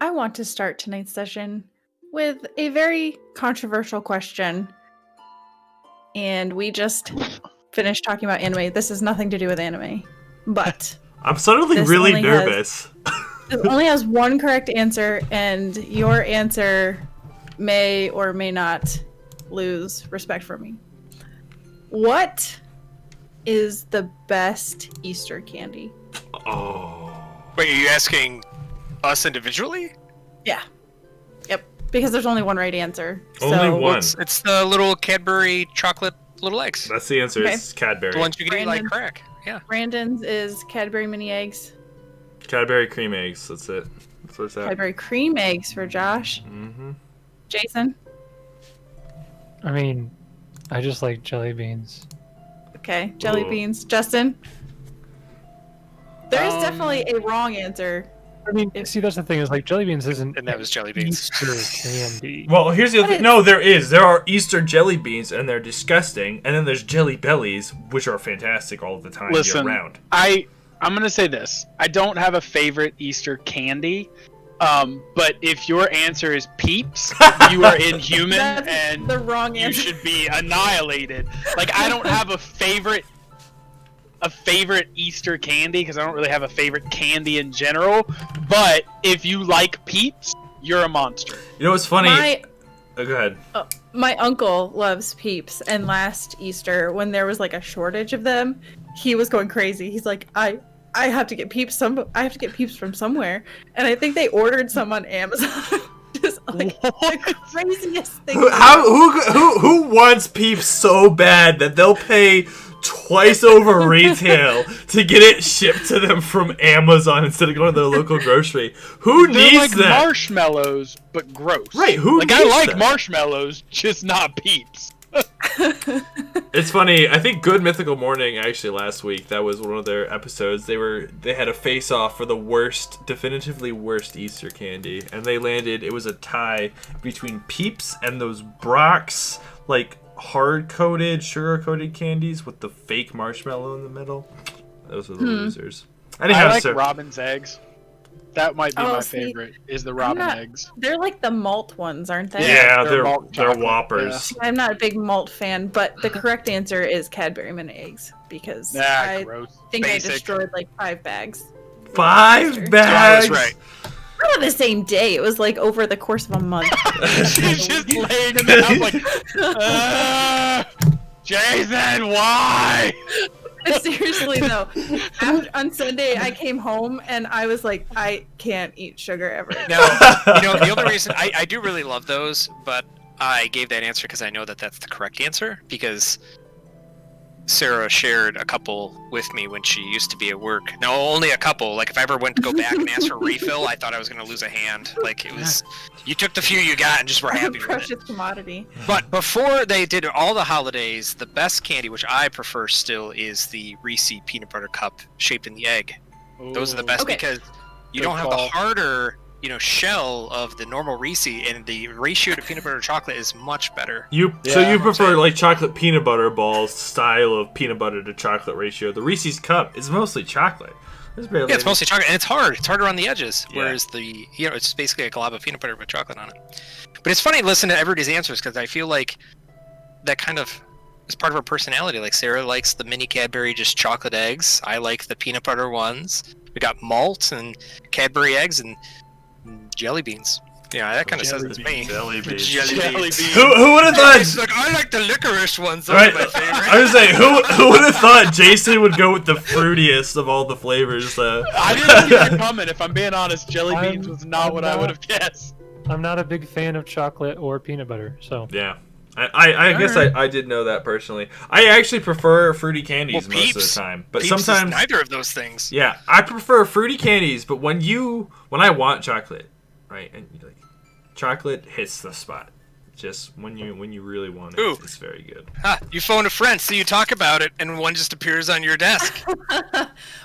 I want to start tonight's session with a very controversial question. And we just finished talking about anime. This has nothing to do with anime. But I'm suddenly really nervous. It only has one correct answer, and your answer may or may not lose respect for me. What is the best Easter candy? Oh. Wait, are you asking us individually? Yeah. Yep. Because there's only one right answer. Only one. It's the little Cadbury chocolate little eggs. That's the answer. Okay. It's Cadbury. The ones you can eat like crack. Yeah. Brandon's is Cadbury mini eggs. Cadbury cream eggs. That's it. That's what's that. Cadbury cream eggs for Josh. Mm-hmm. Jason? I mean, I just like jelly beans. Okay, jelly beans. Justin? There is definitely a wrong answer. I mean, see, that's the thing is like jelly beans isn't. And that was jelly beans. Easter candy. Well, here's the other thing. No, there is. There are Easter jelly beans, and they're disgusting. And then there's jelly bellies, which are fantastic all the time, year round. I'm gonna say this. I don't have a favorite Easter candy. But if your answer is Peeps, you are inhuman and the wrong answer. You should be annihilated. Like, I don't have a favorite Easter candy because I don't really have a favorite candy in general. But if you like Peeps, you're a monster. You know what's funny? Go ahead. My uncle loves Peeps, and last Easter, when there was like a shortage of them, he was going crazy. He's like, I have to get Peeps. I have to get Peeps from somewhere, and I think they ordered some on Amazon. Just like the craziest thing. Who wants Peeps so bad that they'll pay twice over retail to get it shipped to them from Amazon instead of going to their local grocery? Who They're needs like that? Marshmallows, but gross. Right? Who? Like, needs I like that? marshmallows, just not Peeps. It's funny. I think Good Mythical Morning actually last week, that was one of their episodes. They had a face off for the definitively worst Easter candy, and they landed. It was a tie between Peeps and those Brock's like hard-coated, sugar-coated candies with the fake marshmallow in the middle. Those were the losers. I like Robin's eggs. That might be my favorite, is the Robin eggs. They're like the malt ones, aren't they? Yeah, they're Whoppers. Yeah. I'm not a big malt fan, but the correct answer is Cadbury mini eggs, because I think I destroyed like 5 bags. 5 bags? That's right. Not on the same day. It was like over the course of a month. She's just laying in the house like, Jason, why? Seriously though, on Sunday I came home and I was like, I can't eat sugar ever. No, the only reason I do really love those, but I gave that answer because I know that that's the correct answer, because Sarah shared a couple with me when she used to be at work. No, only a couple. Like, if I ever went to go back and ask for a refill, I thought I was going to lose a hand. Like, it was, you took the few you got and just were happy with it. Precious commodity. But before they did all the holidays, the best candy, which I prefer still, is the Reese's peanut butter cup shaped in the egg. Ooh. Those are the best because you don't have the harder, shell of the normal Reese's, and the ratio to peanut butter chocolate is much better. So you prefer like chocolate peanut butter balls style of peanut butter to chocolate ratio. The Reese's cup is mostly chocolate. It's mostly chocolate, and it's hard. It's harder on the edges, whereas it's basically a glob of peanut butter with chocolate on it. But it's funny to listen to everybody's answers, because I feel like that kind of is part of our personality. Like, Sarah likes the mini Cadbury just chocolate eggs. I like the peanut butter ones. We got malt and Cadbury eggs and jelly beans. Yeah, that kind of says it's me. Jelly beans. Jelly beans. Who would have thought? It's like, I like the licorice ones. Those right. are my favorite. I was saying, who would have thought Jason would go with the fruitiest of all the flavors? I didn't see it coming. If I'm being honest, jelly beans was not what I would have guessed. I'm not a big fan of chocolate or peanut butter, so yeah. I guess I did know that personally. I actually prefer fruity candies most of the time, but Peeps sometimes is neither of those things. Yeah, I prefer fruity candies, but when I want chocolate, right, and like chocolate hits the spot, just when you really want it, it's very good. You phone a friend, so you talk about it, and one just appears on your desk.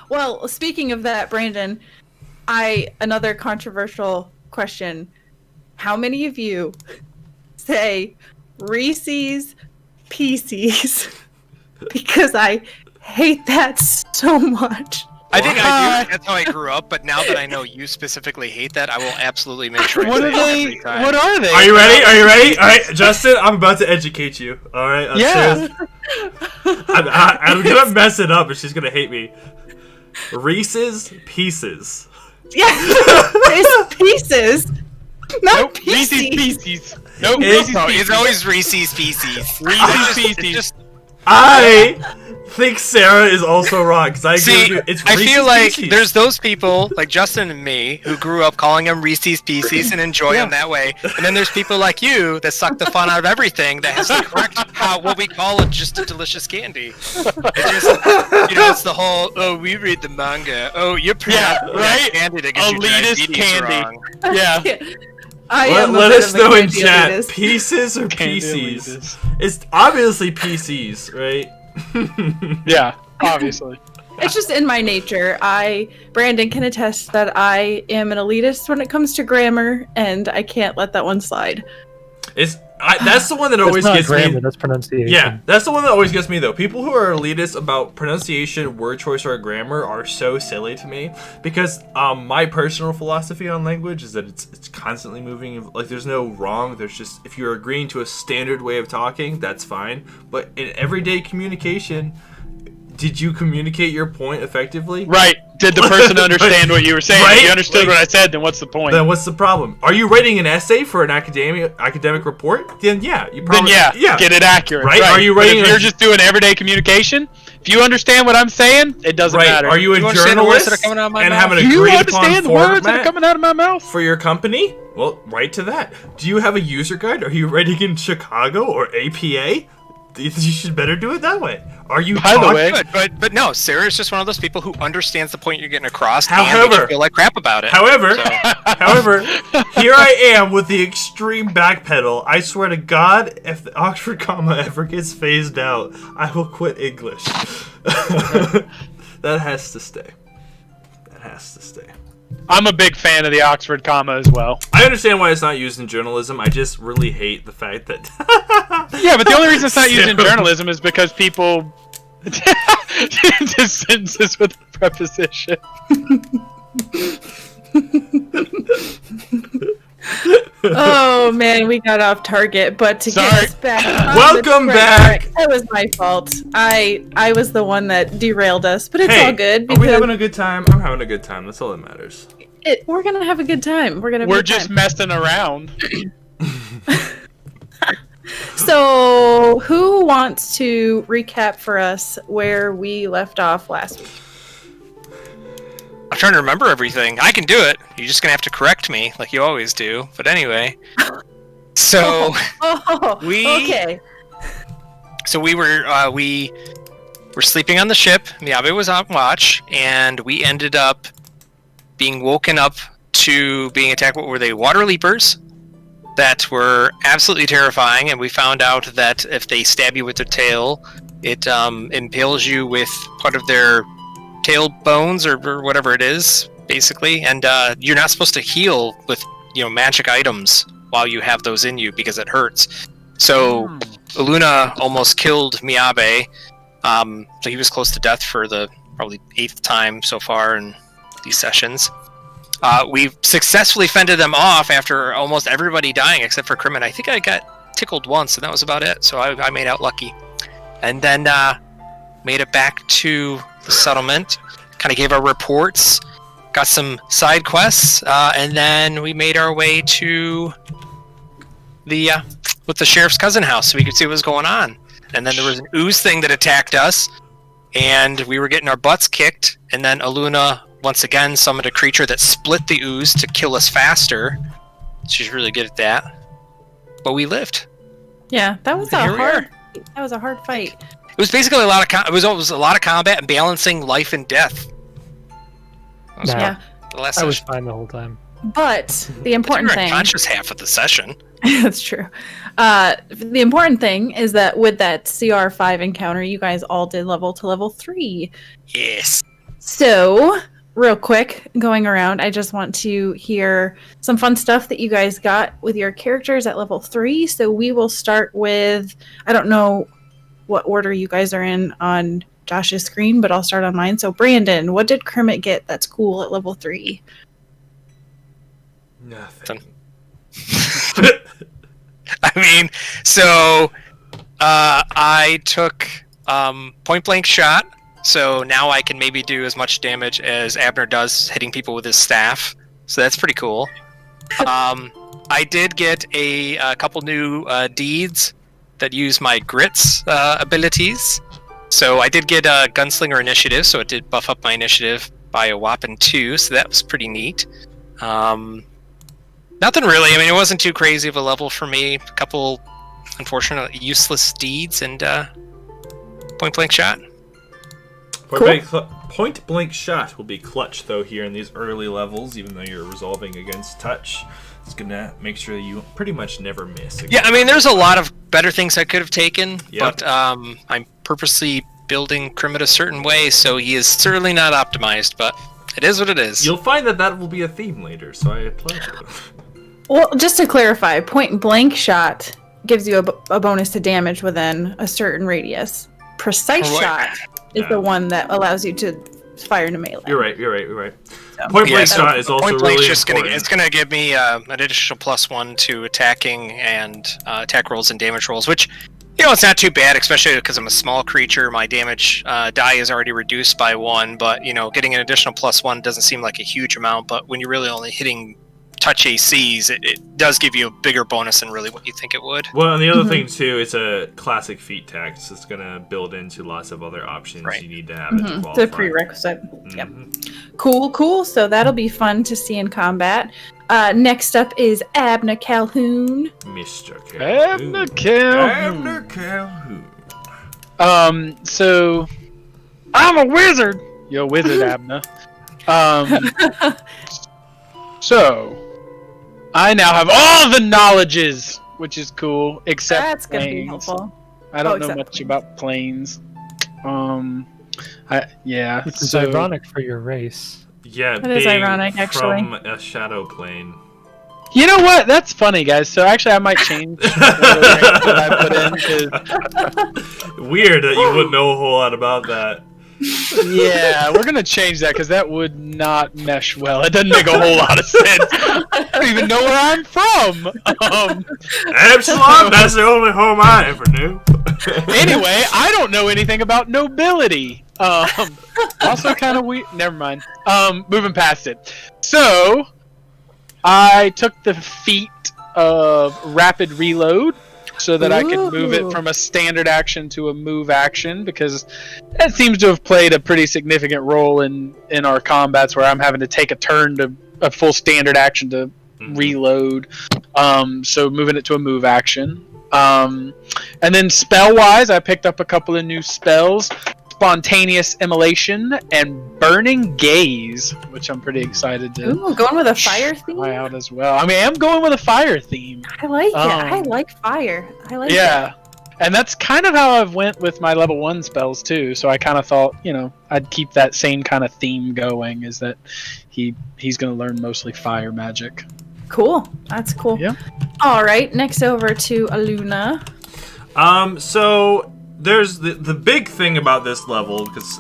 Well, speaking of that, Brandon, another controversial question: how many of you say Reese's Pieces? Because I hate that so much. I think I do. That's how I grew up. But now that I know you specifically hate that, I will absolutely make sure. What I are say it they? every time. What are they? Are you ready? Are you ready? All right, Justin, I'm about to educate you. All right. Yeah. I'm gonna mess it up, and she's gonna hate me. Reese's Pieces. Yes, it's pieces, not Nope. pieces. Reese's Pieces. Nope. It- Reese's No, Pieces. it's always Reese's Pieces. Reese's It's Pieces. just I think Sarah is also wrong because I agree with see. you. It's I Reese's feel like Pieces. there's those people like Justin and me who grew up calling them Reese's Pieces and enjoy them that way, and then there's people like you that suck the fun out of everything that has to correct what we call just a delicious candy. It's just, it's the whole we read the manga. Oh, you're pronouncing right? candy that gives you Elitist diabetes candy. wrong. Yeah. I am. Let a bit us of a know in candy chat. elitist. Pieces or Candy PCs? elitist. It's obviously PCs, right? Yeah. Obviously. It's just in my nature. Brandon can attest that I am an elitist when it comes to grammar, and I can't let that one slide. That's the one that That's always not gets grammar, me. that's pronunciation. Yeah, that's the one that always gets me though. People who are elitist about pronunciation, word choice, or grammar are so silly to me because my personal philosophy on language is that it's constantly moving. Like there's no wrong. There's just if you're agreeing to a standard way of talking, that's fine. But in everyday communication, did you communicate your point effectively? Right. Did the person understand what you were saying? Right? If you understood Like- what I said, then what's the point? Then what's the problem? Are you writing an essay for an academic report? Then yeah, you probably Then get it accurate. Right? Are you But writing if a- you're just doing everyday communication, if you understand what I'm saying, it doesn't right. matter. Are you a Do you understand the words that are journalist coming out of my and mouth? have an Do you agreed upon understand the words that are format coming out of my mouth? for your company? Well, write to that. Do you have a user guide? Are you writing in Chicago or APA? You should better do it that way. Are you By the talk- way- Good, but no, Sarah's just one of those people who understands the point you're getting across and However- makes you feel like crap about it. However, So- however, here I am with the extreme backpedal. I swear to God, if the Oxford comma ever gets phased out, I will quit English. That has to stay. That has to stay. I'm a big fan of the Oxford comma as well. I understand why it's not used in journalism. I just really hate the fact that. Yeah, but the only reason it's not used in So- journalism is because people just sentences with a preposition. Oh man, we got off target. But to Sorry. get us back, on Welcome the back. track, that was my fault. I was the one that derailed us, but it's Hey, all good are because we having a good time? I'm having a good time. That's all that matters. we're gonna have a good time. We're gonna. Have a We're good just time. messing around. So, who wants to recap for us where we left off last week? I'm trying to remember everything. I can do it. You're just gonna have to correct me, like you always do. But anyway, so Oh, okay. we were sleeping on the ship. Miyabe was on watch, and we ended up being woken up to being attacked. What were they? Water leapers that were absolutely terrifying. And we found out that if they stab you with their tail, it impales you with part of their tail bones or whatever it is, basically. And you're not supposed to heal with magic items while you have those in you because it hurts. So Luna almost killed Miyabe. So he was close to death for the probably 8th time so far in these sessions. We've successfully fended them off after almost everybody dying except for Crimin. I think I got tickled once, and that was about it. So I made out lucky. And then made it back to the settlement, kind of gave our reports, got some side quests, and then we made our way to the with the sheriff's cousin house so we could see what was going on. And then there was an ooze thing that attacked us, and we were getting our butts kicked, and then Aluna once again summoned a creature that split the ooze to kill us faster. She's really good at that. But we lived. Yeah, that was a Here we hard. That was a hard fight. It was basically a lot of it was a lot of combat and balancing life and death. That was Nah, Yeah, the last I was session. fine the whole time. but the You important were thing. unconscious half of the session. That's true. The important thing is that with that CR5 encounter, you guys all did level to level 3. Yes. So, real quick, going around, I just want to hear some fun stuff that you guys got with your characters at level 3. So we will start with, I don't know what order you guys are in on Josh's screen, but I'll start on mine. So, Brandon, what did Kermit get that's cool at level 3? Nothing. I mean, so I took point blank shot, so now I can maybe do as much damage as Abner does hitting people with his staff. So that's pretty cool. I did get a couple new deeds that use my grits abilities. So I did get a gunslinger initiative, so it did buff up my initiative by a whopping 2, so that was pretty neat. Nothing really. I mean, it wasn't too crazy of a level for me. A couple, unfortunately, useless deeds and point blank shot. Point blank shot will be clutch, though, here in these early levels, even though you're resolving against touch. It's going to make sure you pretty much never miss. Yeah, I mean, there's a lot of better things I could have taken, Yep. but I'm purposely building Kermit a certain way, so he is certainly not optimized, but it is what it is. You'll find that will be a theme later, so I applaud you. Well, just to clarify, point blank shot gives you a bonus to damage within a certain radius. Precise Right. shot is the one that allows you to fire into melee. You're right. So, Point blank so shot is also point blank's really just important. it's gonna give me an additional +1 to attacking and attack rolls and damage rolls, which, you know, it's not too bad, especially because I'm a small creature. My damage die is already reduced by 1, but, you know, getting an additional +1 doesn't seem like a huge amount, but when you're really only hitting touch ACs, it does give you a bigger bonus than really what you think it would. Well, and the other thing, too, it's a classic feat text. It's going to build into lots of other options Right. you need to have it to It's qualify. a prerequisite. Yep. Mhm. Cool. So that'll be fun to see in combat. Next up is Abner Calhoun. Mr. Abner Calhoun. Calhoun. Abner Calhoun. So I'm a wizard. You're a wizard, Abner. So I now have all the knowledges, which is cool, except That's going to be planes. helpful. I don't know except much planes. about planes. Yeah. Which is so ironic for your race. Yeah, That is being ironic, actually. from a shadow plane. You know what? That's funny, guys. So actually, I might change what I put in. 'Cause- Weird that you wouldn't know a whole lot about that. yeah, we're gonna change that because that would not mesh well. It doesn't make a whole lot of sense. I don't even know where I'm from. Absalom, that's the only home I ever knew. Anyway, I don't know anything about nobility. Also kind of weird. Never mind. Moving past it. So, I took the feat of rapid reload so that I could move it Ooh. from a standard action to a move action, because that seems to have played a pretty significant role in our combats where I'm having to take a turn to a full standard action to reload. So moving it to a move action. And then spell-wise, I picked up a couple of new spells. Spontaneous Immolation and Burning Gaze, which I'm pretty excited to Ooh, going with a fire theme? try out as well. I mean, I'm going with a fire theme. I like it. I like fire. I like Yeah. And that's kind of how I've went with my level 1 spells too. So I kind of thought, you know, I'd keep that same kind of theme going, is that he's going to learn mostly fire magic. it. Cool. That's cool. Yeah. All right. Next over to Aluna. So there's the big thing about this level, because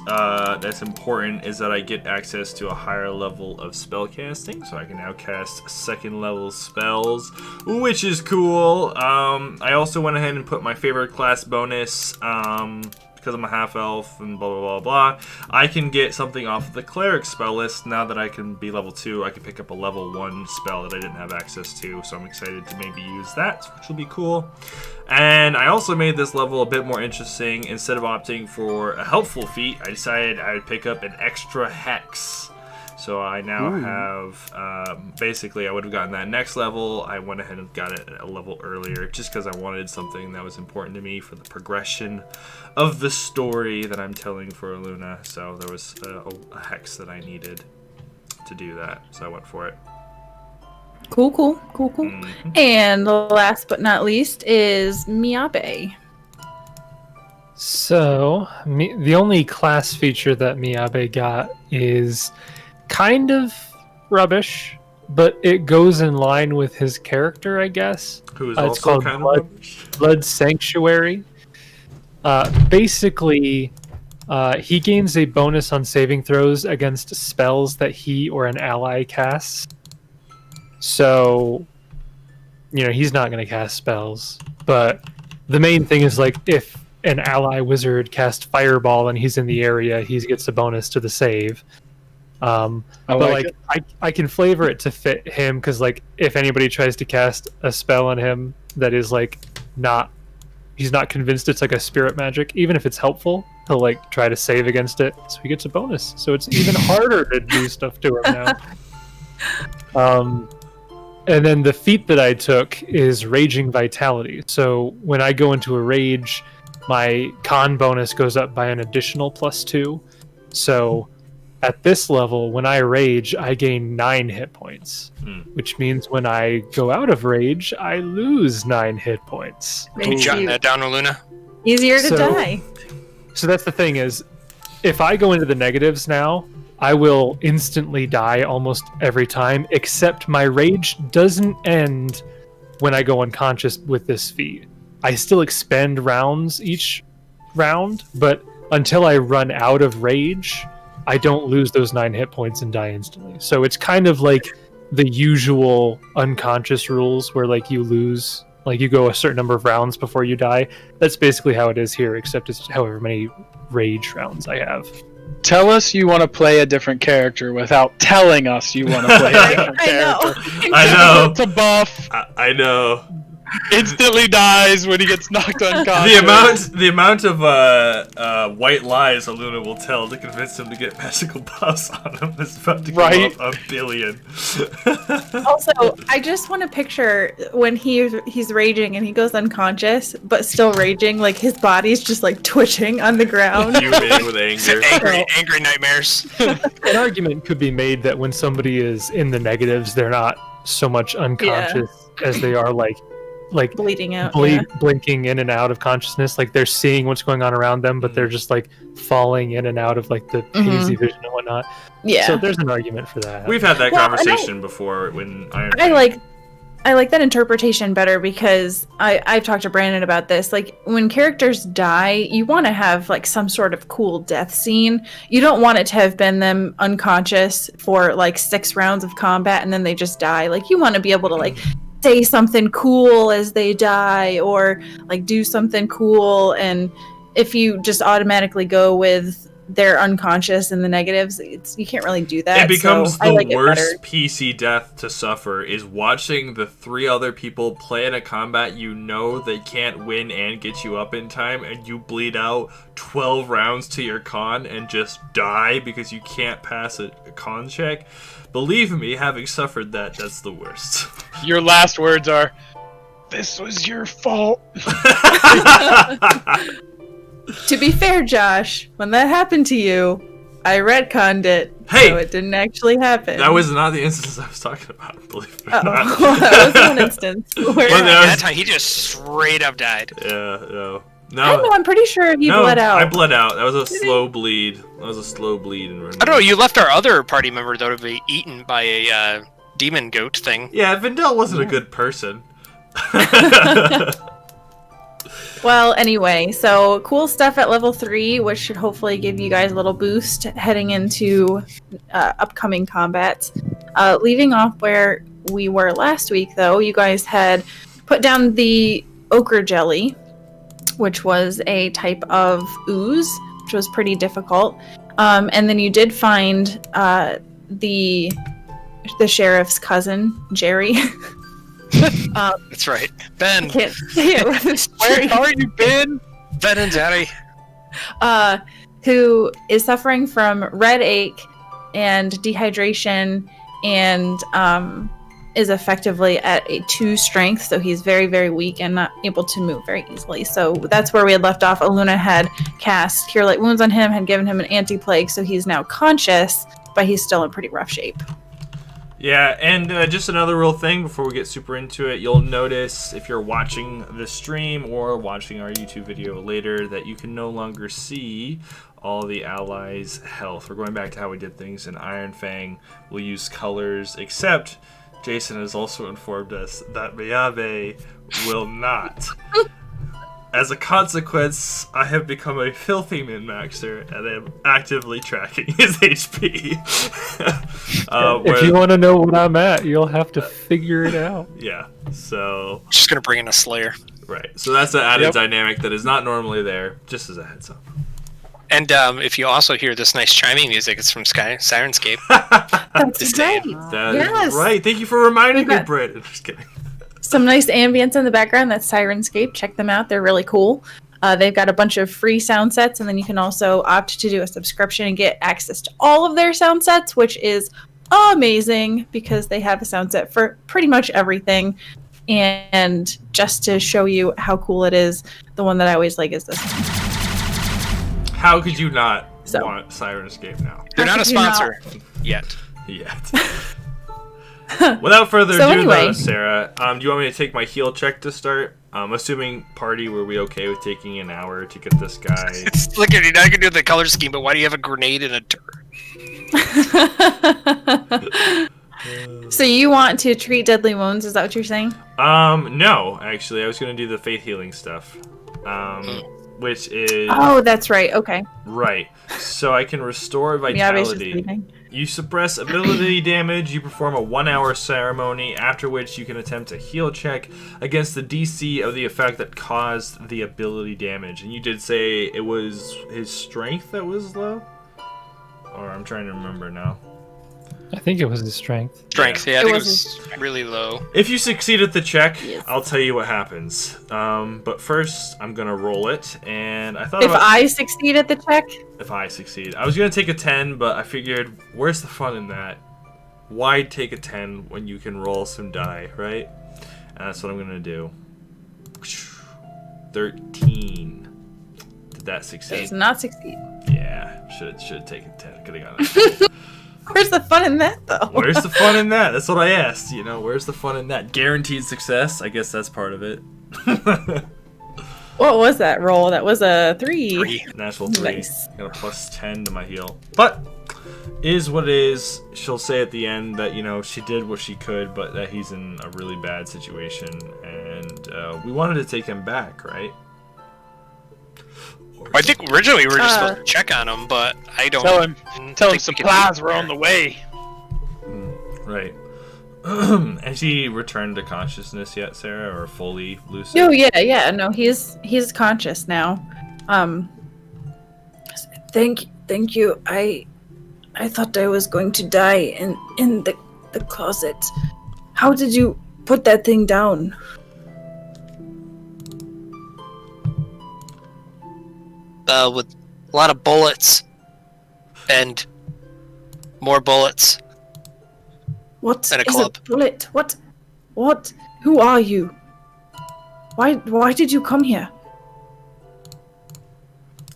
that's important, is that I get access to a higher level of spell casting, so I can now cast second level spells, which is cool. I also went ahead and put my favorite class bonus, because I'm a half elf and blah blah blah blah. I can get something off of the cleric spell list now that I can be level 2. I can pick up a level 1 spell that I didn't have access to, so I'm excited to maybe use that, which will be cool. And I also made this level a bit more interesting. Instead of opting for a helpful feat, I decided I would pick up an extra hex. So I now have, basically I would have gotten that next level. I went ahead and got it a level earlier just because I wanted something that was important to me for the progression of the story that I'm telling for Luna. So there was a hex that I needed to do that, so I went for it. Cool. Mhm. And last but not least is Miabe. So, the only class feature that Miyabe got is kind of rubbish, but it goes in line with his character, I guess. Who is It's also called kind Blood. of Blood Sanctuary. Basically, He gains a bonus on saving throws against spells that he or an ally casts. So, he's not going to cast spells. But the main thing is, like, if an ally wizard casts Fireball and he's in the area, he gets a bonus to the save. I can flavor it to fit him, because, like, if anybody tries to cast a spell on him that is, like, he's not convinced it's, like, a spirit magic, even if it's helpful, he'll, like, try to save against it, so he gets a bonus. So it's even harder to do stuff to him now. And then the feat that I took is Raging Vitality. So when I go into a rage, my con bonus goes up by an additional +2. So at this level, when I rage, I gain 9 hit points, which means when I go out of rage, I lose 9 hit points. Can you jot that down, Luna? Easier to die. So that's the thing is, if I go into the negatives now, I will instantly die almost every time, except my rage doesn't end when I go unconscious with this feat. I still expend rounds each round, but until I run out of rage, I don't lose those 9 hit points and die instantly. So it's kind of like the usual unconscious rules where, like, you lose, like, you go a certain number of rounds before you die. That's basically how it is here, except it's however many rage rounds I have. Tell us you want to play a different character without telling us you want to play a different character. I know. It's a buff. I know. Instantly dies when he gets knocked unconscious. The amount of white lies Aluna will tell to convince him to get magical buffs on him is about to go up 1 billion. Also, I just want to picture when he's raging and he goes unconscious, but still raging, like his body's just like twitching on the ground. Fuming with anger. Angry nightmares. An argument could be made that when somebody is in the negatives, they're not so much unconscious as they are like bleeding out, blinking in and out of consciousness. Like they're seeing what's going on around them, but they're just like falling in and out of like the hazy vision and whatnot. Yeah. So there's an argument for that. We've had that conversation before when I like that interpretation better because I've talked to Brandon about this. Like when characters die, you want to have like some sort of cool death scene. You don't want it to have been them unconscious for like 6 rounds of combat and then they just die. Like you want to be able to like say something cool as they die or like do something cool. And if you just automatically go with they're unconscious in the negatives, you can't really do that. It becomes so the worst PC death to suffer is watching the 3 other people play in a combat you know they can't win and get you up in time, and you bleed out 12 rounds to your con and just die because you can't pass a con check. Believe me, having suffered that, that's the worst. Your last words are, "This was your fault." To be fair, Josh, when that happened to you, I retconned it. Hey! So it didn't actually happen. That was not the instance I was talking about, believe it or not. That was one instance. Where that time, he just straight up died. Yeah, no. I don't know, I'm pretty sure he bled out. I bled out. That was a slow bleed. That was a slow bleed. I don't know, you left our other party member, though, to be eaten by a demon goat thing. Yeah, Vindel wasn't a good person. Well, anyway, so cool stuff at level 3, which should hopefully give you guys a little boost heading into upcoming combats. Leaving off where we were last week, though, you guys had put down the ochre jelly, which was a type of ooze, which was pretty difficult. And then you did find the sheriff's cousin, Jerry. That's right. Ben. Can't say it with a Where are you, Ben? Ben and Daddy. Who is suffering from red ache and dehydration and is effectively at a 2 strength, so he's very, very weak and not able to move very easily. So that's where we had left off. Aluna had cast Cure Light Wounds on him, had given him an anti-plague, so he's now conscious, but he's still in pretty rough shape. Yeah, and just another real thing before we get super into it, you'll notice if you're watching the stream or watching our YouTube video later that you can no longer see all the allies' health. We're going back to how we did things in Iron Fang. We'll use colors, except Jason has also informed us that Miyabe will not. as a consequence, I have become a filthy min-maxer, and I am actively tracking his HP. If you want to know what I'm at, you'll have to figure it out. Yeah, so... Just gonna bring in a Slayer. Right, so that's an added dynamic that is not normally there, just as a heads up. And if you also hear this nice chiming music, it's from Syrinscape. That's right. That Yes. is right. Thank you for reminding me, We've got- Britt. Just kidding. Some nice ambience in the background. That's Syrinscape. Check them out. They're really cool. They've got a bunch of free sound sets, and then you can also opt to do a subscription and get access to all of their sound sets, which is amazing because they have a sound set for pretty much everything. And just to show you how cool it is, the one that I always like is this one. How could you not So- want Syrinscape now? They're not a could you not- sponsor yet. Yet. Without further So ado, anyway. though, Sarah, do you want me to take my heal check to start? Assuming party, were we okay with taking an hour to get this guy? Look at you. Now you can do the color scheme, but why do you have a grenade and a turret? So you want to treat deadly wounds? Is that what you're saying? No, actually, I was gonna do the faith healing stuff, which is Oh, that's right. Okay. right. So I can restore Yeah, just vitality. leaving. You suppress ability damage. You perform a 1-hour ceremony, after which you can attempt a heal check against the DC of the effect that caused the ability damage. And you did say it was his strength that was low, or I'm trying to remember now. I think it was his strength. Strength, yeah, I It think it was was really low. If you succeed at the check, Yes. I'll tell you what happens. But first, I'm gonna roll it, and I thought If about I succeed at the check, if I succeed. I was gonna take a 10, but I figured, where's the fun in that? Why take a 10 when you can roll some die, right? And that's what I'm gonna do. 13. Did that succeed? does not succeed. Yeah, should have taken 10. Could have gotten it. Where's the fun in that, though? Where's the fun in that? That's what I asked. You know, where's the fun in that? Guaranteed success. I guess that's part of it. What was that roll? That was a 3. 3. Natural 3. Nice. Got a plus 10 to my heal. But is what it is. She'll say at the end that, you know, she did what she could, but that he's in a really bad situation. And we wanted to take him back, right? I think originally we were just supposed to check on him, but I don't Tell him think we can supplies do were it. on the way. Right. Has she returned to consciousness yet, Sarah, or fully lucid? No, yeah. No, he's conscious now. Thank you. I thought I was going to die in the closet. How did you put that thing down? With a lot of bullets and more bullets. What And a is club. a bullet? What? Who are you? Why did you come here?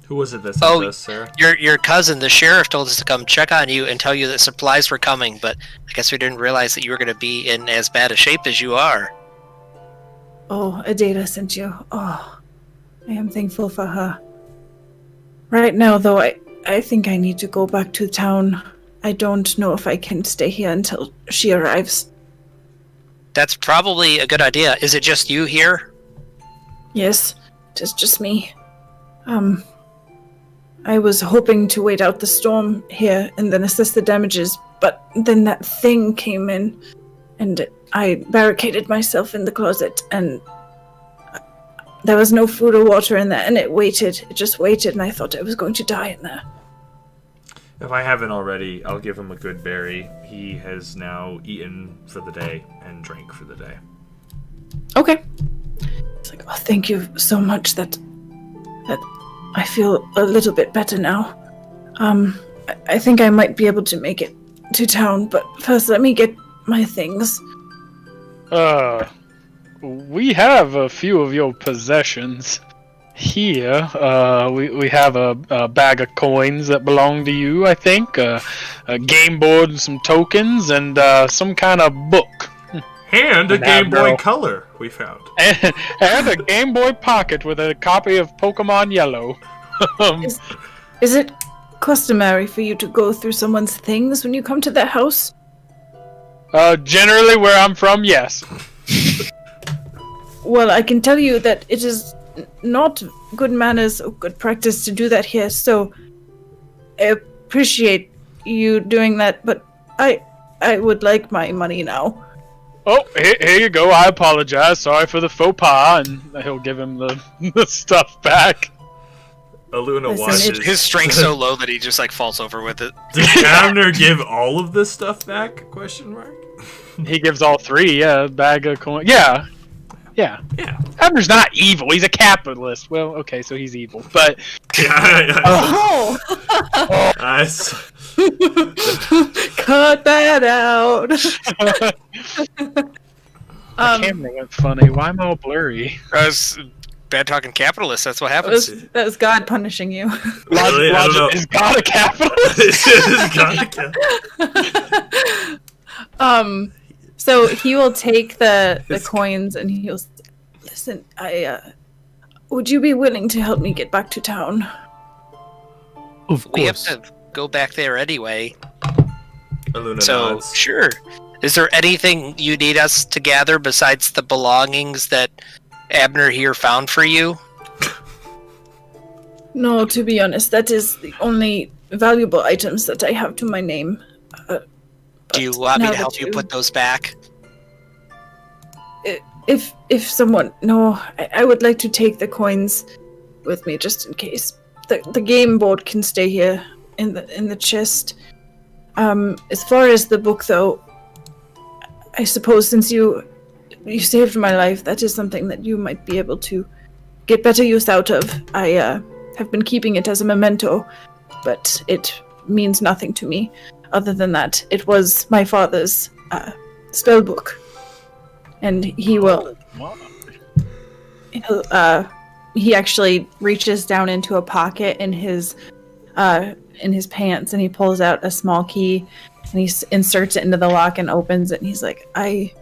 Who was it that sent Oh, us, Sarah? Your cousin, the sheriff, told us to come check on you and tell you that supplies were coming, but I guess we didn't realize that you were going to be in as bad a shape as you are. Oh, Adela sent you. Oh, I am thankful for her. Right now, though, I think I need to go back to town. I don't know if I can stay here until she arrives. That's probably a good idea. Is it just you here? Yes, it is just me. I was hoping to wait out the storm here and then assess the damages, but then that thing came in, and I barricaded myself in the closet, and there was no food or water in there, and it just waited, and I thought I was going to die in there. If I haven't already, I'll give him a good berry. He has now eaten for the day and drank for the day. Okay. It's like, oh, thank you so much. That I feel a little bit better now. I think I might be able to make it to town, but first let me get my things. We have a few of your possessions here. We have a bag of coins that belong to you, I think. A game board and some tokens, and some kind of book. And a An Game Boy Admiral. Color we found. And a Game Boy Pocket with a copy of Pokemon Yellow. Is it customary for you to go through someone's things when you come to their house? Generally, where I'm from, yes. Well, I can tell you that it is not good manners or good practice to do that here, so I appreciate you doing that, but I would like my money now. Oh, here you go. I apologize. Sorry for the faux pas, and he'll give him the stuff back. Aluna Listen, watches. His strength's so low that he just like falls over with it. Does Abner give all of this stuff back? Question mark. He gives all 3, yeah, bag of coin. Yeah. Abner's not evil. He's a capitalist. Well, okay, so he's evil, but Oh! Cut that out. the camera went funny. Why am I all blurry? I was bad talking capitalist. That's what that happens. was God punishing you. Really? I don't know. Is God a capitalist? So he will take the coins and he'll listen. Would you be willing to help me get back to town? Of We have course. to go back there anyway. Aluna So nods. sure. Is there anything you need us to gather besides the belongings that Abner here found for you? No, to be honest, that is the only valuable items that I have to my name. Do you want me now to help that you put those back? If someone, no, I would like to take the coins with me just in case. The game board can stay here in the chest. As far as the book, though, I suppose since you saved my life, that is something that you might be able to get better use out of. I have been keeping it as a memento, but it means nothing to me. Other than that, it was my father's spell book, and he will. He actually reaches down into a pocket in his pants, and he pulls out a small key, and he inserts it into the lock and opens it. And he's like, I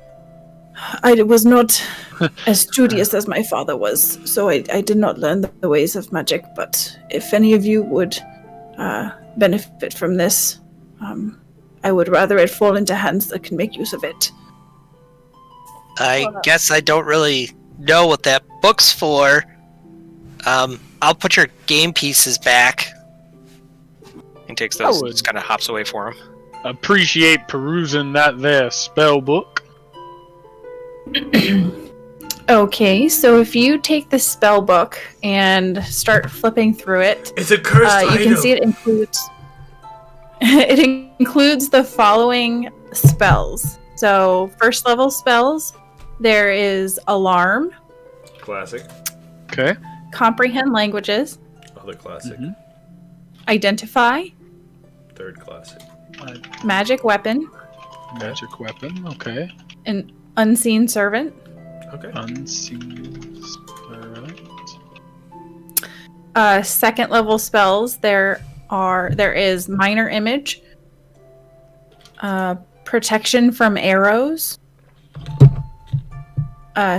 was not as studious as my father was, so I did not learn the ways of magic. But if any of you would benefit from this, I would rather it fall into hands that can make use of it. I guess I don't really know what that book's for. I'll put your game pieces back. He takes those, just kind of hops away for him. Appreciate perusing that there spell book. Okay, so if you take the spell book and start flipping through it, It's a cursed you item. can see it includes the following spells. So first level spells, there is Alarm, Classic. Okay. Comprehend Languages, Other classic. Identify, Third classic. Magic Weapon, Magic weapon. Okay. and Unseen Servant. Okay. Unseen. Second level spells, there is Minor Image, Protection from Arrows,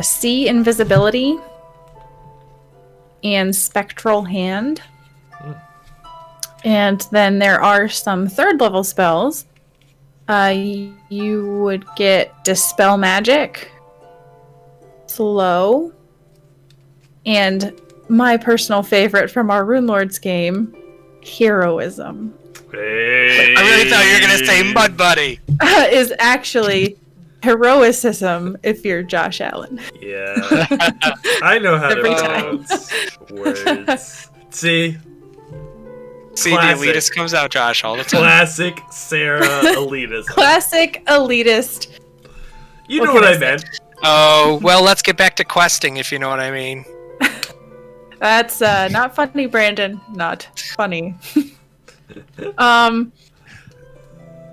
See Invisibility, and Spectral Hand. And then there are some third level spells. You would get Dispel Magic, Slow, and my personal favorite from our Rune Lords game, Heroism. Hey. I really thought you were going to say Mud Buddy. Is actually Heroicism if you're Josh Allen. Yeah. I know how Every to time. pronounce words. See? See, Classic. the elitist comes out, Josh, all the time. Classic Sarah elitism. Classic elitist. You What know can what I I say? meant. Oh, well, let's get back to questing, if you know what I mean. That's not funny, Brandon. Not funny.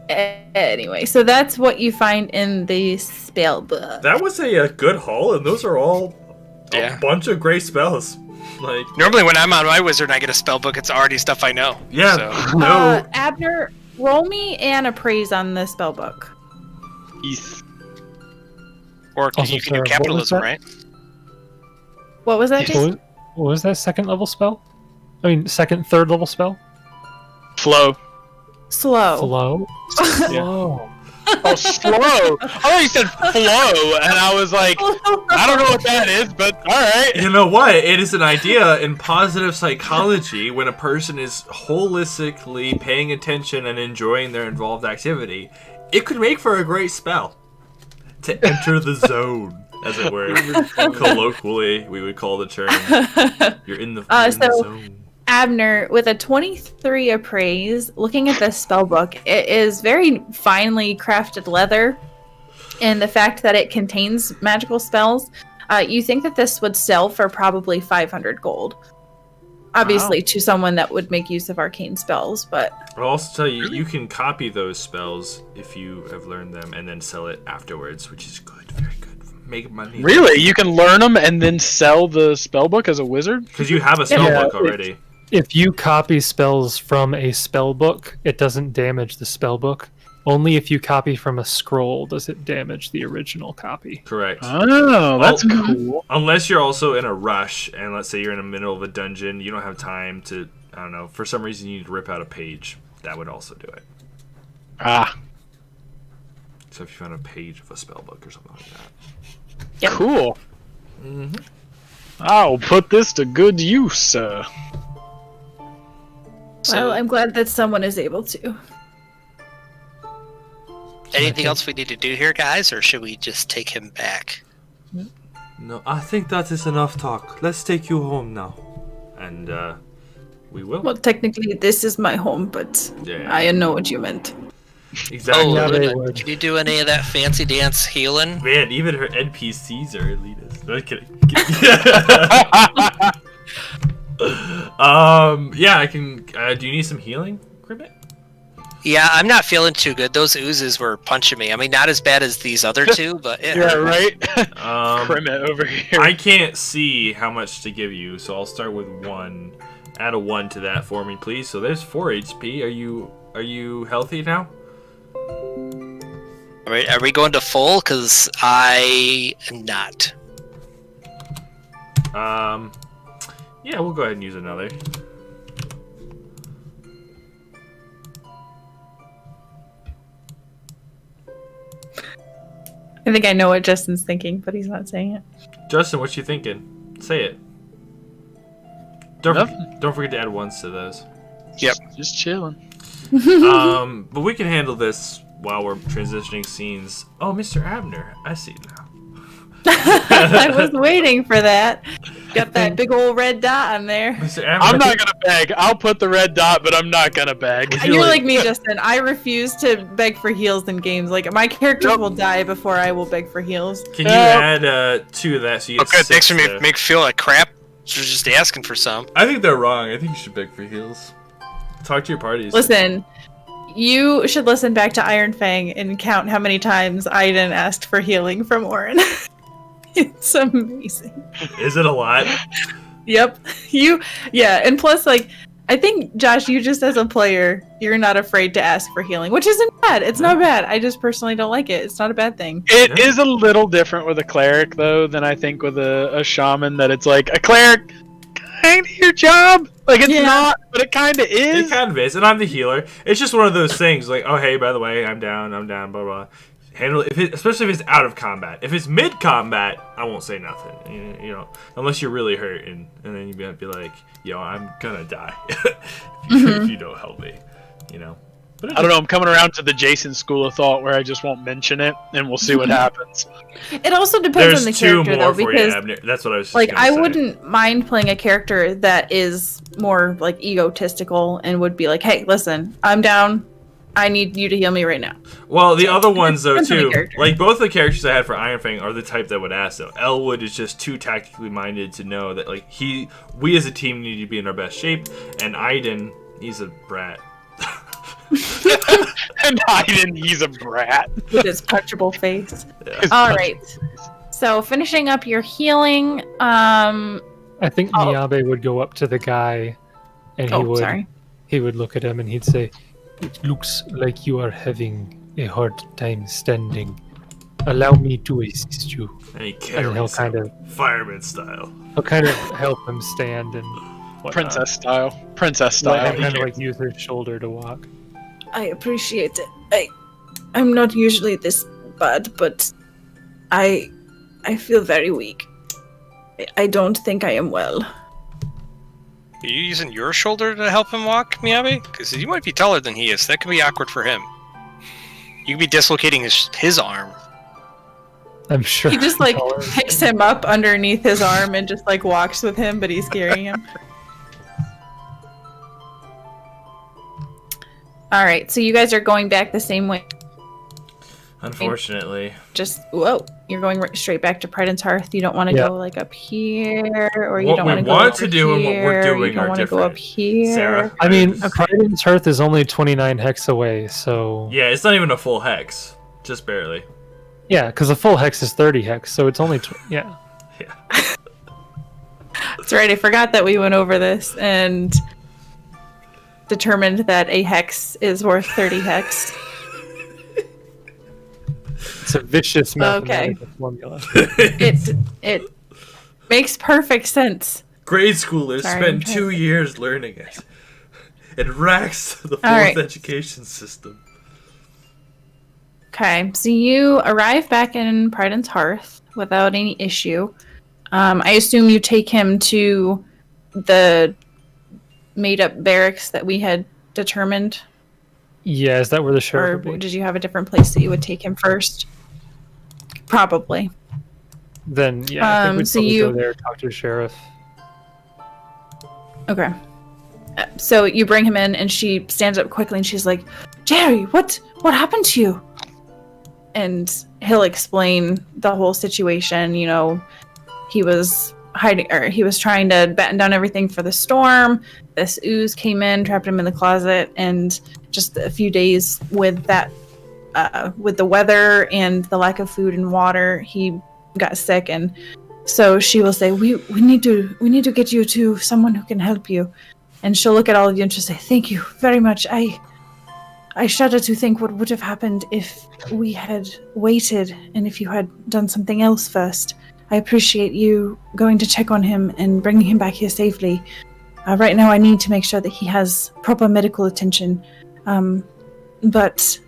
Anyway, so that's what you find in the spell book. That was a good haul, and those are all Yeah. a bunch of great spells. Like, Normally, when I'm on my wizard and I get a spell book, it's already stuff I know. yeah, So. no. Abner, roll me an appraise on the spell book. East. Or Also, you can do Sarah, what was capitalism, that? right? What was that? Jason? What was that second level spell? I mean, third level spell? Flow. Slow. Flow? Yeah. Flow. Oh, slow. I thought you said flow, and I was like, I don't know what that is, but all right. You know what? It is an idea in positive psychology when a person is holistically paying attention and enjoying their involved activity. It could make for a great spell. To enter the zone, as it were. Colloquially, we would call the term. You're in the zone. Abner, with a 23 appraise, looking at this spell book, it is very finely crafted leather, and the fact that it contains magical spells, you think that this would sell for probably 500 gold. Obviously, to someone that would make use of arcane spells, but... I'll also tell you, you can copy those spells if you have learned them, and then sell it afterwards, which is good, very good. Make money. Really? You can learn them and then sell the spellbook as a wizard? Because you have a spellbook already. If you copy spells from a spell book, it doesn't damage the spell book. Only if you copy from a scroll does it damage the original copy. Correct. Oh, that's cool. Unless you're also in a rush, and let's say you're in the middle of a dungeon, you don't have time to, I don't know, for some reason you need to rip out a page. That would also do it. Ah. So if you found a page of a spellbook or something like that. Yep. Cool. Mm-hmm. I'll put this to good use. Well, I'm glad that someone is able to. Anything else we need to do here, guys, or should we just take him back? No, I think that is enough talk. Let's take you home now. And, we will. Well, technically, this is my home, but Yeah. I know what you meant. Exactly. Yeah, they Oh, would. can you do any of that fancy dance healing? Man, even her NPCs are elitist. No, I'm kidding. Yeah, I can. Do you need some healing, Cribbit? Yeah, I'm not feeling too good. Those oozes were punching me. I mean, not as bad as these other two, but it Yeah, hurt. right? Um, over here. I can't see how much to give you, so I'll start with 1. Add a 1 to that for me, please. So there's 4 HP. Are you healthy now? Are we going to full? Because I am not. Yeah, we'll go ahead and use another. I think I know what Justin's thinking, but he's not saying it. Justin, what you thinking? Say it. Don't forget to add 1s to those. Yep. Just chilling. But we can handle this while we're transitioning scenes. Oh, Mr. Abner, I see now. I was waiting for that. Got that big old red dot on there. Mr. Abner, I'm not gonna beg. I'll put the red dot, but I'm not gonna beg. Would you You're like- like me, Justin. I refuse to beg for heals in games. Like, my characters will die before I will beg for heals. Can you add 2 of that so you get Okay, 6 thanks for me there? make me feel like crap. You're just asking for some. I think they're wrong. I think you should beg for heals. Talk to your parties. Listen, you should listen back to Iron Fang and count how many times Aiden asked for healing from Orin. It's amazing. Is it a lot? Yep. Yeah, and plus, like, I think, Josh, you just as a player, you're not afraid to ask for healing, which isn't bad. It's not bad. I just personally don't like it. It's not a bad thing. It is a little different with a cleric, though, than I think with a shaman, that it's like, a cleric, kind of your job? Like, it's not, but it kind of is. It kind of is, and I'm the healer. It's just one of those things, like, oh, hey, by the way, I'm down, blah, blah. Handle it, especially if it's out of combat. If it's mid-combat, I won't say nothing, you know, unless you're really hurt, and then you'd be like, yo, I'm gonna die if you don't help me, you know. But I don't know, I'm coming around to the Jason school of thought where I just won't mention it, and we'll see what happens. It also depends There's on the 2 character, more though, for because you, Abner. That's what I was just like, gonna I say. wouldn't mind playing a character that is more like egotistical and would be like, hey, listen, I'm down. I need you to heal me right now. Well, the other ones, though, depends on the too, character. like, both the characters I had for Iron Fang are the type that would ask, though. Elwood is just too tactically minded to know that, like, we as a team need to be in our best shape, and Aiden, he's a brat. And Aiden, he's a brat. With his punchable face. Yeah. All right. So finishing up your healing, I think Miyabe would go up to the guy, and he would look at him and he'd say, "It looks like you are having a hard time standing. Allow me to assist you." And he And carries he'll kind him, of fireman style. he'll kind of help him stand and whatnot. Princess style. Let him kind of like use his shoulder to walk. I appreciate it. I'm not usually this bad, but I feel very weak. I don't think I am well. Are you using your shoulder to help him walk, Miyabi? Because you might be taller than he is. That could be awkward for him. You could be dislocating his arm. I'm sure. He just picks him up underneath his arm and just walks with him, but he's carrying him. All right, so you guys are going back the same way. Unfortunately. You're going straight back to Pridon's Hearth. You don't want to go up here, or you What don't we want to go want up to do and what we're here, doing you don't are want to go different. up here. Sarah? I mean, Pridon's Hearth is only 29 hex away, so... Yeah, it's not even a full hex. Just barely. Yeah, because a full hex is 30 hex, so it's only... yeah. Yeah. That's right, I forgot that we went over this and determined that a hex is worth 30 hex. It's a vicious mathematical formula. It makes perfect sense. Grade schoolers Sorry, spend 2 years learning it. It racks the fourth right. education system. Okay, so you arrive back in Pridon's Hearth without any issue. I assume you take him to the made-up barracks that we had determined? Yeah, is that where the sheriff Or would be? did you have a different place that you would take him first? Probably. Then, yeah, I think we'd so probably you- go there, talk to the sheriff. Okay. So you bring him in, and she stands up quickly, and she's like, "Jerry, what happened to you?" And he'll explain the whole situation. You know, he was hiding, or he was trying to batten down everything for the storm. This ooze came in, trapped him in the closet, and just a few days with that, with the weather and the lack of food and water, he got sick. And so she will say, we need to get you to someone who can help you. And she'll look at all of you and she'll say, "Thank you very much. I shudder to think what would have happened if we had waited and if you had done something else first. I appreciate you going to check on him and bringing him back here safely. Right now I need to make sure that he has proper medical attention. But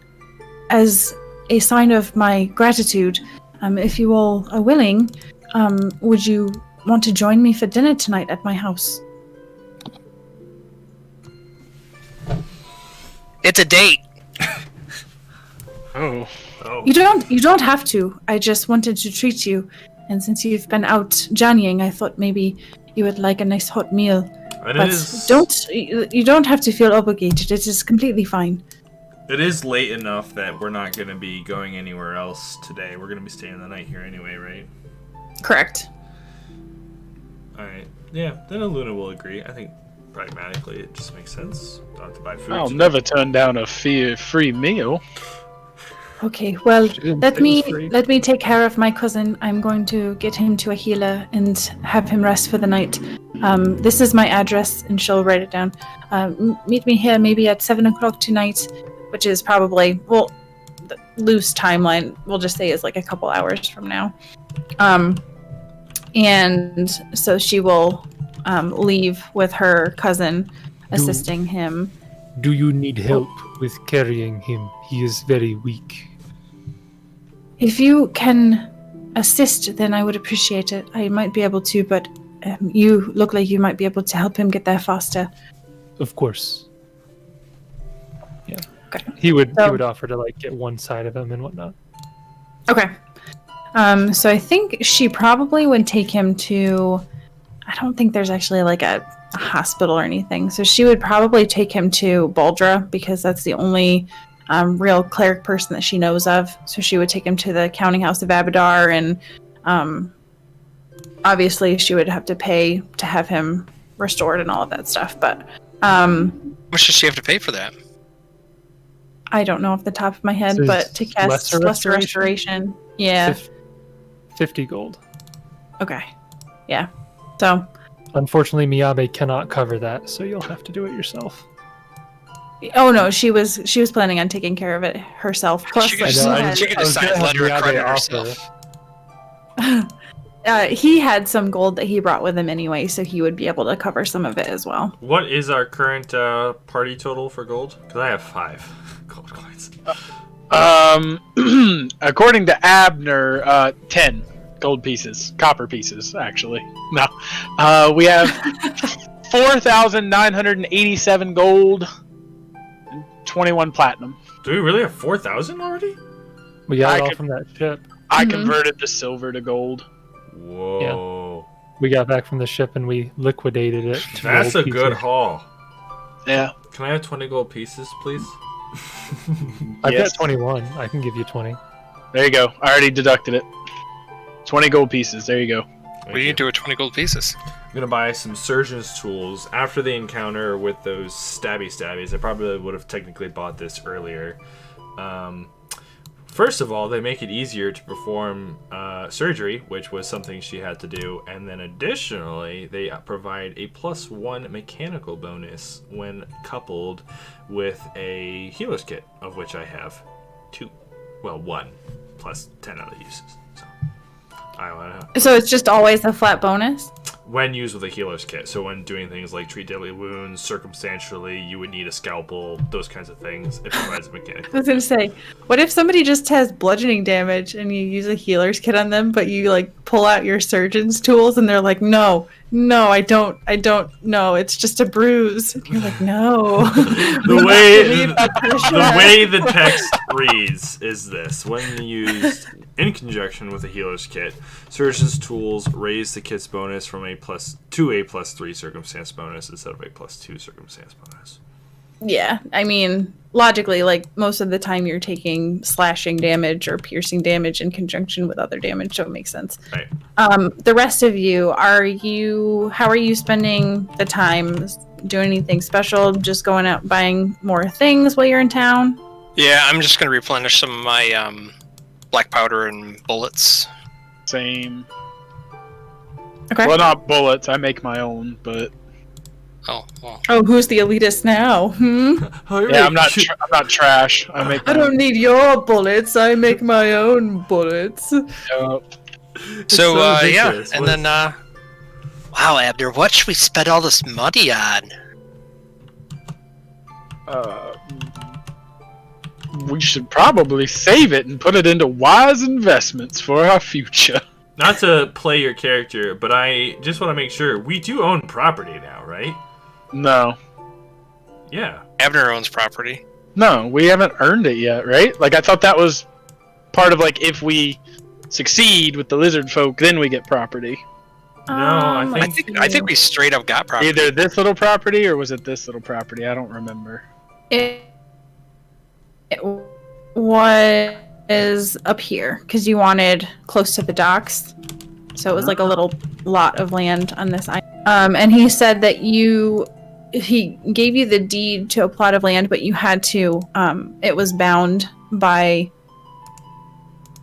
as a sign of my gratitude, if you all are willing, would you want to join me for dinner tonight at my house?" It's a date. Oh. You don't have to. I just wanted to treat you. And since you've been out journeying, I thought maybe you would like a nice hot meal. And But you don't have to feel obligated. It is completely fine. It is late enough that we're not going to be going anywhere else today. We're going to be staying the night here anyway, right? Correct. Alright. Yeah, then Aluna will agree. I think pragmatically it just makes sense. Don't have to buy food. I'll never turn down a free meal. Okay, well, didn't let say it was free. me take care of my cousin. I'm going to get him to a healer and have him rest for the night. This is my address, and she'll write it down. Meet me here maybe at 7 o'clock tonight, which is probably, well, the loose timeline, we'll just say is like a couple hours from now. And so she will leave with her cousin, assisting him. Do you need help with carrying him? He is very weak. If you can assist, then I would appreciate it. I might be able to, but you look like you might be able to help him get there faster. Of course. Yeah. Okay. He would So- offer to get one side of him and whatnot. Okay. So I think she probably would take him to... I don't think there's actually a hospital or anything. So she would probably take him to Baldra, because that's the only real cleric person that she knows of. So she would take him to the counting house of Abadar, and obviously she would have to pay to have him restored and all of that stuff. But How much does she have to pay for that? I don't know off the top of my head, So but to cast lesser lesser restoration? restoration, yeah. 50 gold. Okay, yeah. So Unfortunately, Miyabe cannot cover that, so you'll have to do it yourself. oh no, she was planning on taking care of it herself. Plus, She could like, just- he had- she could I was decide gonna to let her have credit Miyabe herself. he had some gold that he brought with him anyway, so he would be able to cover some of it as well. What is our current party total for gold? Because I have 5 gold coins. According to Abner, 10 gold pieces, copper pieces, actually. No, we have 4,987 gold, and 21 platinum. Do we really have 4,000 already? We got I it all could- from that ship. I converted the silver to gold. Whoa. We got back from the ship and we liquidated it. to That's a gold good pieces. haul. Yeah. Can I have 20 gold pieces, please? I've Yes. got 21. I can give you 20. There you go. I already deducted it. 20 gold pieces. There you go. Thank What do you do with 20 gold pieces? I'm gonna buy some surgeon's tools after the encounter with those stabbies. I probably would have technically bought this earlier. First of all, they make it easier to perform surgery, which was something she had to do, and then additionally, they provide a +1 mechanical bonus when coupled with a healer's kit, of which I have 2. Well, 1 plus 10 other uses. So I wanna. So it's just always a flat bonus? When used with a healer's kit, so when doing things like treat deadly wounds, circumstantially, you would need a scalpel, those kinds of things. It provides a mechanic. I was gonna say, what if somebody just has bludgeoning damage and you use a healer's kit on them, but you like pull out your surgeon's tools and they're like, no, I don't, it's just a bruise. And you're like, no. The way the text reads is this: when used in conjunction with a healer's kit, surgeon's tools raise the kit's bonus from a +3 circumstance bonus instead of a +2 circumstance bonus. Yeah, I mean, logically, like most of the time you're taking slashing damage or piercing damage in conjunction with other damage, so it makes sense. Right. The rest of you, how are you spending the time? Doing anything special? Just going out buying more things while you're in town? Yeah, I'm just going to replenish some of my black powder and bullets. Same. Okay. Well, not bullets. I make my own, but Oh, well. Oh, who's the elitist now? yeah, I'm not. I'm not trash. I make. I don't need your bullets. I make my own bullets. So, yeah, vicious. and then, wow, Abner, what should we spend all this money on? We should probably save it and put it into wise investments for our future. Not to play your character, but I just want to make sure we do own property now, right? No, Yeah. Abner owns property. no, we haven't earned it yet, right? Like I thought that was part of like if we succeed with the lizard folk, then we get property. No, I let's I think see. we straight up got property. Either this little property or was it this little property? I don't remember. It was up here because you wanted close to the docks, so it was like a little lot of land on this island. And he said that he gave you the deed to a plot of land, but you had to. It was bound by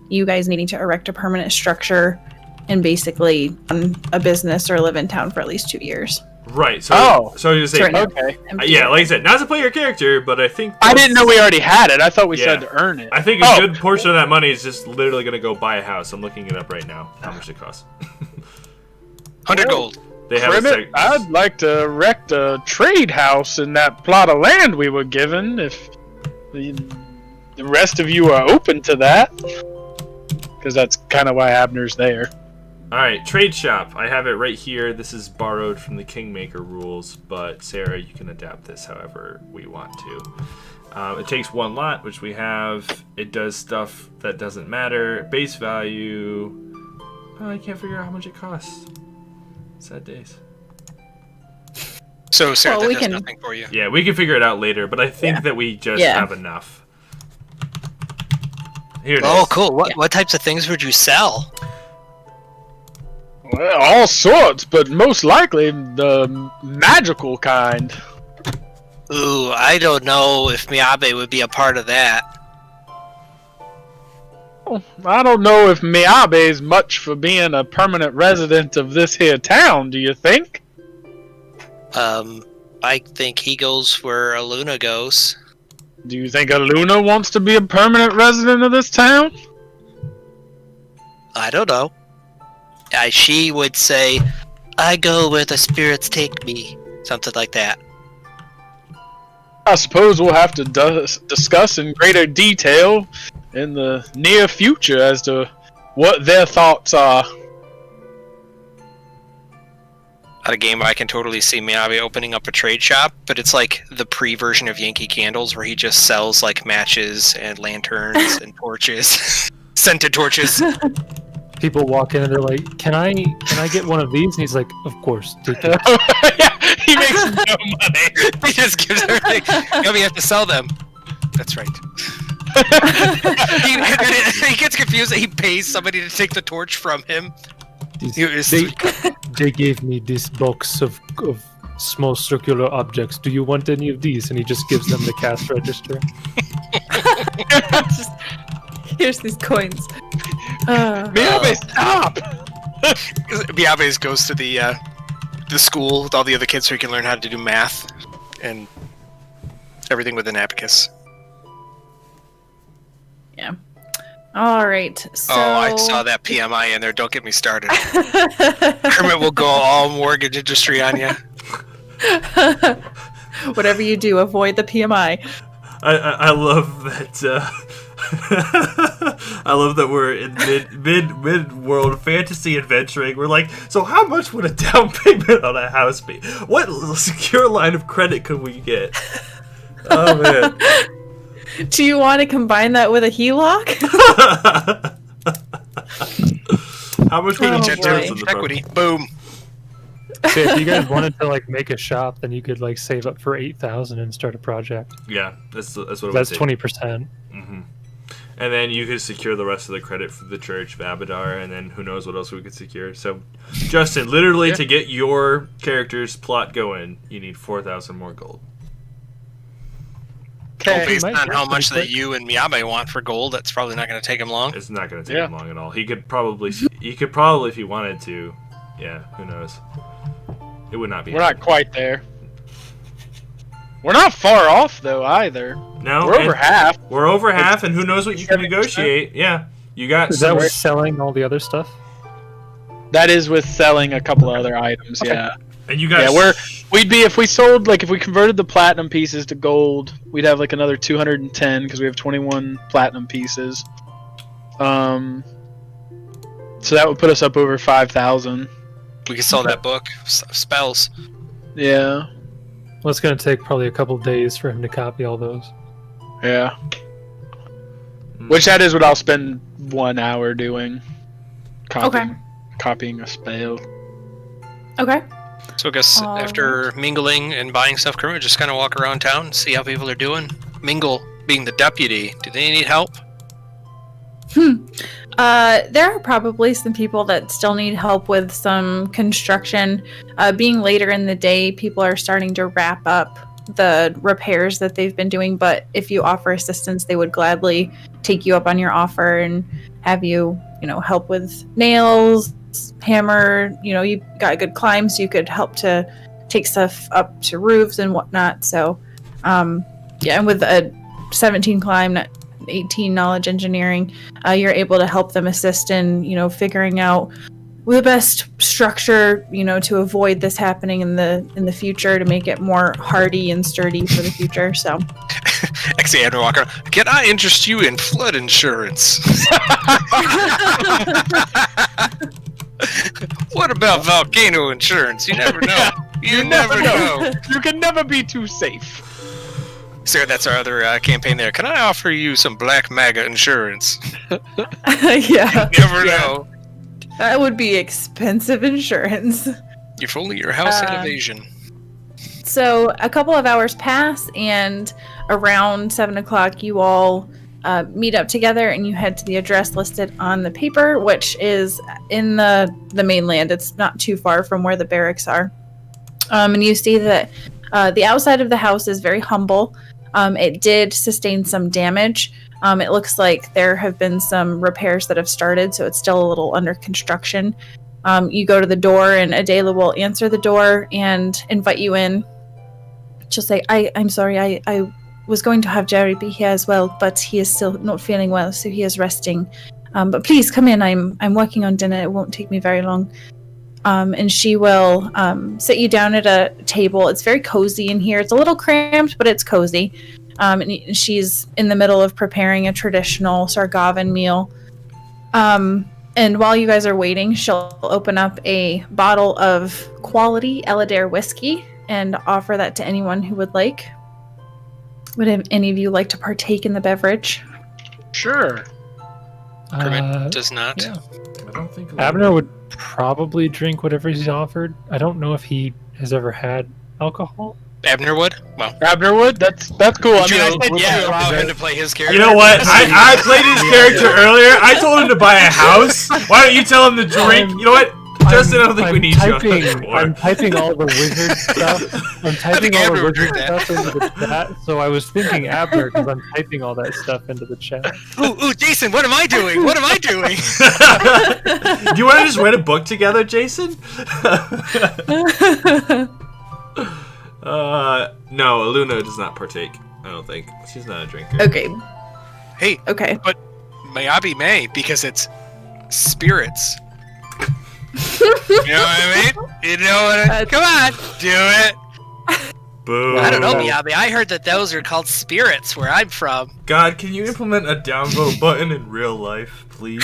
you guys needing to erect a permanent structure and basically run a business or live in town for at least 2 years. Right. So, Oh. so you say, Sorry. Okay. yeah, like I said, not to play your character, but I think I didn't know we already had it. I thought we Yeah. said to earn it. I think a good portion of that money is just literally going to go buy a house. I'm looking it up right now. How much it costs? 100 gold. They have a Primmit, sec- I'd like to erect a trade house in that plot of land we were given. If the rest of you are open to that, because that's kind of why Abner's there. All right, trade shop. I have it right here. This is borrowed from the Kingmaker rules, but Sarah, you can adapt this however we want to. It takes 1 lot, which we have. It does stuff that doesn't matter. Base value. Oh, I can't figure out how much it costs. Sad days. So, Sarah, Well, that we does can- nothing for you. Yeah, we can figure it out later, but I think Yeah. that we just Yeah. have enough. Here it is. Oh, cool. What types of things would you sell? Well, all sorts, but most likely the magical kind. Ooh, I don't know if Miyabe would be a part of that. I don't know if Miyabe's much for being a permanent resident of this here town, do you think? I think he goes where a Luna goes. Do you think Aluna wants to be a permanent resident of this town? I don't know. She would say, I go where the spirits take me. Something like that. I suppose we'll have to discuss in greater detail in the near future as to what their thoughts are. At a game, I can totally see Miyabi opening up a trade shop, but it's like the pre-version of Yankee Candles, where he just sells like matches and lanterns and torches, scented torches. People walk in and they're like, "Can I get one of these?" And he's like, "Of course, take it." Yeah, he makes no money. He just gives everything. No, we have to sell them. That's right. he gets confused that he pays somebody to take the torch from him. They gave me this box of small circular objects. Do you want any of these? And he just gives them the cash register. Here's these coins. Miyabe, stop! Miyabe goes to the school with all the other kids so he can learn how to do math and everything with an abacus. Yeah. All right. So... Oh, I saw that PMI in there. Don't get me started. Kermit will go all mortgage industry on you. Whatever you do, avoid the PMI. I love that. I love that we're in mid world fantasy adventuring. We're like, so how much would a down payment on a house be? What secure line of credit could we get? Oh man. Do you want to combine that with a HELOC? How much would Oh, you boy. Equity. Boom. So if you guys wanted to like make a shop, then you could like save up for 8,000 and start a project. Yeah, that's what it That's would 20%. Mm-hmm. And then you could secure the rest of the credit for the Church of Abadar, and then who knows what else we could secure. So, Justin, literally to get your character's plot going, you need 4,000 more gold. Well, based might on get how pretty much that quick. you and Miyabe want for gold, that's probably not going to take him long. It's not going to take Yeah. him long at all. He could probably if he wanted to. Yeah, who knows? It would not be. We're not quite there. We're not far off though either. No, We're over half. We're over half, and who knows what you can 70%? negotiate? Yeah, you got. Is that some- with selling all the other stuff? That is with selling a couple other items. Yeah. and you got. Yeah, we'd be if we sold if we converted the platinum pieces to gold, we'd have like another 210 because we have 21 platinum pieces. So that would put us up over 5,000. We could sell that book, spells. Yeah. Well, it's going to take probably a couple days for him to copy all those. Yeah. Which that is what I'll spend 1 hour doing. Copying a spell. Okay. So I guess All after mingling and buying stuff, Kermit just kind of walk around town, see how people are doing. Mingle being the deputy. Do they need help? There are probably some people that still need help with some construction. Being later in the day, people are starting to wrap up the repairs that they've been doing, but if you offer assistance, they would gladly take you up on your offer and have you, help with nails, hammer, you've got good climbs, so you could help to take stuff up to roofs and whatnot. So, and with a 17 climb, 18 knowledge engineering, you're able to help them assist in figuring out the best structure to avoid this happening in the future, to make it more hardy and sturdy for the future. So Actually, Andrew Walker, can I interest you in flood insurance? What about volcano insurance? You never know. You never know. You can never be too safe. Sarah, that's our other campaign there. Can I offer you some Black MAGA insurance? yeah, Never know. that would be expensive insurance. If only your house had evasion. So a couple of hours pass, and around 7 o'clock, you all meet up together, and you head to the address listed on the paper, which is in the mainland. It's not too far from where the barracks are. And you see that the outside of the house is very humble. It did sustain some damage. It looks like there have been some repairs that have started, so it's still a little under construction. You go to the door, and Adela will answer the door and invite you in. She'll say, I'm sorry, I was going to have Jerry be here as well, but he is still not feeling well, so he is resting. But please come in. I'm working on dinner. It won't take me very long. and she will sit you down at a table. It's very cozy in here. It's a little cramped, but it's cozy. And she's in the middle of preparing a traditional Sargavan meal. And while you guys are waiting, she'll open up a bottle of quality Eladair whiskey and offer that to anyone who would like. Would any of you like to partake in the beverage? Sure. Kermit does not. Yeah. I don't think Abner would probably drink whatever he's offered. I don't know if he has ever had alcohol. Abner would? Well. Abner Wood? That's cool. I mean, Would you allow him to play his character? You know what? I played his character earlier. I told him to buy a house. Why don't you tell him to drink? You know what? Justin, I don't think we need you on the floor. I'm typing all the wizard stuff. I'm typing all the wizard stuff into the chat. So I was thinking Abner because I'm typing all that stuff into the chat. Ooh, Jason, what am I doing? What am I doing? Do you want to just read a book together, Jason? No, Luna does not partake. I don't think. She's not a drinker. Okay. Hey, Okay. but Mayabi may, because it's spirits. You know what I mean? You know what I mean? Come on, do it. Boo. I don't know, Miyabi. I heard that those are called spirits where I'm from. God, can you implement a downvote button in real life, please?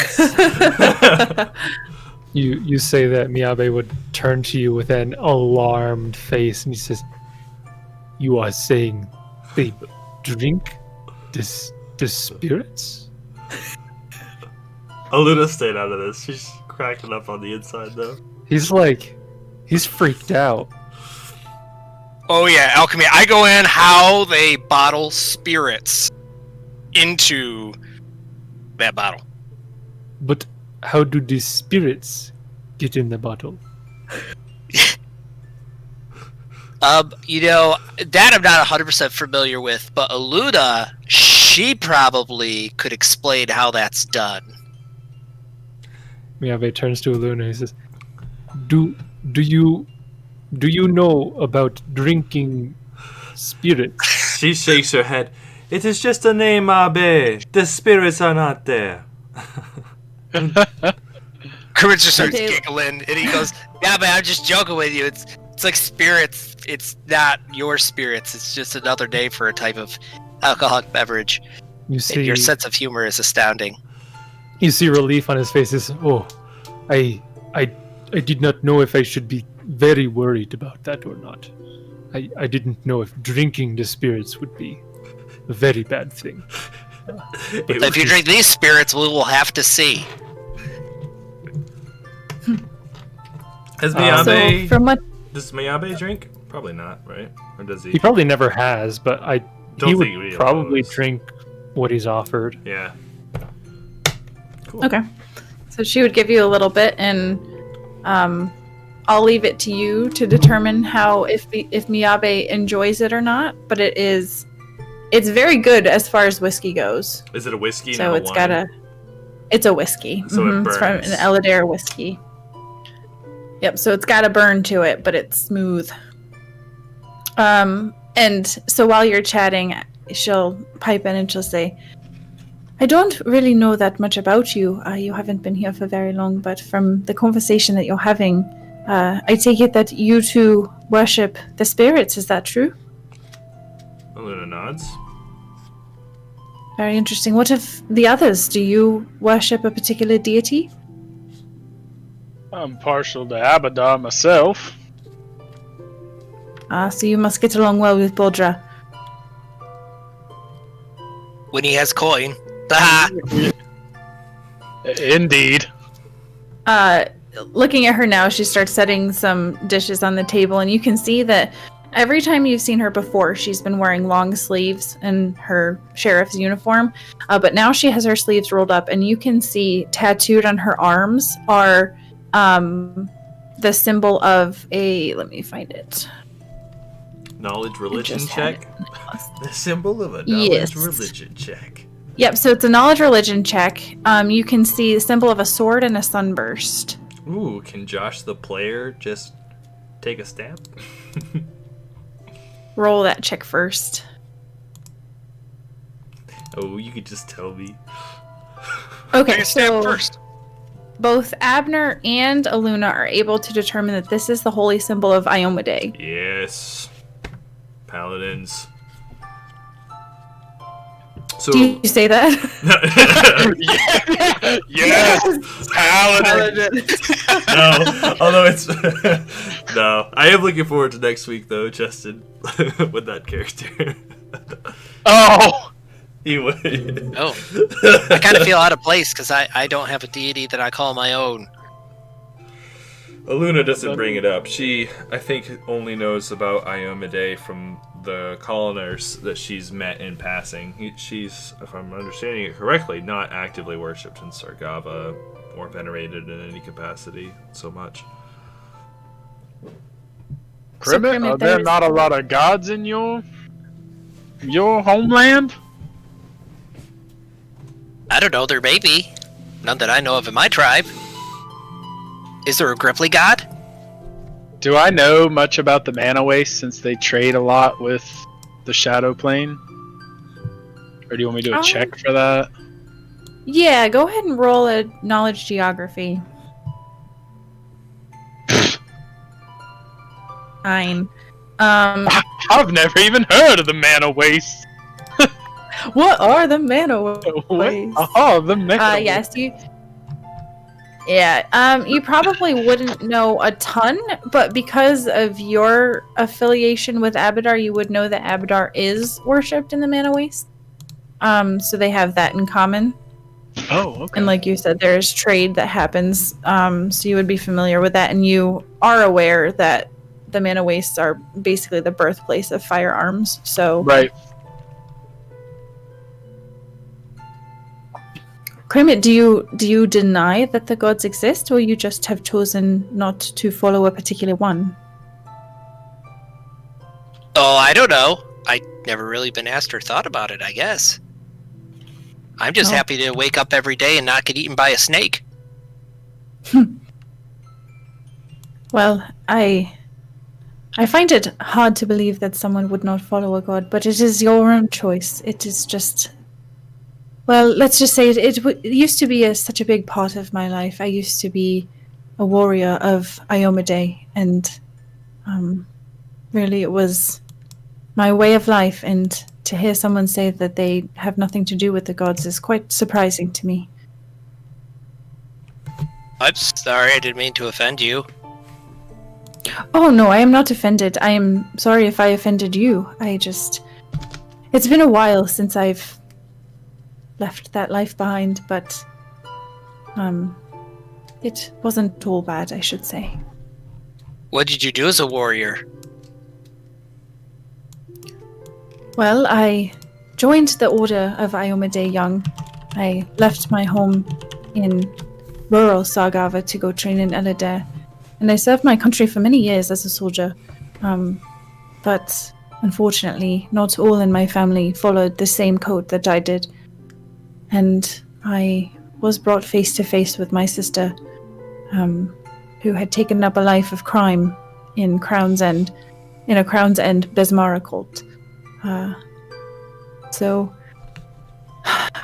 You say that Miyabe would turn to you with an alarmed face and he says, "You are saying they drink the spirits?" Aluna stayed out of this. She's cracking up on the inside, though. He's freaked out. Oh yeah, alchemy. I go in how they bottle spirits into that bottle. But how do these spirits get in the bottle? You know, that I'm not 100% familiar with, but Aluna, she probably could explain how that's done. Miyabe turns to Aluna and he says, Do you know about drinking spirits?" She shakes her head. It is just a name, Abe. The spirits are not there. Kermit just starts Okay. giggling, and he goes, "Yeah, but I'm just joking with you. It's like spirits. It's not your spirits. It's just another name for a type of alcoholic beverage." You And see, your sense of humor is astounding. you see relief on his face. He says, "Oh, I did not know if I should be very worried about that or not. I didn't know if drinking the spirits would be a very bad thing." If you drink these spirits, we will have to see. Has So Miyabe... from what Does Miyabe drink? Probably not, right? Or does he? He probably never has, but Don't he think would we probably knows. drink what he's offered. Yeah. Cool. Okay. So she would give you a little bit, and I'll leave it to you to determine how if Miyabe enjoys it or not. But it's very good as far as whiskey goes. Is it a whiskey? So not it's wine? got it's a whiskey. So it It's from burns. an Eladair whiskey. Yep. So it's got a burn to it, but it's smooth. And so while you're chatting, she'll pipe in and she'll say, "I don't really know that much about you. You haven't been here for very long, but from the conversation that you're having, I take it that you two worship the spirits. Is that true?" Luna nods. Very interesting. What of the others? Do you worship a particular deity? I'm partial to Abaddon myself. So you must get along well with Bodra. When he has coin. Ah, Indeed. Looking at her now, she starts setting some dishes on the table, and you can see that every time you've seen her before, she's been wearing long sleeves and her sheriff's uniform. But now she has her sleeves rolled up, and you can see tattooed on her arms are the symbol of a. Let me find it. Knowledge religion just had check? The symbol of a knowledge Yes. religion check. Yep. So it's a knowledge religion check. You can see the symbol of a sword and a sunburst. Ooh, can Josh the player just take a stab? Roll that check first. Oh, you could just tell me. Okay. take a stab So first. both Abner and Aluna are able to determine that this is the holy symbol of Iomade. Yes. Paladins. So Do you say that? Yes, Paladin. no, although it's no. I am looking forward to next week though, Justin, with that character. Oh, He would. Oh, I kind of feel out of place because I don't have a deity that I call my own. Aluna doesn't bring it up. She, I think, only knows about Iomade from the coloners that she's met in passing. She's, if I'm understanding it correctly, not actively worshipped in Sargava or venerated in any capacity so much. Cribbit, are there not a lot of gods in your homeland? I don't know, there may be. None that I know of in my tribe. Is there a Gripply god? Do I know much about the Mana Waste since they trade a lot with the Shadow Plane? Or do you want me to do a check for that? Yeah, go ahead and roll a knowledge geography. 9. I've never even heard of the Mana Waste. What are the mana ways? Oh, the Mana Yes, you. Yeah, you probably wouldn't know a ton, but because of your affiliation with Abadar, you would know that Abadar is worshipped in the Mana Waste. So they have that in common. Oh, okay. And like you said, there's trade that happens, so you would be familiar with that, and you are aware that the Mana Wastes are basically the birthplace of firearms, so... Right. Crimmit, do you deny that the gods exist, or you just have chosen not to follow a particular one? Oh, I don't know. I never really been asked or thought about it, I guess. I'm just happy to wake up every day and not get eaten by a snake. Well, I find it hard to believe that someone would not follow a god, but it is your own choice. It is just... Well, let's just say it used to be such a big part of my life. I used to be a warrior of Iomade, and really it was my way of life, and to hear someone say that they have nothing to do with the gods is quite surprising to me. I'm sorry, I didn't mean to offend you. Oh no, I am not offended. I am sorry if I offended you. It's been a while since I've left that life behind, but it wasn't all bad, I should say. What did you do as a warrior? Well, I joined the Order of Iomade young. I left my home in rural Sargava to go train in Eladar, and I served my country for many years as a soldier. But unfortunately, not all in my family followed the same code that I did. And I was brought face to face with my sister, who had taken up a life of crime in a Crown's End Besmara cult. So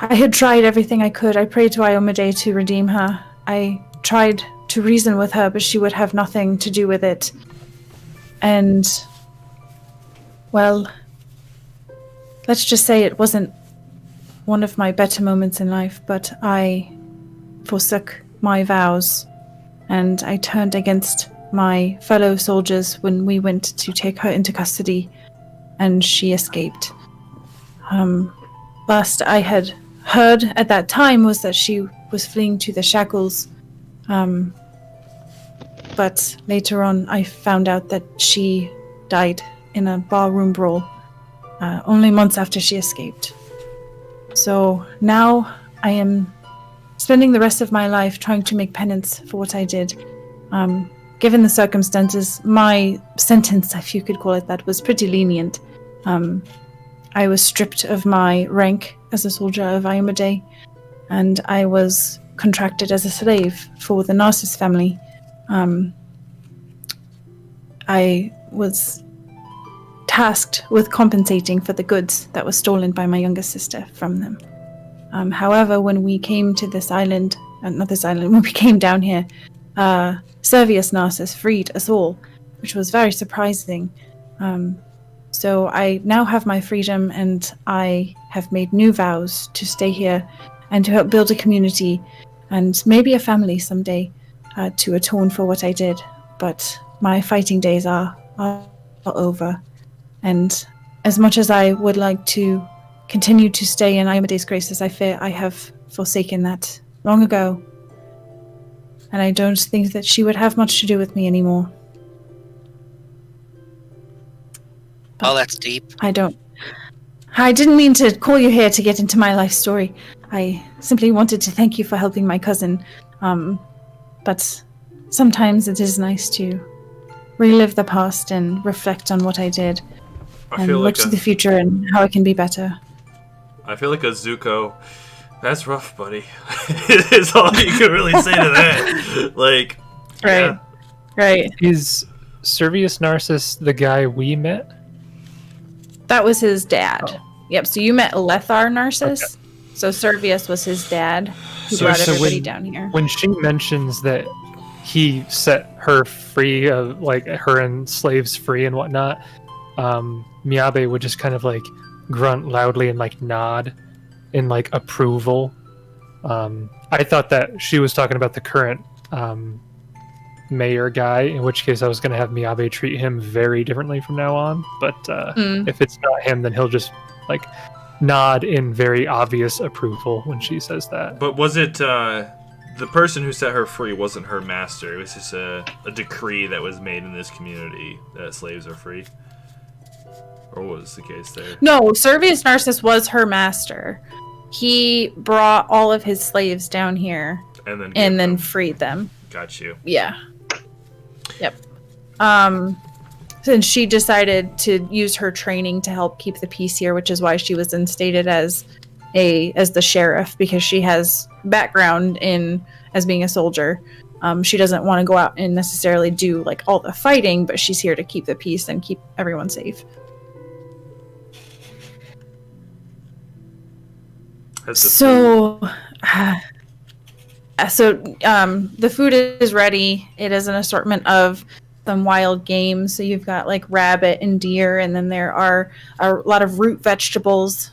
I had tried everything I could. I prayed to Iomade to redeem her. I tried to reason with her, but she would have nothing to do with it. And, well, let's just say it wasn't one of my better moments in life, but I forsook my vows, and I turned against my fellow soldiers when we went to take her into custody, and she escaped. Last I had heard at that time was that she was fleeing to the shackles, but later on I found out that she died in a barroom brawl, only months after she escaped. So now I am spending the rest of my life trying to make penance for what I did. Given the circumstances, my sentence, if you could call it that, was pretty lenient. I was stripped of my rank as a soldier of Iomade, and I was contracted as a slave for the Narcissus family. I was tasked with compensating for the goods that were stolen by my younger sister from them. However, when we came to this island not this island, when we came down here, Servius Narcissus freed us all, which was very surprising. So I now have my freedom, and I have made new vows to stay here and to help build a community and maybe a family someday to atone for what I did. But my fighting days are over. And as much as I would like to continue to stay in Iomede's graces, I fear I have forsaken that long ago. And I don't think that she would have much to do with me anymore. Oh, that's deep. I didn't mean to call you here to get into my life story. I simply wanted to thank you for helping my cousin. But sometimes it is nice to relive the past and reflect on what I did. And look to the future and how it can be better. I feel like a Zuko. That's rough, buddy. It's all you can really say to that. Like, right. Yeah. Right. Is Servius Narcissus the guy we met? That was his dad. Oh. Yep, so you met Lethar Narcissus. Okay. So Servius was his dad who brought everybody down here. When she mentions that he set her free, like her and slaves free and whatnot, Miyabe would just kind of like grunt loudly and like nod in like approval. I thought that she was talking about the current mayor guy, in which case I was going to have Miyabe treat him very differently from now on. But if it's not him, then he'll just like nod in very obvious approval when she says that. But was it the person who set her free wasn't her master? It was just a decree that was made in this community that slaves are free? Or what was the case there? No, Servius Narcissus was her master. He brought all of his slaves down here and then freed them. Got you. Yeah. Yep. And she decided to use her training to help keep the peace here, which is why she was instated as the sheriff, because she has background as being a soldier. She doesn't want to go out and necessarily do like all the fighting, but she's here to keep the peace and keep everyone safe. So the food is ready. It is an assortment of some wild game. So you've got like rabbit and deer, and then there are a lot of root vegetables.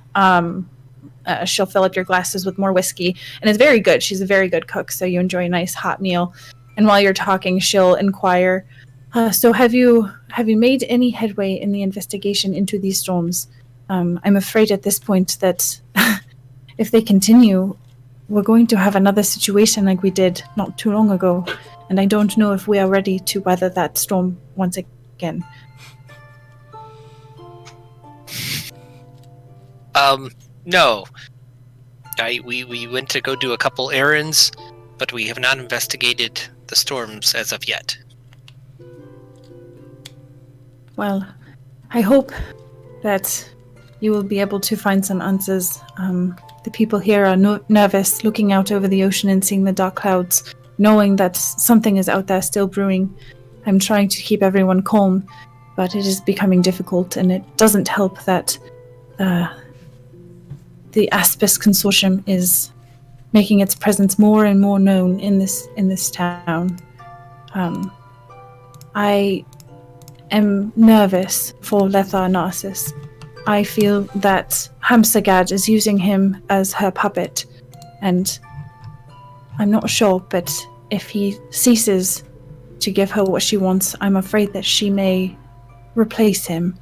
She'll fill up your glasses with more whiskey, and it's very good. She's a very good cook, so you enjoy a nice hot meal. And while you're talking, she'll inquire, so have you made any headway in the investigation into these storms? I'm afraid at this point that if they continue, we're going to have another situation like we did not too long ago, and I don't know if we are ready to weather that storm once again. No. We went to go do a couple errands, but we have not investigated the storms as of yet. Well, I hope that you will be able to find some answers. The people here are nervous, looking out over the ocean and seeing the dark clouds, knowing that something is out there still brewing. I'm trying to keep everyone calm, but it is becoming difficult, and it doesn't help that the Aspis Consortium is making its presence more and more known in this town. I am nervous for Lethar Narcissus. I feel that Hamsagad is using him as her puppet, and I'm not sure, but if he ceases to give her what she wants, I'm afraid that she may replace him.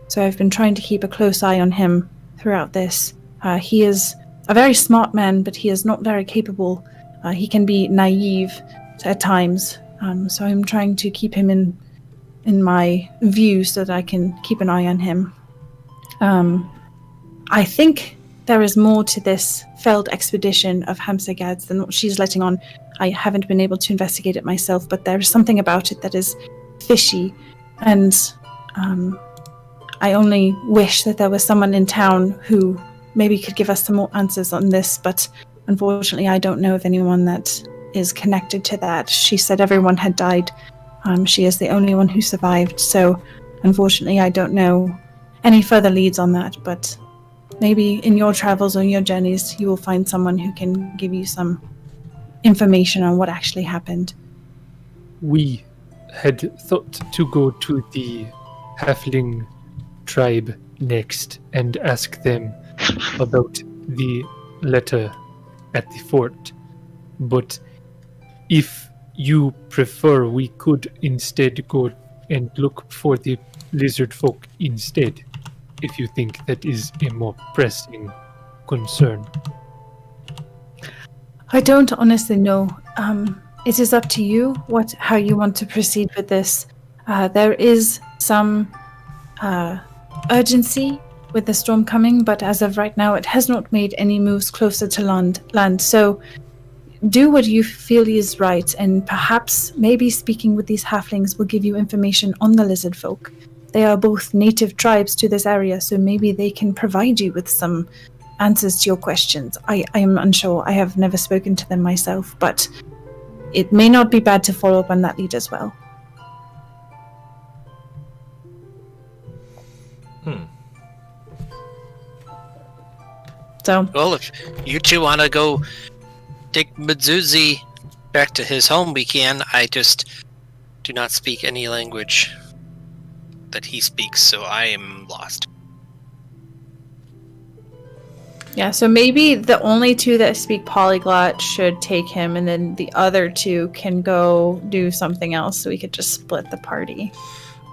So I've been trying to keep a close eye on him throughout this. He is a very smart man, but he is not very capable. He can be naive at times, so I'm trying to keep him in my view so that I can keep an eye on him. I think there is more to this failed expedition of Hamsagad's than what she's letting on. I haven't been able to investigate it myself, but there is something about it that is fishy, and I only wish that there was someone in town who maybe could give us some more answers on this, but unfortunately I don't know of anyone that is connected to that. She said everyone had died. She is the only one who survived, so unfortunately I don't know any further leads on that, but maybe in your travels or your journeys, you will find someone who can give you some information on what actually happened. We had thought to go to the halfling tribe next and ask them about the letter at the fort. But if you prefer, we could instead go and look for the lizard folk instead, if you think that is a more pressing concern. I don't honestly know. It is up to you how you want to proceed with this. There is some urgency with the storm coming, but as of right now, it has not made any moves closer to land. So do what you feel is right, and perhaps maybe speaking with these halflings will give you information on the lizard folk. They are both native tribes to this area, so maybe they can provide you with some answers to your questions. I am unsure. I have never spoken to them myself, but it may not be bad to follow up on that lead as well. So, Well, if you two want to go take Mizuzi back to his home, we can. I just do not speak any language that he speaks, so I am lost. yeah, so maybe the only two that speak polyglot should take him, and then the other two can go do something else, so we could just split the party.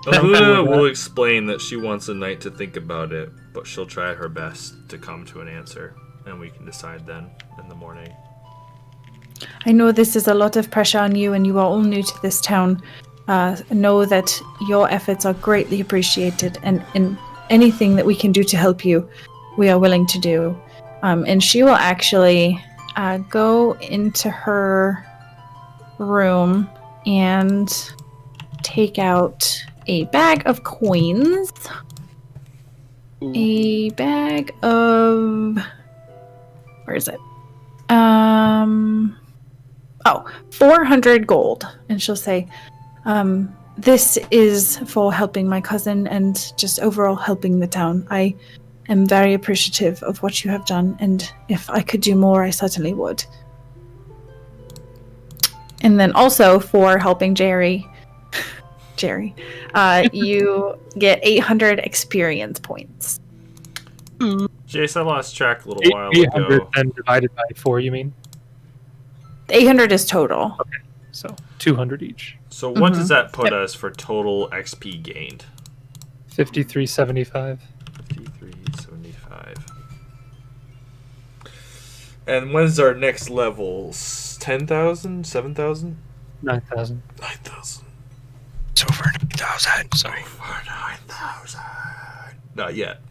Luna will explain that she wants a night to think about it, but she'll try her best to come to an answer, and we can decide then in the morning. I know this is a lot of pressure on you, and you are all new to this town. Know that your efforts are greatly appreciated, and anything that we can do to help you, we are willing to do. And she will actually go into her room and take out a bag of coins. A bag of... Where is it? 400 gold. And she'll say, this is for helping my cousin and just overall helping the town. I am very appreciative of what you have done, and if I could do more, I certainly would. And then also for helping Jerry, you get 800 experience points. Jace, I lost track a little while 800 ago. then divided by 4, you mean? 800 is total. Okay, so 200 each. So what does that put us for total XP gained? 5375. 5375. And when's our next level? 10,000? 7,000? 9000. 9,000. It's over 9,000. Sorry. Over 9,000. Not yet.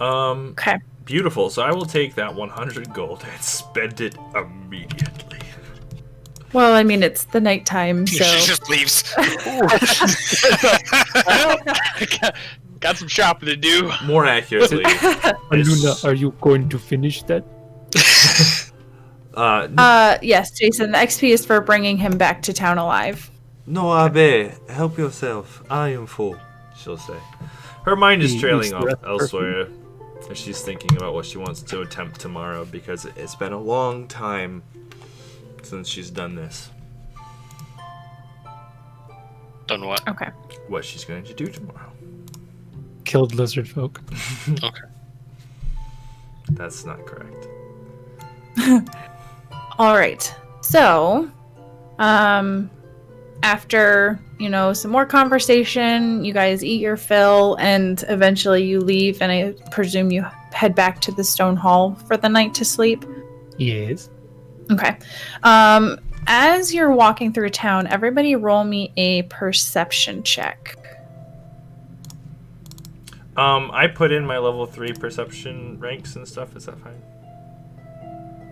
Okay. Beautiful. So I will take that 100 gold and spend it immediately. Well, I mean, it's the nighttime, so... She just leaves. Got some shopping to do. More accurately, Luna, are you going to finish that? Yes, Jason, the XP is for bringing him back to town alive. No, Abe, help yourself. I am full, she'll say. Her mind is He trailing eats the off rest elsewhere as she's thinking about what she wants to attempt tomorrow, because it's been a long time since she's done this. Done what? Okay. What she's going to do tomorrow. Killed lizard folk. Okay. That's not correct. All right. So, after, some more conversation, you guys eat your fill, and eventually you leave, and I presume you head back to the stone hall for the night to sleep. Yes. Okay. As you're walking through town, everybody roll me a perception check. I put in my level 3 perception ranks and stuff. Is that fine?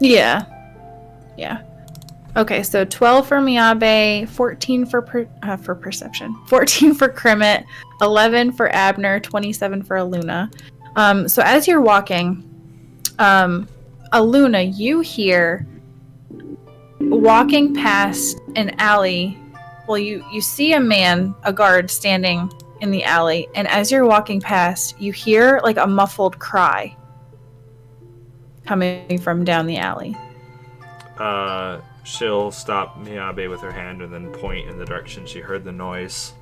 Yeah. Okay, so 12 for Miyabe, 14 for perception, 14 for Krimmit, 11 for Abner, 27 for Aluna. So as you're walking, Aluna, you hear walking past an alley. Well, you see a man, a guard, standing in the alley, and as you're walking past, you hear like a muffled cry coming from down the alley. She'll stop Miyabe with her hand and then point in the direction she heard the noise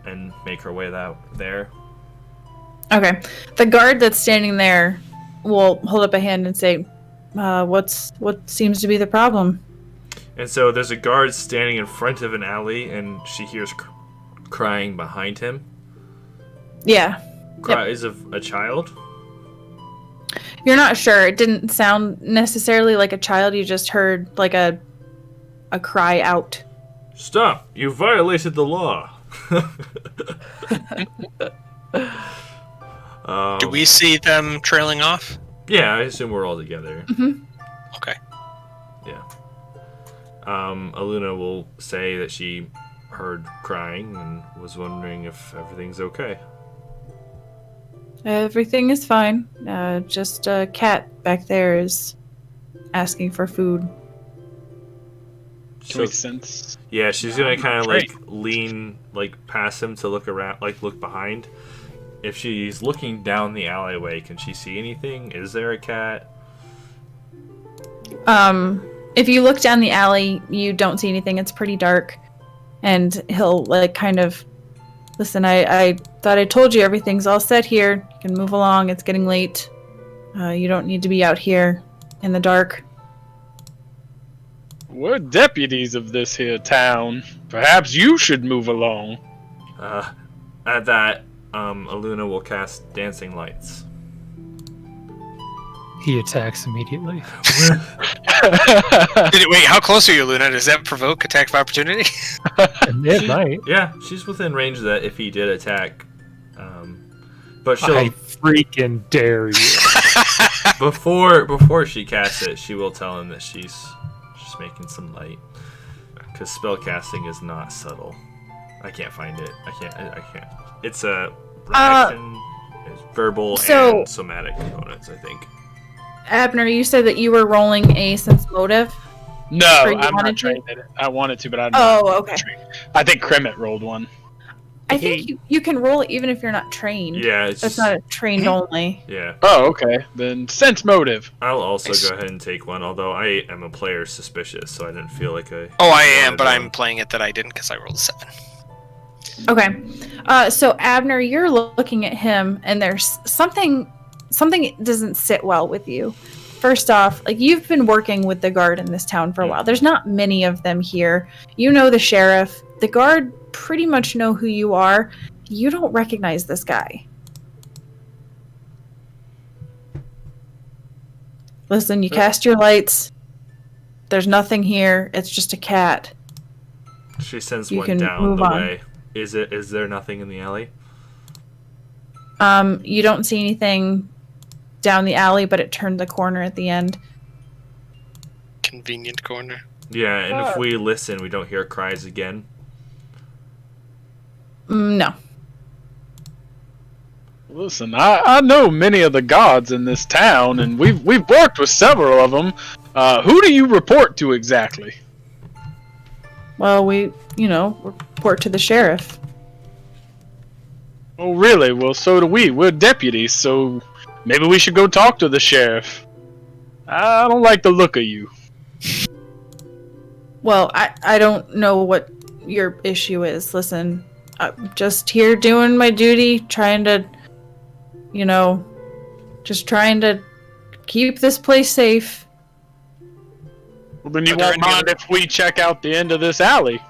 and make her way there. Okay. The guard that's standing there will hold up a hand and say, what seems to be the problem? And so there's a guard standing in front of an alley, and she hears crying behind him. Yeah. Cries of a child? You're not sure. It didn't sound necessarily like a child. You just heard like a cry out. Stop! You violated the law! Do we see them trailing off? Yeah, I assume we're all together. Mm-hmm. Okay. Yeah. Aluna will say that she heard crying and was wondering if everything's okay. Everything is fine. Just a cat back there is asking for food. Can we sense? Yeah, she's gonna kind of Great. like lean like past him to look around, like look behind. If she's looking down the alleyway, can she see anything? Is there a cat? If you look down the alley, you don't see anything. It's pretty dark. And he'll like kind of listen, I thought I told you everything's all set here. You can move along. It's getting late. You don't need to be out here in the dark. We're deputies of this here town. Perhaps you should move along. At that, Aluna will cast Dancing Lights. He attacks immediately. Wait, how close are you, Luna? Does that provoke attack of opportunity? It might. Yeah, she's within range of that if he did attack. But she'll I freaking dare you. before she casts it, she will tell him that she's just making some light, because spell casting is not subtle. I can't find it. I can't. It's a reaction, it's verbal and somatic components, I think. Abner, you said that you were rolling a sense motive. No, Or you I'm wanted not trained in it. I wanted to, but I'm Oh, not okay. trained. I think Kremet rolled one. I think you can roll it even if you're not trained. Yeah, it's That's just, not a trained only. yeah. Oh, okay. Then sense motive. I'll also go ahead and take one, although I am a player suspicious, so I didn't feel like I. Oh, I am, but wanted I'm playing it that I didn't because I rolled a 7. Okay. So Abner, you're looking at him, and there's something doesn't sit well with you. First off, like, you've been working with the guard in this town for a while. There's not many of them here. You know the sheriff. The guard pretty much know who you are. You don't recognize this guy. Listen, you cast your lights. There's nothing here. It's just a cat. She sends You one can down move the on. way. Is there nothing in the alley? You don't see anything down the alley, but it turned the corner at the end. Convenient corner. Yeah, and if we listen, we don't hear cries again. No. Listen, I know many of the gods in this town, and we've worked with several of them. Who do you report to exactly? Well, we, report to the sheriff. Oh, really? Well, so do we. We're deputies, so maybe we should go talk to the sheriff. I don't like the look of you. Well, I don't know what your issue is. Listen, I'm just here doing my duty, trying to keep this place safe. Well, then you Are there won't any mind other- if we check out the end of this alley.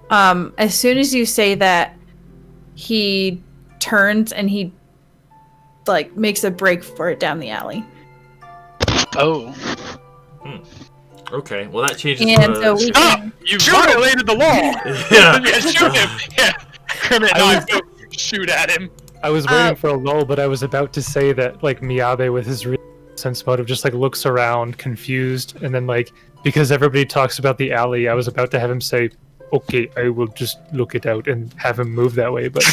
As soon as you say that, he turns and he, makes a break for it down the alley. Oh. Okay, well that changes. And so we Stop! can... You violated the law! Yeah. Yeah, shoot him! Yeah. Kermit and I go shoot at him. I was waiting for a lull, but I was about to say that, Miyabe with his sense motive just, looks around, confused, and then, because everybody talks about the alley, I was about to have him say, okay, I will just look it out and have him move that way, but...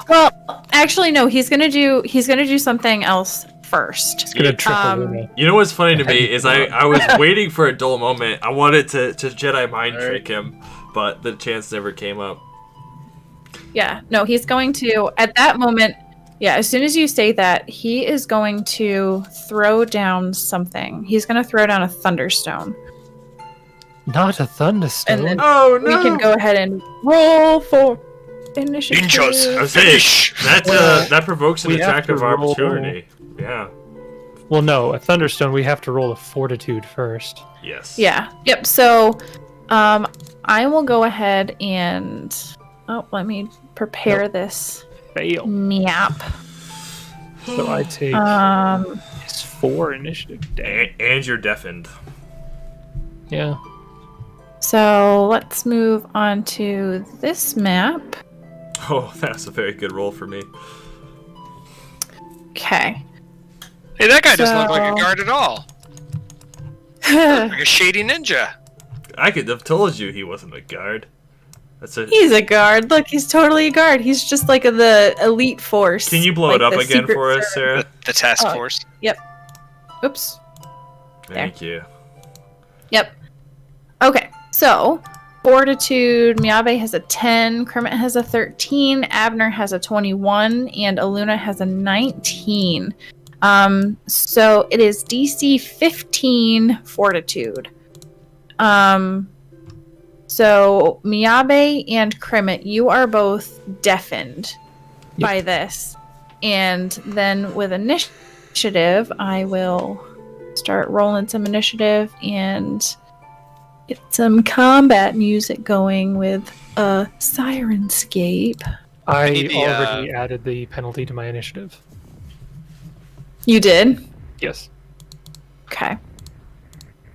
Well, actually, no, he's gonna do something else first. He's gonna triple Luna. You know what's funny to me is I was waiting for a dull moment. I wanted to Jedi mind trick him, but the chance never came up. Yeah, no, he's going to, at that moment, yeah, as soon as you say that, he is going to throw down something. He's going to throw down a thunderstone. Not a thunderstone. And then Oh no! we can go ahead and roll for initiative. Ninjas. I was saying, that provokes an we have attack to of roll- opportunity. Yeah. Well, no, a thunderstone. We have to roll a fortitude first. Yes. Yeah. Yep. So, I will go ahead and let me prepare this Fail. map. So I take it's 4 initiative. Dang. And you're deafened. Yeah. So let's move on to this map. Oh, that's a very good roll for me. Okay. Hey, that guy doesn't look like a So- guard at all. Like a shady ninja. I could have told you he wasn't a guard. That's a. He's a guard. Look, he's totally a guard. He's just like the elite force. Can you blow like it up the again Secret for us, Service. Sarah? The task Oh. force. Oops. Thank you. Yep. Okay. So, Fortitude, Miyabe has a 10, Kermit has a 13, Abner has a 21, and Aluna has a 19. So it is DC 15 Fortitude. So Miyabe and Kermit, you are both deafened by this. And then with initiative, I will start rolling some initiative and get some combat music going with Syrinscape. I need the, already added the penalty to my initiative. You did? Yes. Okay.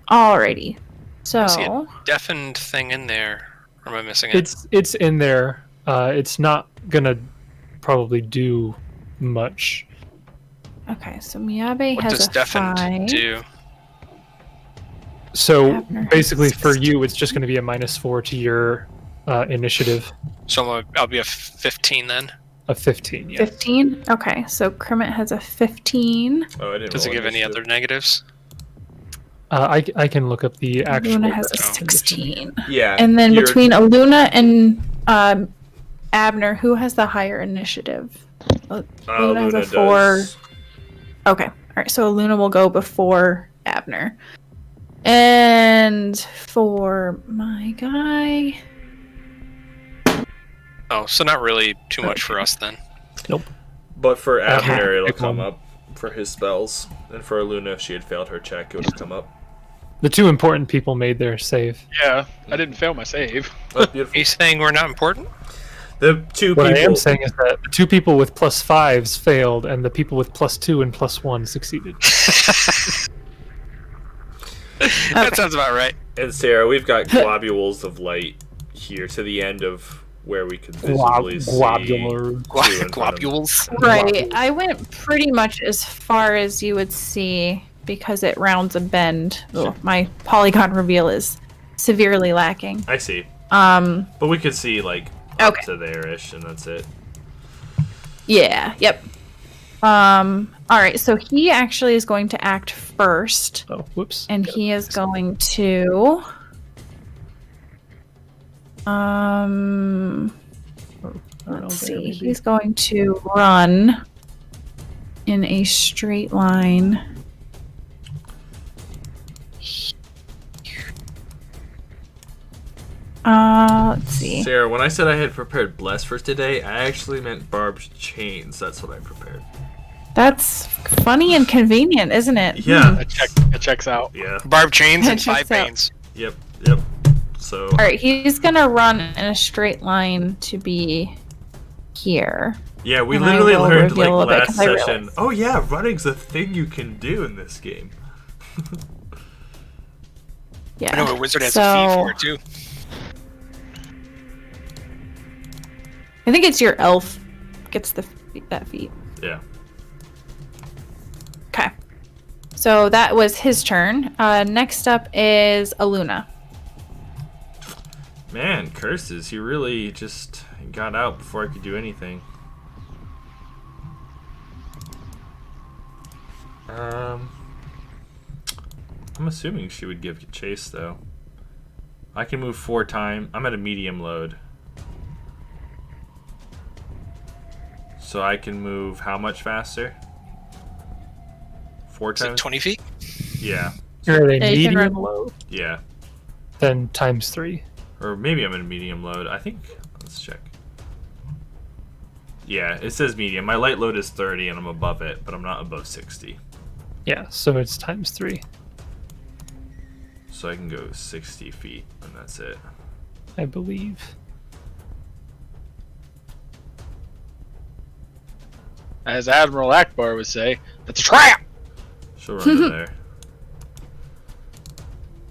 Alrighty. So, I see a deafened thing in there. Or am I missing it? It's in there. It's not gonna probably do much. okay, so Miyabe What has does a deafened 5. do? So Abner has basically, for 16. you, it's just going to be a -4 to your initiative. So I'll be a 15 then. A 15. Yeah. 15? Okay, so Kermit has a 15. Oh, I didn't. Does it roll give any initiative. other negatives? I can look up the actual. Luna has a condition. 16. Yeah. And then you're- between Aluna and Abner, who has the higher initiative? Luna has a Luna 4. does. Okay, alright, so Aluna will go before Abner. And for my guy, Oh, so not really too much for us then. But for Okay. Abner, it'll Pick come one. up for his spells, and for Luna, if she had failed her check, it would have come up. The two important people made their save. Yeah, I didn't fail my save. Oh, Are beautiful. you saying we're not important? The two What people. I am saying is that the two people with +5s failed, and the people with +2 and +1 succeeded. That sounds about right. And Sarah, we've got globules of light here to the end of where we could visibly see. Globular. two in front of them. Globules. right, I went pretty much as far as you would see because it rounds a bend. Ugh, my polygon reveal is severely lacking. I see. Um, But we could see, like, up Okay. to there-ish, and that's it. yeah, yep. Alright, so he actually is going to act first. Oh, whoops. And he is going to let's see. He's going to run in a straight line. Let's see. Sarah, when I said I had prepared Bless for today, I actually meant barbed chains. That's what I prepared. That's funny and convenient, isn't it? Yeah. It checks out. Yeah. Barbed chains and Checks 5 out. panes. Yep. So, Alright, he's gonna run in a straight line to be here. yeah, we And I literally will learned, like, reveal a bit, last 'cause I session, realized. oh yeah, running's a thing you can do in this game. Yeah. I know a wizard has a fee for it too. I think it's your elf gets that feat. Yeah. Okay. So that was his turn. Next up is Aluna. Man, curses, he really just got out before I could do anything. I'm assuming she would give chase, though. I can move 4 times. I'm at a medium load. So I can move how much faster? 4 Is it times? 20 feet? Yeah. Are they Yeah, you can medium run- low? Yeah. Then times 3. Or maybe I'm in medium load. I think. Let's check. Yeah, it says medium. My light load is 30 and I'm above it, but I'm not above 60. Yeah, so it's times 3. So I can go 60 feet and that's it. I believe. As Admiral Akbar would say, that's a trap! She'll run to there.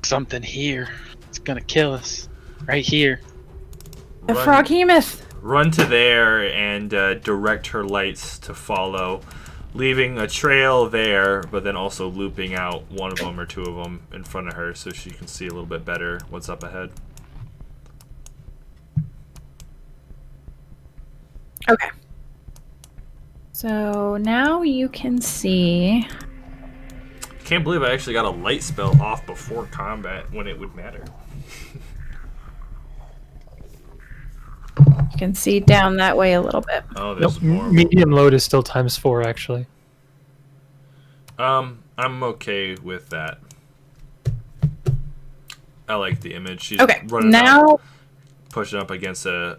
Something here. It's gonna kill us. Right here. A Run- froghemoth. Run to there and direct her lights to follow, leaving a trail there, but then also looping out one of them or two of them in front of her so she can see a little bit better what's up ahead. Okay. So now you can see. Can't believe I actually got a light spell off before combat when it would matter. You can see down that way a little bit. Oh, there's Nope, more. medium load is still times 4, actually. I'm okay with that. I like the image. She's Okay. running Now. out, pushing up against a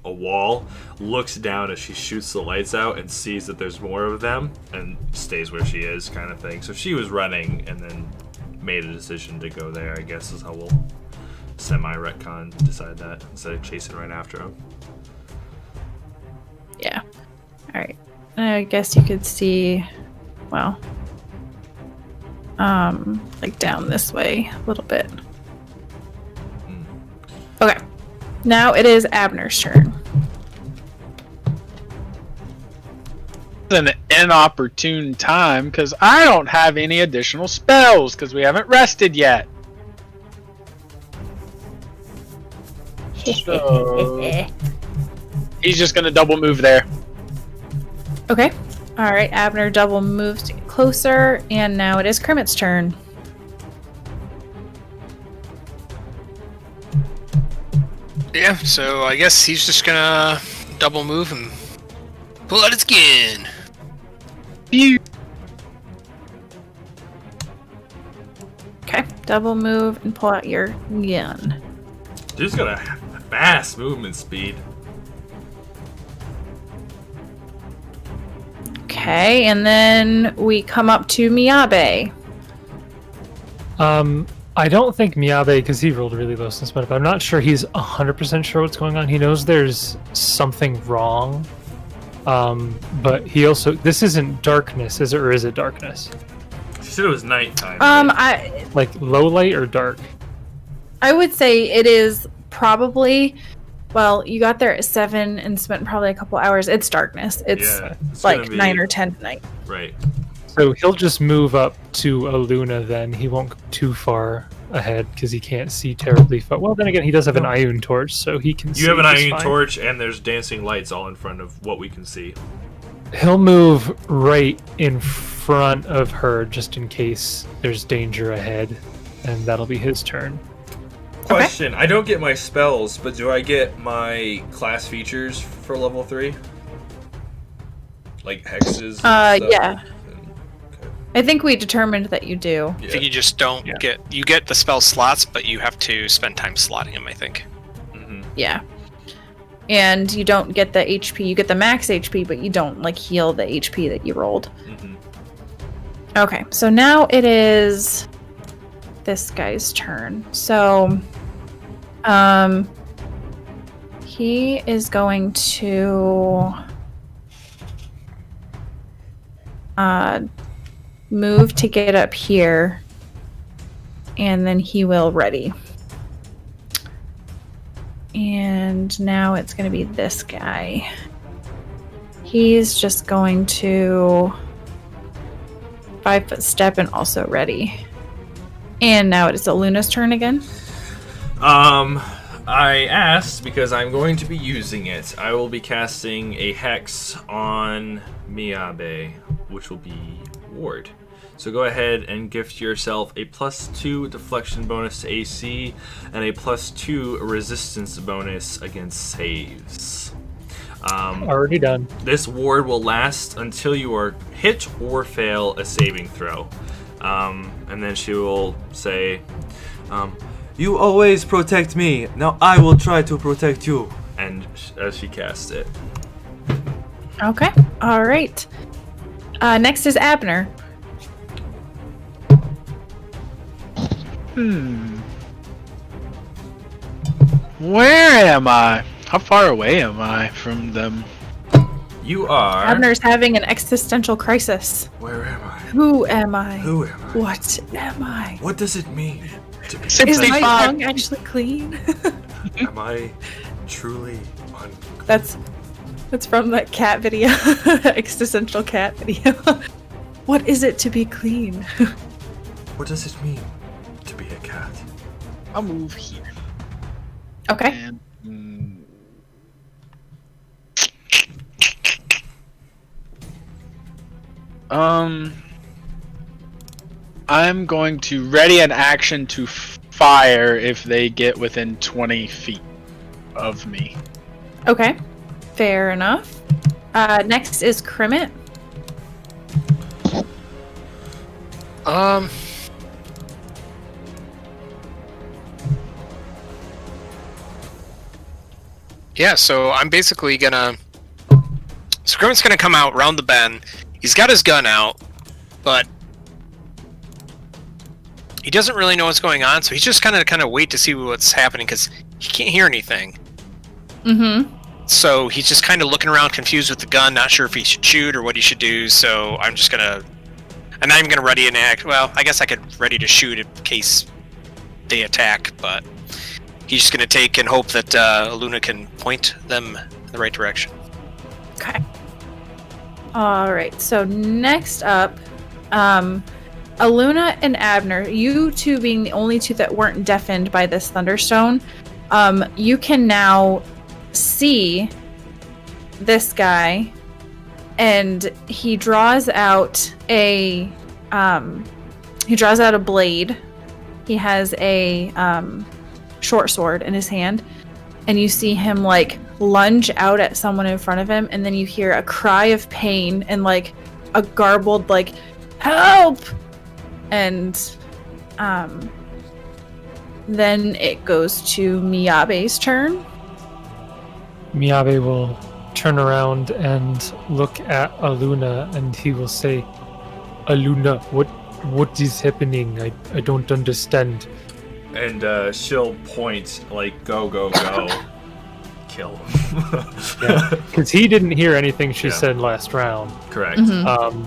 wall, looks down as she shoots the lights out and sees that there's more of them and stays where she is, kind of thing. So she was running and then made a decision to go there, I guess is how we'll semi-retcon decide that instead of chasing right after him. Yeah. All right. I guess you could see. Well. Like down this way a little bit. Okay. Now it is Abner's turn. It's an inopportune time because I don't have any additional spells because we haven't rested yet. So he's just gonna double move there. Okay. All right. Abner double moves to get closer, and now it is Kermit's turn. Yeah, so I guess he's just gonna double move and pull out his skin. Pew. Okay. Double move and pull out your gun. Dude's got a fast movement speed. Okay, and then we come up to Miyabe. I don't think Miyabe, because he rolled really low since but I'm not sure he's 100% sure what's going on. He knows there's something wrong. But he also, this isn't darkness, is it? Or is it darkness? She said it was nighttime. I Like low light or dark? would say it is probably. Well, you got there at 7 and spent probably a couple hours. It's darkness. It's Yeah, it's like gonna be- 9 or 10 tonight. Right. So he'll just move up to Aluna then. He won't go too far ahead because he can't see terribly far. Well, then again, he does have an Ioun torch, so he can see. You have an just Ioun fine. torch and there's dancing lights all in front of what we can see. He'll move right in front of her just in case there's danger ahead, and that'll be his turn. Question, I don't get my spells, but do I get my class features for level 3? Like hexes and stuff? Yeah. Okay. I think we determined that you do. I think you just don't get the spell slots, but you have to spend time slotting them, I think. Mhm. Yeah. And you don't get the HP. You get the max HP, but you don't like heal the HP that you rolled. Mhm. Okay, so now it is this guy's turn. So, he is going to move to get up here, and then he will ready. And now it's going to be this guy. He's just going to 5-foot step and also ready. And now it is Aluna's turn again. I asked because I'm going to be using it. I will be casting a hex on Miyabe, which will be Ward. So go ahead and gift yourself a +2 deflection bonus to AC and a +2 resistance bonus against saves. Already done. This ward will last until you are hit or fail a saving throw. And then she will say, you always protect me. Now I will try to protect you. And as she casts it. Okay. All right. Next is Abner. Where am I? How far away am I from them? You are... Abner's having an existential crisis. Where am I? Who am I? Who am I? What am I? What does it mean to be... Is my 65. tongue actually clean? Am I truly unclean? That's from that cat video. Existential cat video. What is it to be clean? What does it mean to be a cat? I'll move here. Okay. And, I'm going to ready an action to fire if they get within 20 feet of me. Okay. Fair enough. Next is Crimit. Yeah, so I'm basically gonna... So Crimit's gonna come out round the bend. He's got his gun out, but he doesn't really know what's going on, so he's just kind of wait to see what's happening because he can't hear anything. Mm-hmm. So he's just kind of looking around, confused with the gun, not sure if he should shoot or what he should do. So I'm just gonna, and I'm gonna ready an act. Well, I guess I could ready to shoot in case they attack, but he's just gonna take and hope that Aluna can point them in the right direction. Okay. All right. So next up, Aluna and Abner, you two being the only two that weren't deafened by this thunderstone, you can now see this guy, and he draws out a blade. He has a short sword in his hand, and you see him like lunge out at someone in front of him, and then you hear a cry of pain and like a garbled like help, and then it goes to Miyabe's turn. Miyabe will turn around and look at Aluna, and he will say, Aluna, what is happening? I don't understand. And she'll point, like, go, go, go. Kill him. Yeah, because he didn't hear anything she Yeah. said last round. Correct. Mhm.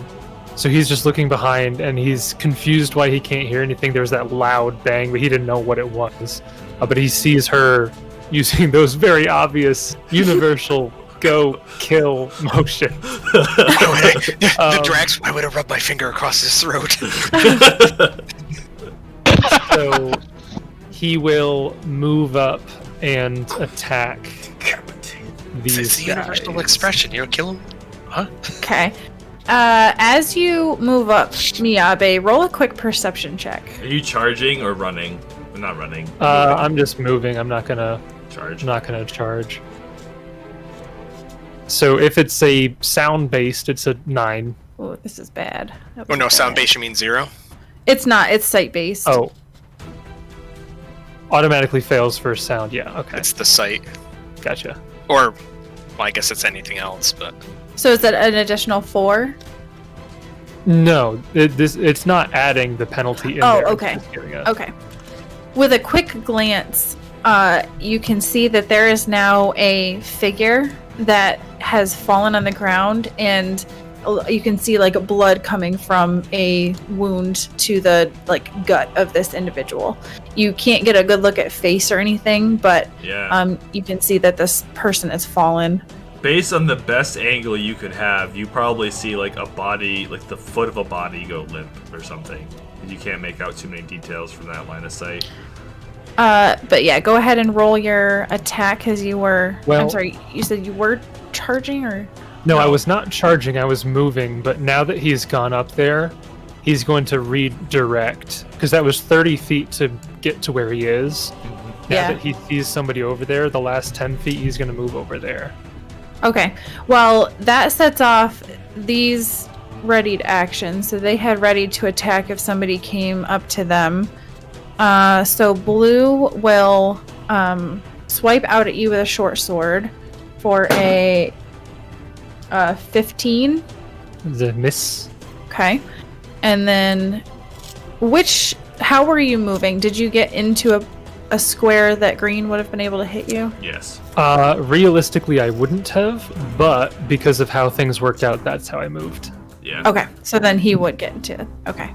So he's just looking behind, and he's confused why he can't hear anything. There was that loud bang, but he didn't know what it was. But he sees her using those very obvious universal go kill motions. The Drax, I would have rubbed my finger across his throat. So he will move up and attack these It's the universal guys. expression. You know, kill him. Huh? Okay. As you move up, Miyabe, roll a quick perception check. Are you charging or running? Not running. I'm just moving. I'm not gonna charge. So if it's a sound based, it's a 9. Oh, this is bad. That Oh was no, bad. sound base, you mean 0? It's not. It's sight based. Oh. Automatically fails for sound. Yeah. Okay. It's the sight. Gotcha. Or, well, I guess it's anything else, but... So is that an additional 4? No, it's not adding the penalty in Oh, there. okay. It's just giving us- Okay. With a quick glance, you can see that there is now a figure that has fallen on the ground, and you can see like blood coming from a wound to the like gut of this individual. You can't get a good look at face or anything, but Yeah. you can see that this person has fallen. Based on the best angle you could have, you probably see like a body, like the foot of a body go limp or something. You can't make out too many details from that line of sight. But yeah, go ahead and roll your attack because you were. I'm Well- sorry, you said you were charging or. No, I No. was not charging. I was moving. But now that he's gone up there, he's going to redirect because that was 30 feet to get to where he is. Now Yeah. that he sees somebody over there, the last 10 feet, he's going to move over there. Okay. Well, that sets off these readied actions. So they had ready to attack if somebody came up to them. So blue will swipe out at you with a short sword for a 15. The miss. Okay. And then how were you moving? Did you get into a square that green would have been able to hit you? Yes. Realistically, I wouldn't have, but because of how things worked out, that's how I moved. Yeah. Okay. So then he would get into it. Okay.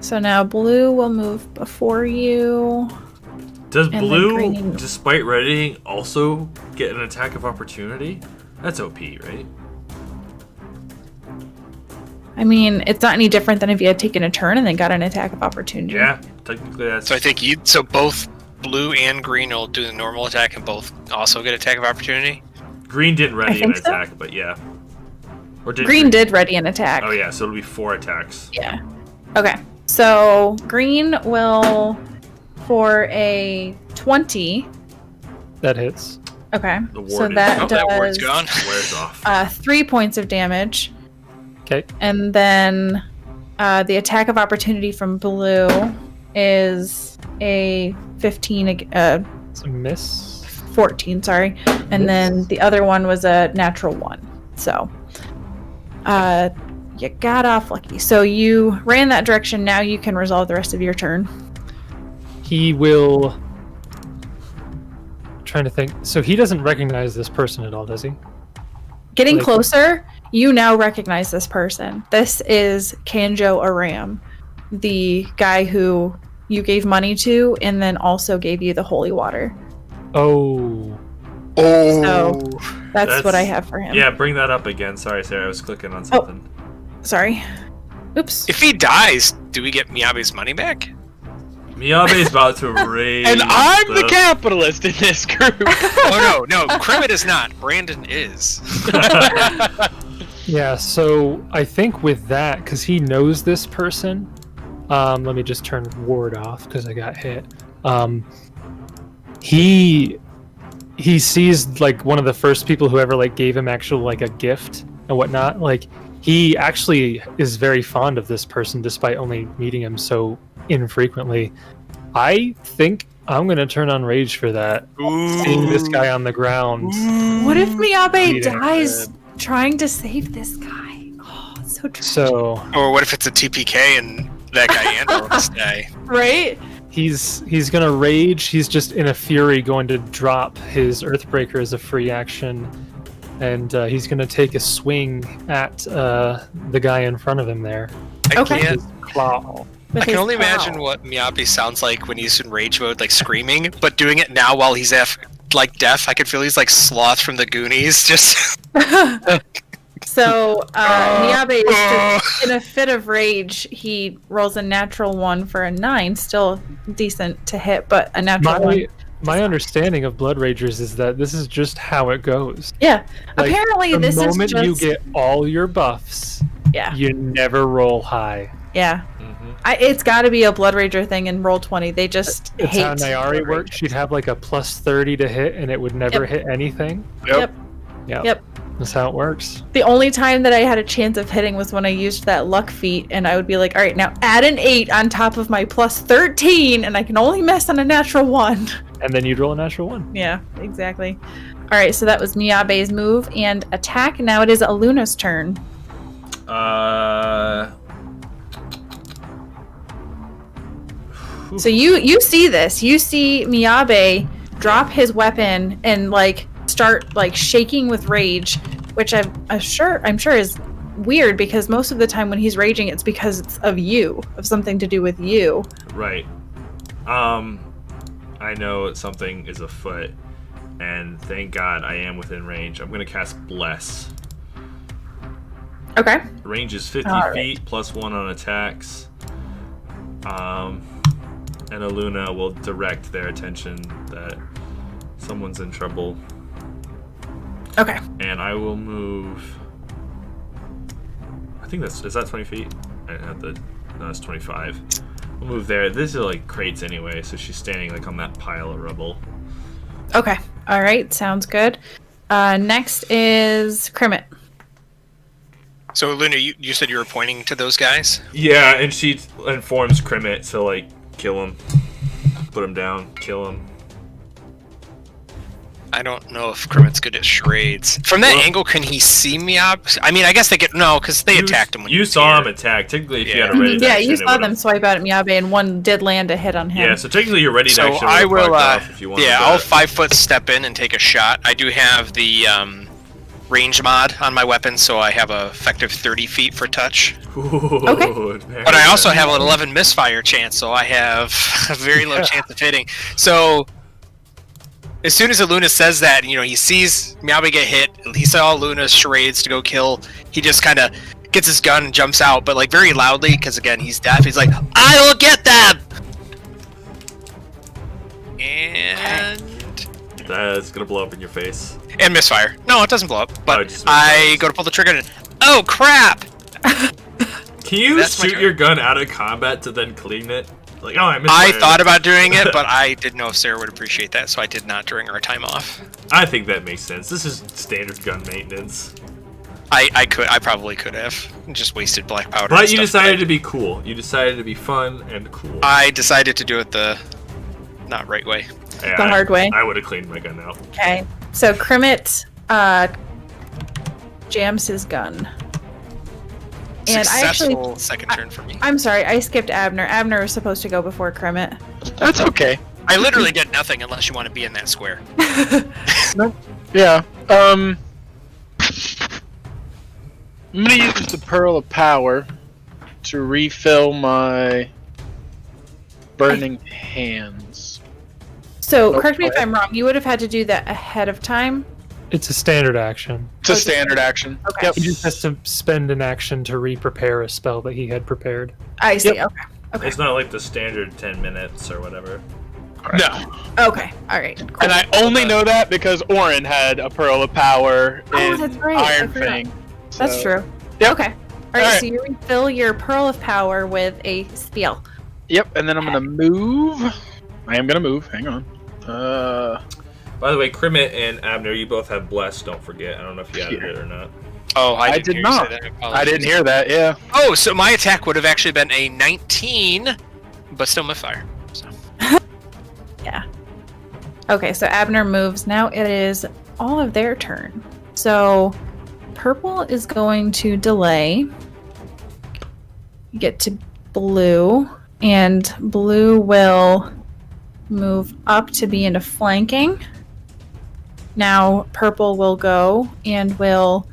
So now blue will move before you. Does And then blue, green. despite readying, also get an attack of opportunity? That's OP, right? I mean, it's not any different than if you had taken a turn and then got an attack of opportunity. Yeah, technically that's... So I think so both blue and green will do the normal attack and both also get attack of opportunity? Green didn't ready an think so. attack, but yeah. Or did Green did ready an attack. Oh yeah, so it'll be 4 attacks. Yeah. Okay. So green will for a 20. That hits. Okay. The So ward is that Oh, that ward's does gone. Wears off. 3 points of damage. Okay. And then the attack of opportunity from blue is a 15, It's a miss. 14, sorry. And then the other one was a natural 1. So you got off lucky. So you ran that direction. Now you can resolve the rest of your turn. He will... Trying to think. So he doesn't recognize this person at all, does he? Getting Like- closer, you now recognize this person. This is Kanjo Aram, the guy who you gave money to and then also gave you the holy water. Oh. So that's what I have for him. Yeah, bring that up again. Sorry, Sarah, I was clicking on something. Sorry. Oops. If he dies, do we get Miyabe's money back? Miyabe's about to raise And I'm the capitalist in this group. Oh no, Kermit is not. Brandon is. Yeah, so I think with that, because he knows this person, let me just turn ward off because I got hit. He sees like one of the first people who ever like gave him actual like a gift and whatnot. Like he actually is very fond of this person despite only meeting him so infrequently. I think I'm gonna turn on rage for that. Seeing this guy on the ground. What if Miyabe Bleeding. dies trying to save this guy? Oh, it's so tragic. So Or what if it's a TPK and that guy Andor will stay? Right? he's gonna rage. He's just in a fury going to drop his Earthbreaker as a free action, and he's gonna take a swing at the guy in front of him there. Okay. Can't. His claw. With I can his only claw. imagine what Miyabe sounds like when he's in rage mode, like screaming, but doing it now while he's like deaf. I could feel he's like Sloth from the Goonies, just. So Miyabe is just in a fit of rage. He rolls a natural 1 for a 9, still decent to hit, but a natural 1. My understanding of Blood Ragers is that this is just how it goes. Yeah. Like, Apparently, the this is moment just you get all your buffs, yeah, you never roll high. yeah. Mhm. It's got to be a Blood Rager thing in Roll 20. They just It's hate how Nayari Blood works. Ragers. She'd have like a plus 30 to hit, and it would never Yep. hit anything. Yep. Yeah, Yep. that's how it works. The only time that I had a chance of hitting was when I used that luck feat, and I would be like, all right, now add an 8 on top of my plus 13, and I can only miss on a natural 1. And then you'd roll a natural 1. Yeah, exactly. All right, so that was Miyabe's move and attack. Now it is Aluna's turn. So you see this. You see Miyabe drop his weapon and like start like shaking with rage, which I'm sure is weird because most of the time when he's raging, it's because it's of something to do with you. Right. I know something is afoot, and thank God I am within range. I'm gonna cast Bless. Okay. Range is 50 All right. feet, plus 1 on attacks. And Aluna will direct their attention that someone's in trouble. Okay. And I will move. I think is that 20 feet? I have the. No, it's 25. We'll move there. These are like crates anyway, so she's standing like on that pile of rubble. Okay. All right. Sounds good. Next is Crimit. So Luna, you said you were pointing to those guys? Yeah, and she informs Crimit to like kill him, put him down, kill him. I don't know if Crimit's good at charades. From that angle, can he see me up? I mean, I guess they get no, because they attacked him. When you saw him attack. Technically, if you had a ready Yeah, action, you saw them swipe out at Miyabe, and one did land a hit on him. Yeah, so technically your ready So action. I will. If you wanted I'll that. 5-foot step in and take a shot. I do have the range mod on my weapon, so I have a effective 30 feet for touch. Ooh, Okay. But I also have an 11 misfire chance, so I have a very low chance of hitting. So as soon as Luna says that, he sees Miyabe get hit, he saw Luna's charades to go kill, he just kind of gets his gun and jumps out, but like very loudly, because again, he's deaf. He's like, I will get them! And... That's gonna blow up in your face. And misfire. No, it doesn't blow up, but just I misfires. go to pull the trigger and... Oh, crap! Can you That's my shoot turn. your gun out of combat to then clean it? Like, oh, I missed. I thought about doing it, but I didn't know if Sarah would appreciate that, so I did not during our time off. I think that makes sense. This is standard gun maintenance. I probably could have. Just wasted black powder. But and you stuff, decided to be cool. You decided to be fun and cool. I decided to do it the not right way. Yeah, The hard way. I would have cleaned my gun out. Okay. So Crimit jams his gun. And Successful second turn for me. I'm sorry, I skipped Abner. Abner was supposed to go before Crimit. That's okay. I literally get nothing unless you want to be in that square. Yeah. I'm gonna use the Pearl of Power to refill my burning hands. So, correct me if I'm wrong, you would have had to do that ahead of time. It's a standard action. It's a standard action. Okay. Yep. He just has to spend an action to re-prepare a spell that he had prepared. I see. Yep. Okay. It's not like the standard 10 minutes or whatever. No. Okay. All right. Cool. And I only know that because Orin had a Pearl of Power Oh, in that's right. I Iron forgot. Fang. That's So- true. Yep. Okay. All right, Alright. So you refill your Pearl of Power with a spell. Yep, and then I'm gonna move. I am gonna move. Hang on. By the way, Crimit and Abner, you both have Bless, don't forget. I don't know if you added it or not. Oh, I did didn't hear you not. say that. I apologize. didn't hear that. Yeah. Oh, so my attack would have actually been a 19, but still misfire. So. Yeah. Okay, so Abner moves. Now it is all of their turn. So purple is going to delay. Get to blue, and blue will move up to be into flanking. Now purple will go and will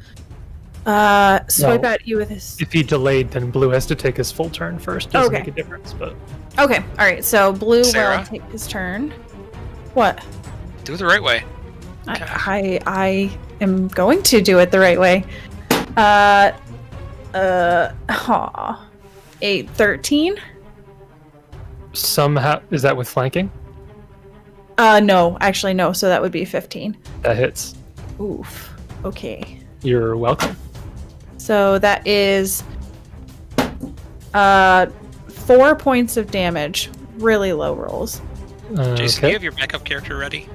swipe No. at you with his. If he delayed, then blue has to take his full turn first. Doesn't Okay. make a difference, but Okay, all right. So blue Sarah? will take his turn. What? Do it the right way. I am going to do it the right way. Aw. 13? somehow is that with flanking? No, actually no, so that would be 15. That hits. Oof. Okay. You're welcome. So that is 4 points of damage. Really low rolls. Jason, do you Okay. have your backup character ready?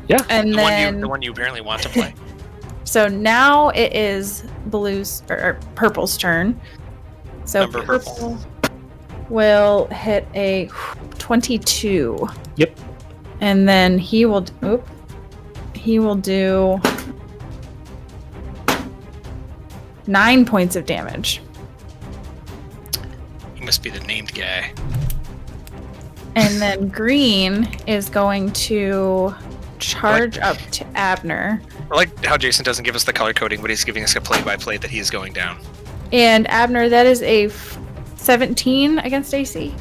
Yeah. And The then one you apparently want to play. so now it is blue's or purple's turn. So Number purple will hit a 22. Yep. And then he will do 9 points of damage. He must be the named guy. And then green is going to charge up to Abner. I like how Jason doesn't give us the color coding, but he's giving us a play-by-play that he is going down. And Abner, that is a 17 against AC.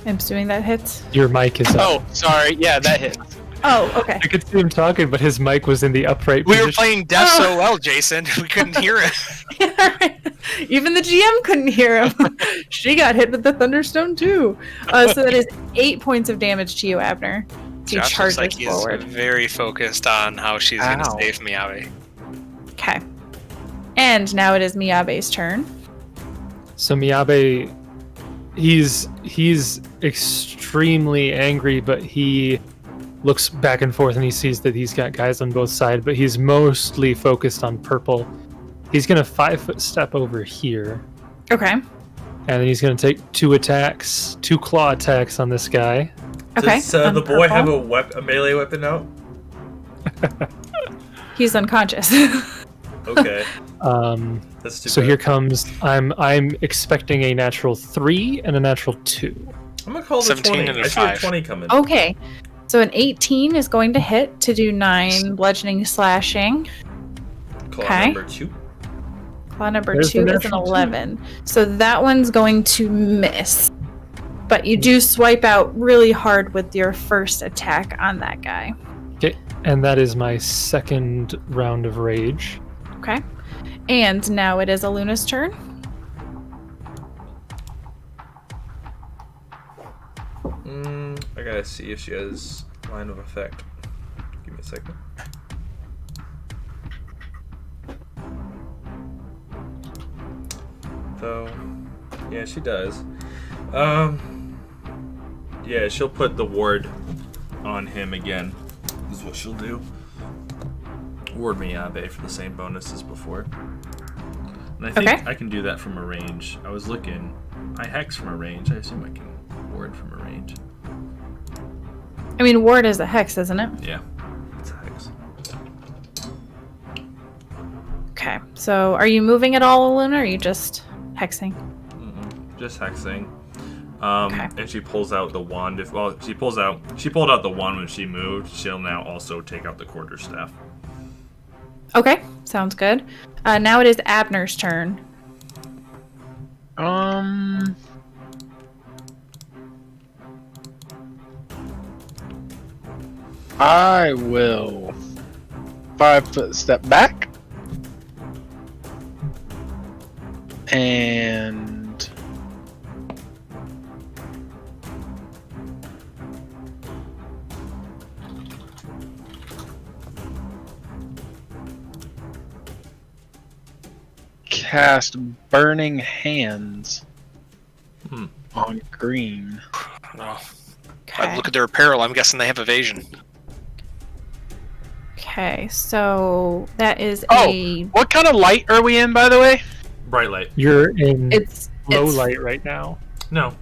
I'm assuming that hits. Your mic is up. Oh, sorry. Yeah, that hits. Oh, okay. I could see him talking, but his mic was in the upright We position. were playing deaf so well, Jason. We couldn't hear it. Even the GM couldn't hear him. She got hit with the Thunderstone too. So that is 8 points of damage to you, Abner. He Josh looks charges like he's forward. very focused on how she's going to Ow. save Miyabe. Okay. And now it is Miyabe's turn. So Miyabe, he's extremely angry, but he looks back and forth and he sees that he's got guys on both sides, but he's mostly focused on purple. He's going to 5-foot step over here. Okay. And then he's going to take 2 claw attacks on this guy. Okay. Does on the boy have purple. a melee weapon out? He's unconscious. Okay. That's too So bad. here comes. I'm expecting a natural 3 and a natural 2. I'm gonna call this 17 20. and a I see a 5. 20 coming. Okay. So an 18 is going to hit to do 9 bludgeoning slashing. Claw okay. number 2. Claw number There's 2 the is an natural 2. 11. So that one's going to miss. But you do swipe out really hard with your first attack on that guy. Okay, and that is my second round of rage. Okay. And now it is Aluna's turn. I gotta see if she has line of effect. Give me a second. So, yeah, she does. Yeah, she'll put the ward on him again. Is what she'll do. Ward Miyabe for the same bonus as before. And I think Okay. I can do that from a range. I was looking. I hex from a range. I assume I can ward from a range. I mean, ward is a hex, isn't it? Yeah, it's a hex. Okay. So are you moving at all, Aluna, or are you just hexing? Just hexing. Okay. And she pulls out the wand. She pulled out the wand when she moved. She'll now also take out the quarterstaff. Okay. Sounds good. Now it is Abner's turn. I will 5-foot step back and cast Burning Hands on green. Oh. Okay. I look at their apparel. I'm guessing they have evasion. Okay. So that is Oh, a. what kind of light are we in, by the way? Bright light. You're in It's low it's- light right now. No.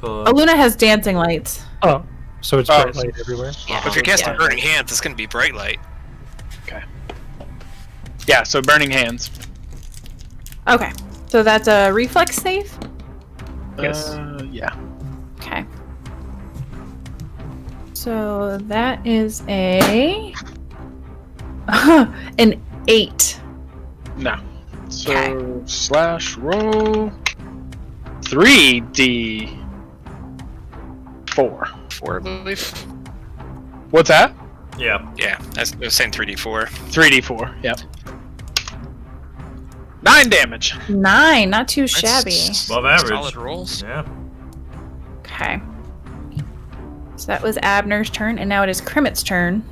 Aluna has dancing lights. Oh, so it's Oh. bright light everywhere. But if you're casting Yeah. Burning Hands, it's going to be bright light. Yeah, so Burning Hands. Okay. So that's a reflex save. Yes. Yeah. Okay. So that is a an 8. No. So Okay. slash roll 3d4. 4, I believe. What's that? Yeah. Yeah, I was saying 3d4. 3d4. Yep. 9 damage. 9, not too shabby. Above average. Solid rolls. Yeah. Okay. So that was Abner's turn, and now it is Krimit's turn.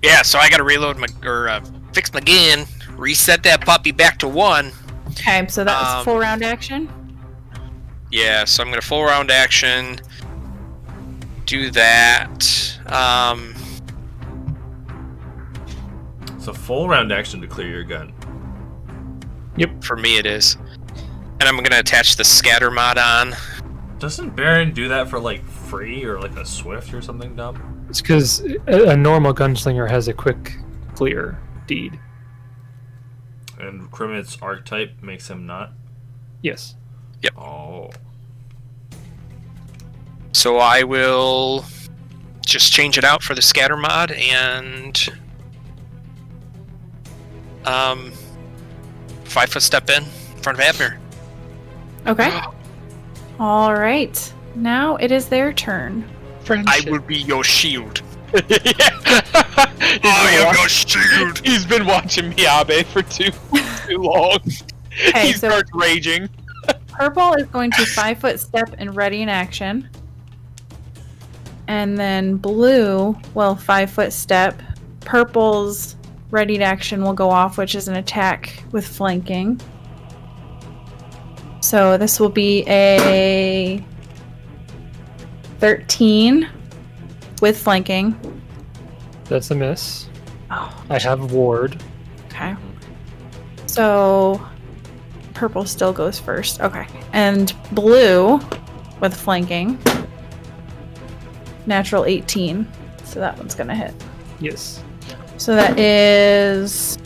Yeah, so I got to reload fix my gun, reset that puppy back to 1. Okay, so that was full round action. Yeah, so I'm gonna full round action. Do that. It's a full round action to clear your gun. For me it is. And I'm gonna attach the scatter mod on. Doesn't Baron do that for like free or like a Swift or something dumb? It's because a normal gunslinger has a quick clear deed. And Krimit's archetype makes him not? Yes. Oh. So I will just change it out for the scatter mod and 5-foot step in front of Abner. Okay. All right. Now it is their turn. I will be your shield. I am your shield. He's been watching Miyabe for too long. Okay, He so starts raging. Purple is going to 5-foot step and ready in action. And then blue will 5-foot step. Purple's ready to action will go off, which is an attack with flanking. So this will be a 13 with flanking. That's a miss. Oh, I have ward. okay. So purple still goes first. Okay. And blue with flanking. Natural 18. So that one's going to hit. Yes. So that is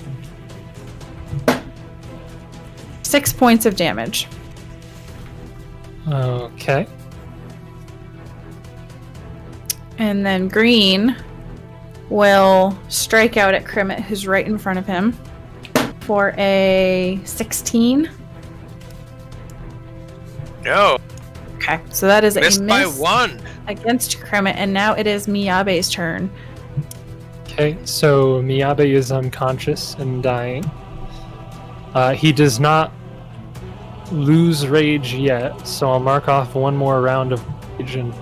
6 points of damage. Okay. And then green will strike out at Krimmit, who's right in front of him, for a 16. No. Okay, so that is Missed a by miss 1. against Krimmit, and now it is Miyabe's turn. Okay, so Miyabe is unconscious and dying. He does not lose rage yet, so I'll mark off one more round of rage and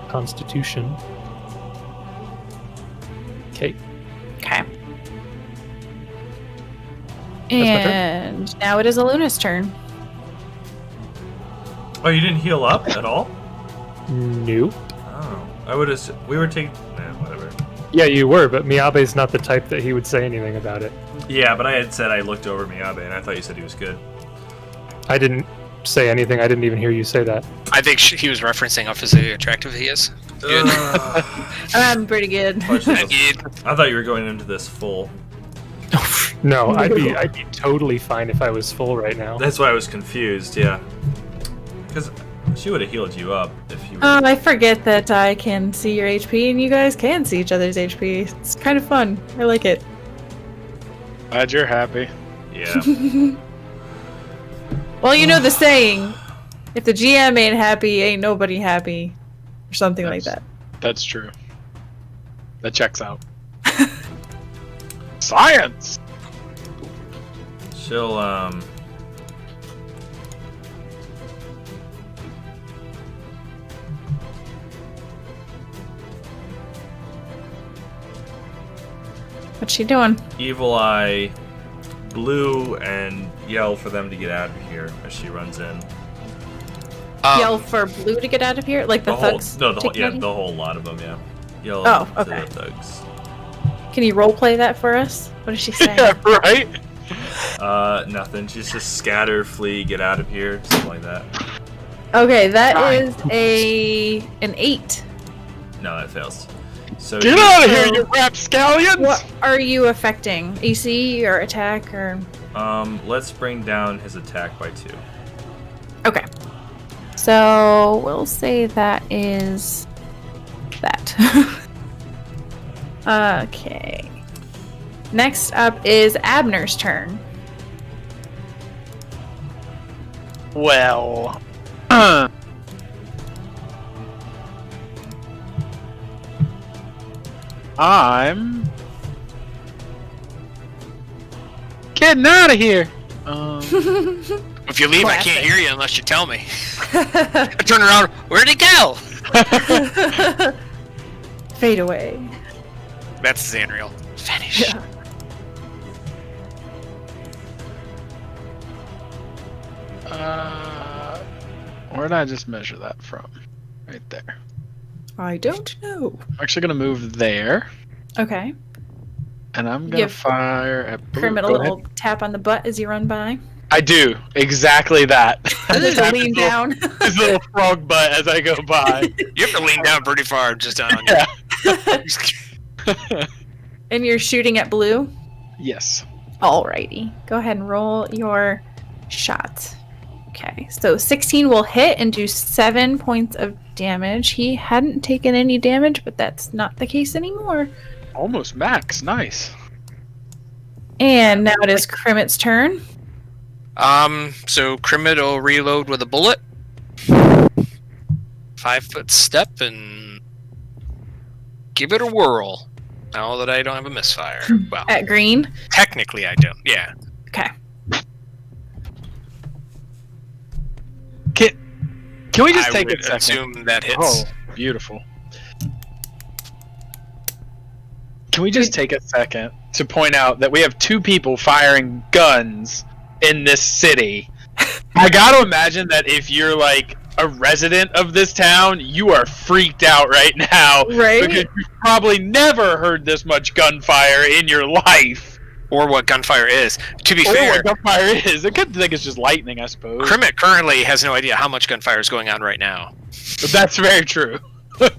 constitution. Okay. Okay. my turn? And now it is Aluna's turn. Oh, you didn't heal up at all? Nope. Oh, I would have. We were taking. Nah, whatever. Yeah, you were, but Miyabe's not the type that he would say anything about it. Yeah, but I had said I looked over Miyabe, and I thought you said he was good. I didn't say anything. I didn't even hear you say that. I think he was referencing how physically attractive he is. Good. I'm pretty good. I Good. thought you were going into this full. No, I'd be totally fine if I was full right now. That's why I was confused. Yeah, because she would have healed you up if you. I forget that I can see your HP and you guys can see each other's HP. It's kind of fun. I like it. Glad you're happy. Yeah. Well, you know the saying, if the GM ain't happy, ain't nobody happy. Or something like that. That's true. That checks out. Science! She'll What's she doing? evil eye blue and yell for them to get out of here as she runs in. Yell for blue to get out of here? Like the whole, thugs? no, the whole, taking yeah, out the whole lot of them, yeah. Yell Oh, to okay. the thugs. Can you roleplay that for us? What is she saying? Yeah, right? Nothing. She's just scatter, flee, get out of here, something like that. Okay, that is an 8. No, that fails. So Get out of here, you rapscallions! What are you affecting? AC or attack or? let's bring down his attack by 2. Okay. So we'll say that is that. Okay. Next up is Abner's turn. Well. I'm getting out of here. If you leave, I Classic. can't hear you unless you tell me. I turn around. Where'd he go? Fade away. That's Zanriel. Vanish. Yeah. Where did I just measure that from? Right there. I don't know. I'm actually gonna move there, Okay. and I'm gonna Give fire at blue. Kermit a Go little ahead. tap on the butt as you run by. I do exactly that. Just Tap lean his little- down. His little frog butt as I go by. You have to lean down pretty far just on Yeah. And you're shooting at blue? Yes. Alrighty. Go ahead and roll your shot. Okay, so 16 will hit and do 7 points of damage. He hadn't taken any damage, but that's not the case anymore. Almost max. Nice. And now it is Krimmit's turn. So Krimmit will reload with a bullet. 5-foot step and give it a whirl. Now that I don't have a misfire. Well, At green. technically I don't. Yeah. Okay. Can we just I take would a second? assume that hits. Oh, beautiful. Can we just take a second to point out that we have 2 people firing guns in this city? I gotta imagine that if you're like a resident of this town, you are freaked out right now. Right? Because you've probably never heard this much gunfire in your life. Or what gunfire is. To be Or fair, what gunfire is. I could think it's just lightning, I suppose. Kermit currently has no idea how much gunfire is going on right now. But that's very true. And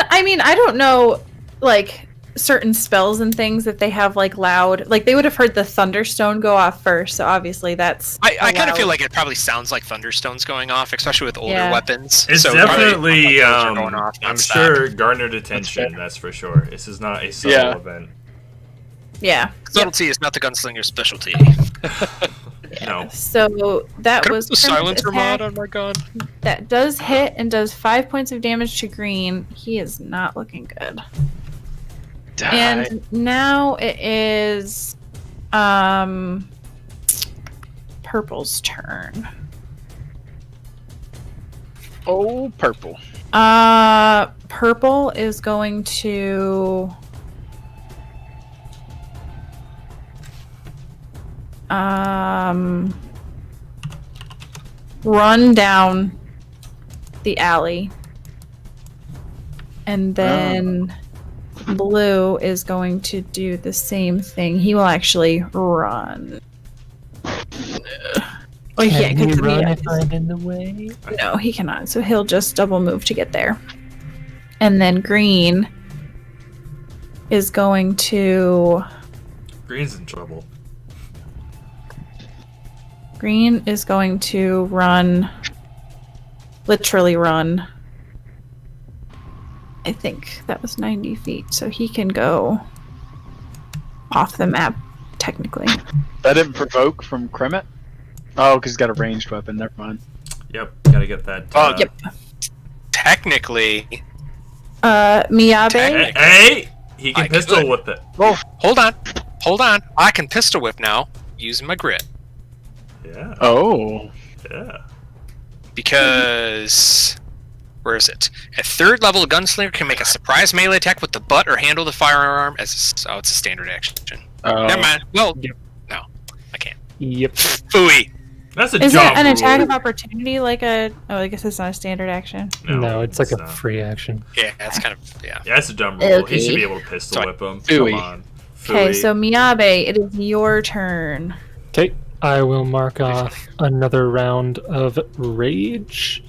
I mean, I don't know, like, certain spells and things that they have, like, loud. Like, they would have heard the Thunderstone go off first, so obviously that's. I kind of loud- feel like it probably sounds like thunderstones going off, especially with older Yeah. weapons. It's So definitely, probably those are going off I'm nonstop. sure, garnered attention, that's for sure. This is not a subtle Yeah. event. Yeah. Subtlety is not the gunslinger's specialty. No. So that Could I was put the Kermit's silencer attack. mod on my gun? That does hit and does 5 points of damage to Green. He is not looking good. Die. And now it is Purple's turn. Oh, purple. Purple is going to run down the alley. And then Blue is going to do the same thing. He will actually run. Oh, he can't, 'cause I'm in the way? no, he cannot. So he'll just double move to get there. And then Green is going to... Green's in trouble. Green is going to run... Literally run. I think that was 90 feet. So he can go off the map, technically. That didn't provoke from Kremet? Oh, because he's got a ranged weapon. Never mind. Yep, gotta get that. Yep. Technically, Miyabe? Hey! He can I pistol could. whip it. oh, hold on. I can pistol whip now using my grit Yeah. Oh. Yeah. because where is it? At third level, a gunslinger can make a surprise melee attack with the butt or handle the firearm as it's a standard action. Never mind. Well, Yep. no, I can't. Yep. Phooey. That's a Is job it an attack rule. of opportunity like a... Oh, I guess it's not a standard action. No, it's like a not. free action. Yeah, that's kind of yeah. Yeah, that's a dumb rule. He should Okay. be able to pistol Sorry. whip him. Phooey. Come on. Okay, Phooey. so Miyabe, it is your turn. Okay, I will mark off another round of rage.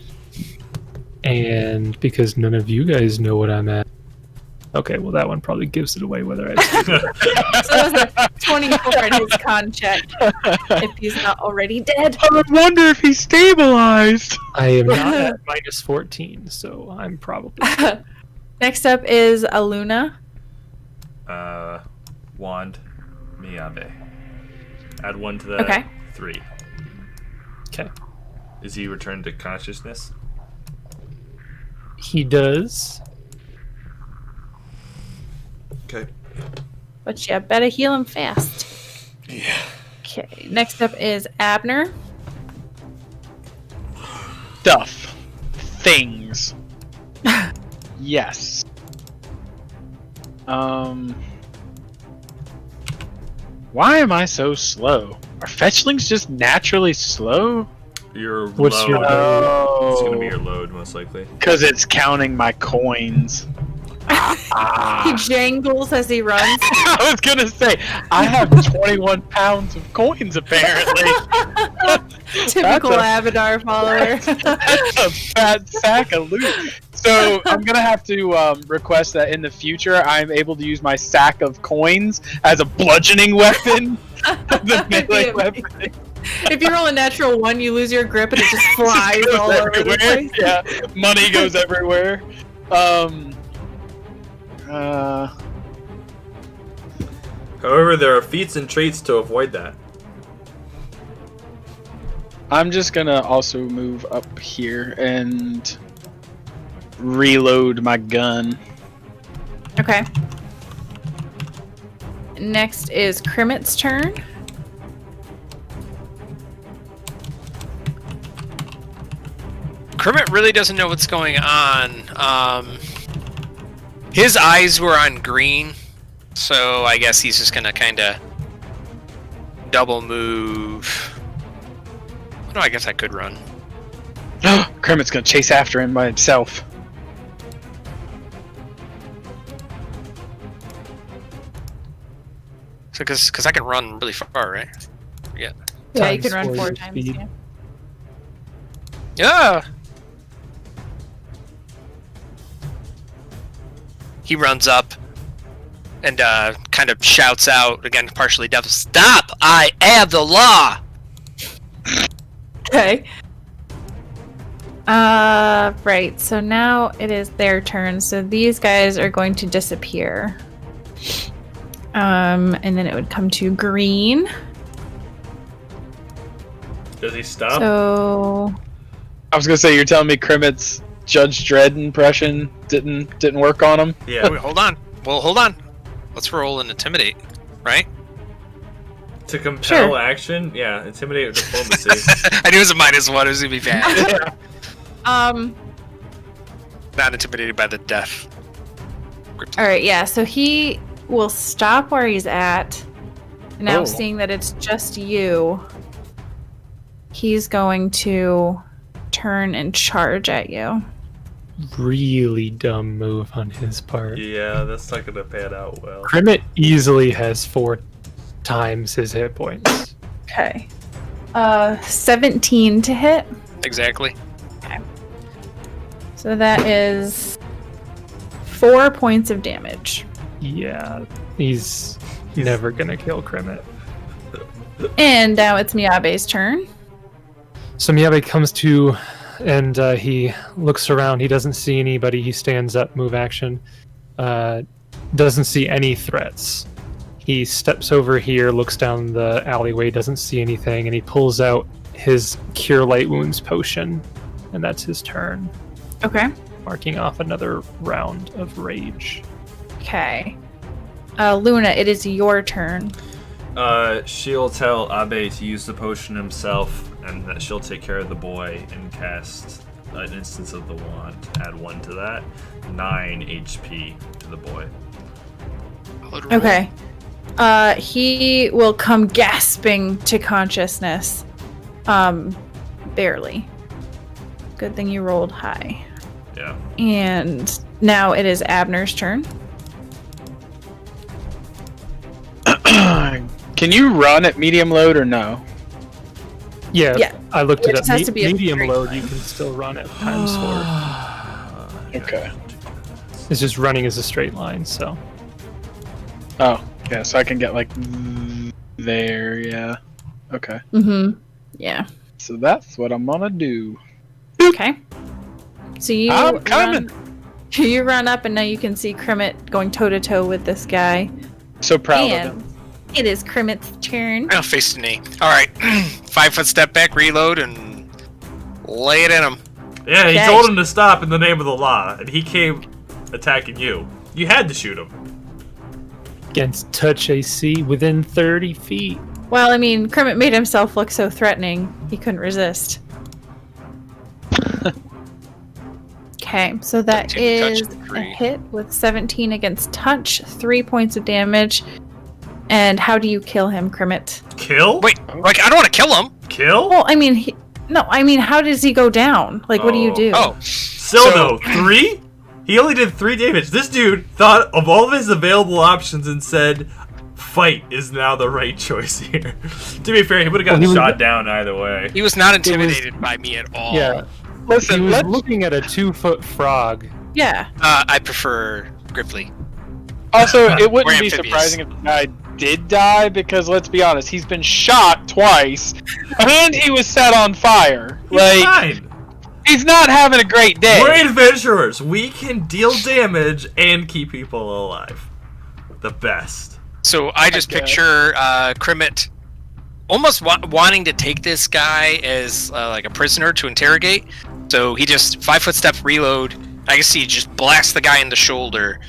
And because none of you guys know what I'm at. Okay, well that one probably gives it away whether I So it was a 24 in his con check. If he's not already dead. I would wonder if he's stabilized. I am not at minus 14, so I'm probably Next up is Aluna. Wand. Miyabe. Add 1 to the Okay. 3. okay. Is he returned to consciousness? He does. Okay. But you better heal him fast. Yeah. Okay, next up is Abner. Stuff. Things. Yes. Why am I so slow? Are fetchlings just naturally slow? Your What's load. your It's gonna be Oh, your load, most likely. because it's counting my coins. He jangles as he runs. I was gonna say I have 21 pounds of coins apparently. Typical That's Abadar follower. That's a fat sack of loot. So I'm gonna have to request that in the future I'm able to use my sack of coins as a bludgeoning weapon. The melee weapon. If you roll a natural 1, you lose your grip and it just flies Goes all over the everywhere. place. Yeah, money goes everywhere. However, there are feats and traits to avoid that. I'm just gonna also move up here and reload my gun. Okay. Next is Krimit's turn. Kermit really doesn't know what's going on. His eyes were on green, so I guess he's just gonna kind of double move. No, I guess I could run. Kermit's gonna chase after him by himself. So, because I can run really far, right? Yeah. Yeah, you Times can run 4 4 your times. speed. Yeah. Yeah. He runs up and kind of shouts out again, partially deaf. Stop! I am the law. Okay. Right. So now it is their turn. So these guys are going to disappear. And then it would come to green. Does he stop? So I was gonna say, you're telling me Kermit's Judge Dredd impression didn't work on him? Yeah. Wait, hold on. Well, hold on. Let's roll and intimidate, right? To compel Sure. action? Yeah, intimidate or diplomacy. I knew it was a -1. It was gonna be bad. Not intimidated by the death. all right, yeah. So he will stop where he's at. Now, Oh. seeing that it's just you, he's going to turn and charge at you. Really dumb move on his part. Yeah, that's not gonna pan out well. Krimmit easily has 4 times his hit points. Okay. 17 to hit. Exactly. So that is 4 points of damage. Yeah, he's never gonna kill Krimmit. And now it's Miyabe's turn. So Miyabe comes to, and he looks around. He doesn't see anybody. He stands up, move action. Doesn't see any threats. He steps over here, looks down the alleyway, doesn't see anything, and he pulls out his Cure Light Wounds potion, and that's his turn, Okay. marking off another round of rage. Okay. Luna, it is your turn. She'll tell Abe to use the potion himself, and that she'll take care of the boy and cast an instance of the wand. Add 1 to that. 9 HP to the boy. Okay. He will come gasping to consciousness. Barely. Good thing you rolled high. Yeah. And now it is Abner's turn. Can you run at medium load or no? Yeah, Yeah. I looked It it up. just has to be a Medium straight load, line. you can still run at times 4. Okay. It's just running as a straight line, so. Oh, yeah, so I can get like there, yeah. Okay. Mm-hmm. Yeah. So that's what I'm gonna do. Okay. So you I'm coming. You run up and now you can see Krimmit going toe to toe with this guy. So proud of And him. it is Krimit's turn. I'll face the knee. All right, 5 foot step back, reload, and lay it in him. Yeah, he Okay. told him to stop in the name of the law, and he came attacking you. You had to shoot him. Against touch AC within 30 feet. Well, I mean, Krimmit made himself look so threatening, he couldn't resist. Okay, so that 17 touch, is a 3. hit with 17 against touch, 3 points of damage. And how do you kill him, Krimmit? Kill? Wait, like I don't want to kill him. Kill? Well, I mean, how does he go down? Like, what do you Oh. do? Oh, Still So- though, 3? He only did 3 damage. This dude thought of all of his available options and said, fight is now the right choice here. To be fair, he would have gotten Well, he was- shot down either way. he was not intimidated by me at all. Yeah. He Listen, was let's looking at a 2-foot frog. Yeah. I prefer Griffley. also it Or wouldn't be amphibious. surprising if the guy did die, because let's be honest, he's been shot twice and he was set on fire. He's Like, fine. he's not having a great day. We're adventurers. We can deal damage and keep people alive. The best. So I just guess. picture Krimmit almost wanting to take this guy as like a prisoner to interrogate. So he just 5 foot step reload. I can see he just blasts the guy in the shoulder,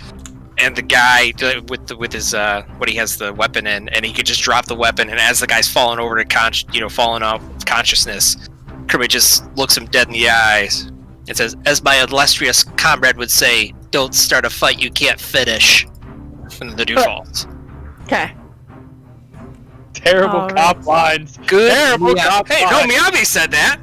and the guy with his what he has the weapon in, and he could just drop the weapon. And as the guy's falling over to falling off consciousness, Krimmit just looks him dead in the eyes and says, "As my illustrious comrade would say, don't start a fight you can't finish." And the dude falls. Okay. Terrible All cop right. lines. Good. Terrible cop Hey, no, lines. Miyabi said that.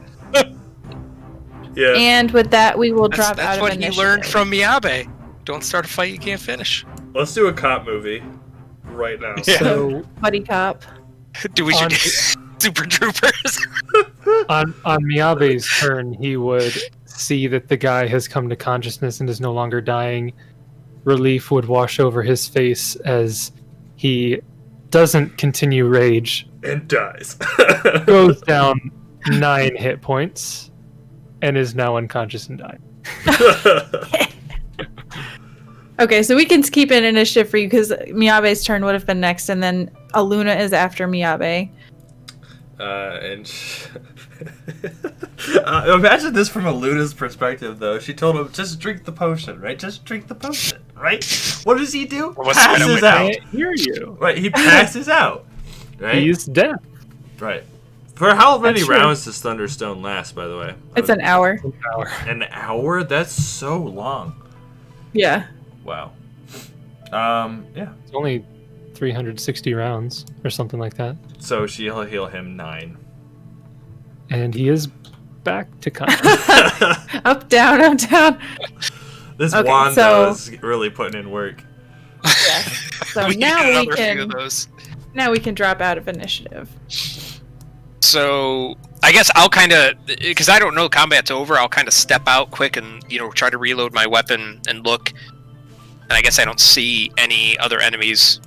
Yeah. And with that, we will drop out That's of what initiative. you learned from Miyabe. Don't start a fight you can't finish. Let's do a cop movie right now. Yeah. So Buddy cop. Do we should On- do Super Troopers? on Miyabe's turn, he would see that the guy has come to consciousness and is no longer dying. Relief would wash over his face as he doesn't continue rage, And dies. goes down 9 hit points, and is now unconscious and dying. Okay, so we can keep an initiative for you because Miyabe's turn would have been next, and then Aluna is after Miyabe. Imagine this from Aluna's perspective, though. She told him, just drink the potion, right? Just drink the potion, right? What does he do? What's the Passes matter out. with I can't hear you. Right, he passes out. Right? He's dead. Right. For how many That's true. rounds does Thunderstone last, by the way? It's an hour. An hour? That's so long. Yeah. Wow. Yeah. It's only 360 rounds or something like that. So she'll heal him 9. And he is back to consciousness. Up, down, up, down. This Okay, Wanda so- is really putting in work. Yeah. So We need now we another few of can those. drop out of initiative. So I guess I'll kind of, because I don't know combat's over, I'll kind of step out quick and try to reload my weapon and look. And I guess I don't see any other enemies.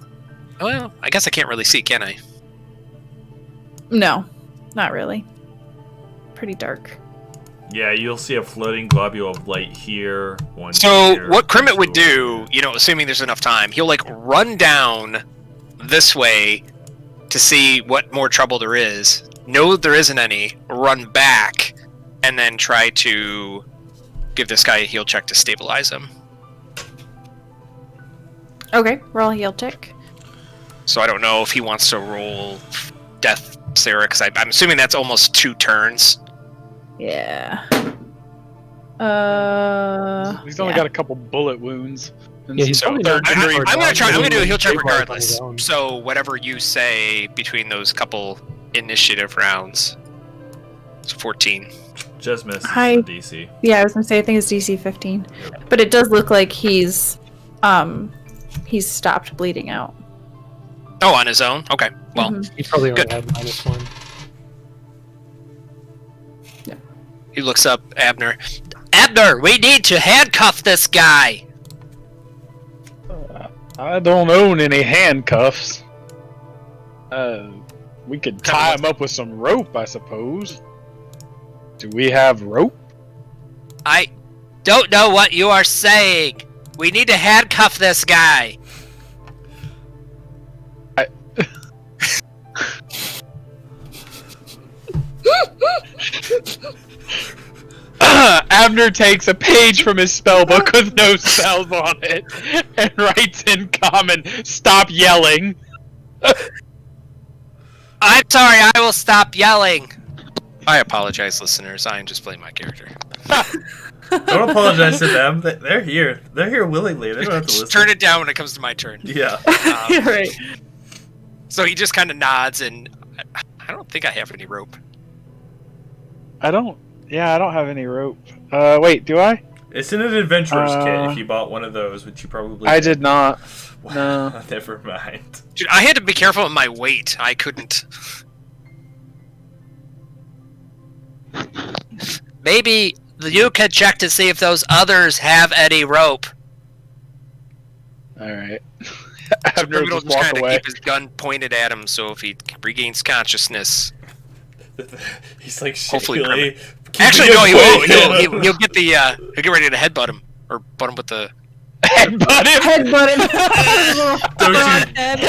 Well, I guess I can't really see, can I? No, not really. Pretty dark. Yeah, you'll see a floating globule of light here. One So here, what Krimet one would do, assuming there's enough time, he'll like run down this way to see what more trouble there is. Know there isn't any. Run back, and then try to give this guy a heal check to stabilize him. Okay, roll a heal check. So I don't know if he wants to roll Death Sarah, because I'm assuming that's almost 2 turns. Yeah. He's only yeah. got a couple bullet wounds. And Yeah, he's So probably not I'm good for gonna try. I'm gonna do a heal check Save on his regardless. own. So whatever you say between those couple initiative rounds, it's 14. Just missed Hi. the DC. Yeah, I was gonna say I think it's DC 15, but it does look like he's stopped bleeding out. Oh, on his own. Okay. Well, Mhm. He probably only Good. had -1. he looks up Abner. Abner, we need to handcuff this guy. I don't own any handcuffs. We could Kinda tie looks- him up with some rope, I suppose. Do we have rope? I don't know what you are saying. We need to handcuff this guy. Abner takes a page from his spellbook with no spells on it and writes in common, "Stop yelling." I'm sorry. I will stop yelling. I apologize, listeners. I am just playing my character. Don't apologize to them. They're here. They're here willingly. They don't have to Just listen. turn it down when it comes to my turn. Yeah. You're right. So he just kind of nods, and I don't think I have any rope. I don't have any rope. Wait, do I? It's in an adventurer's kit if you bought one of those, which you probably I did not. No. Never mind. Dude, I had to be careful with my weight. I couldn't. Maybe you could check to see if those others have any rope. Alright. So Abner Criminal just just walk kind of away. keep his gun pointed at him, so if he regains consciousness. He's like Hopefully shakily. Actually, keeping no, his he'll weight in. get the he'll get ready to headbutt him or butt him with the. Headbutt him! Headbutt him. Don't you- Head.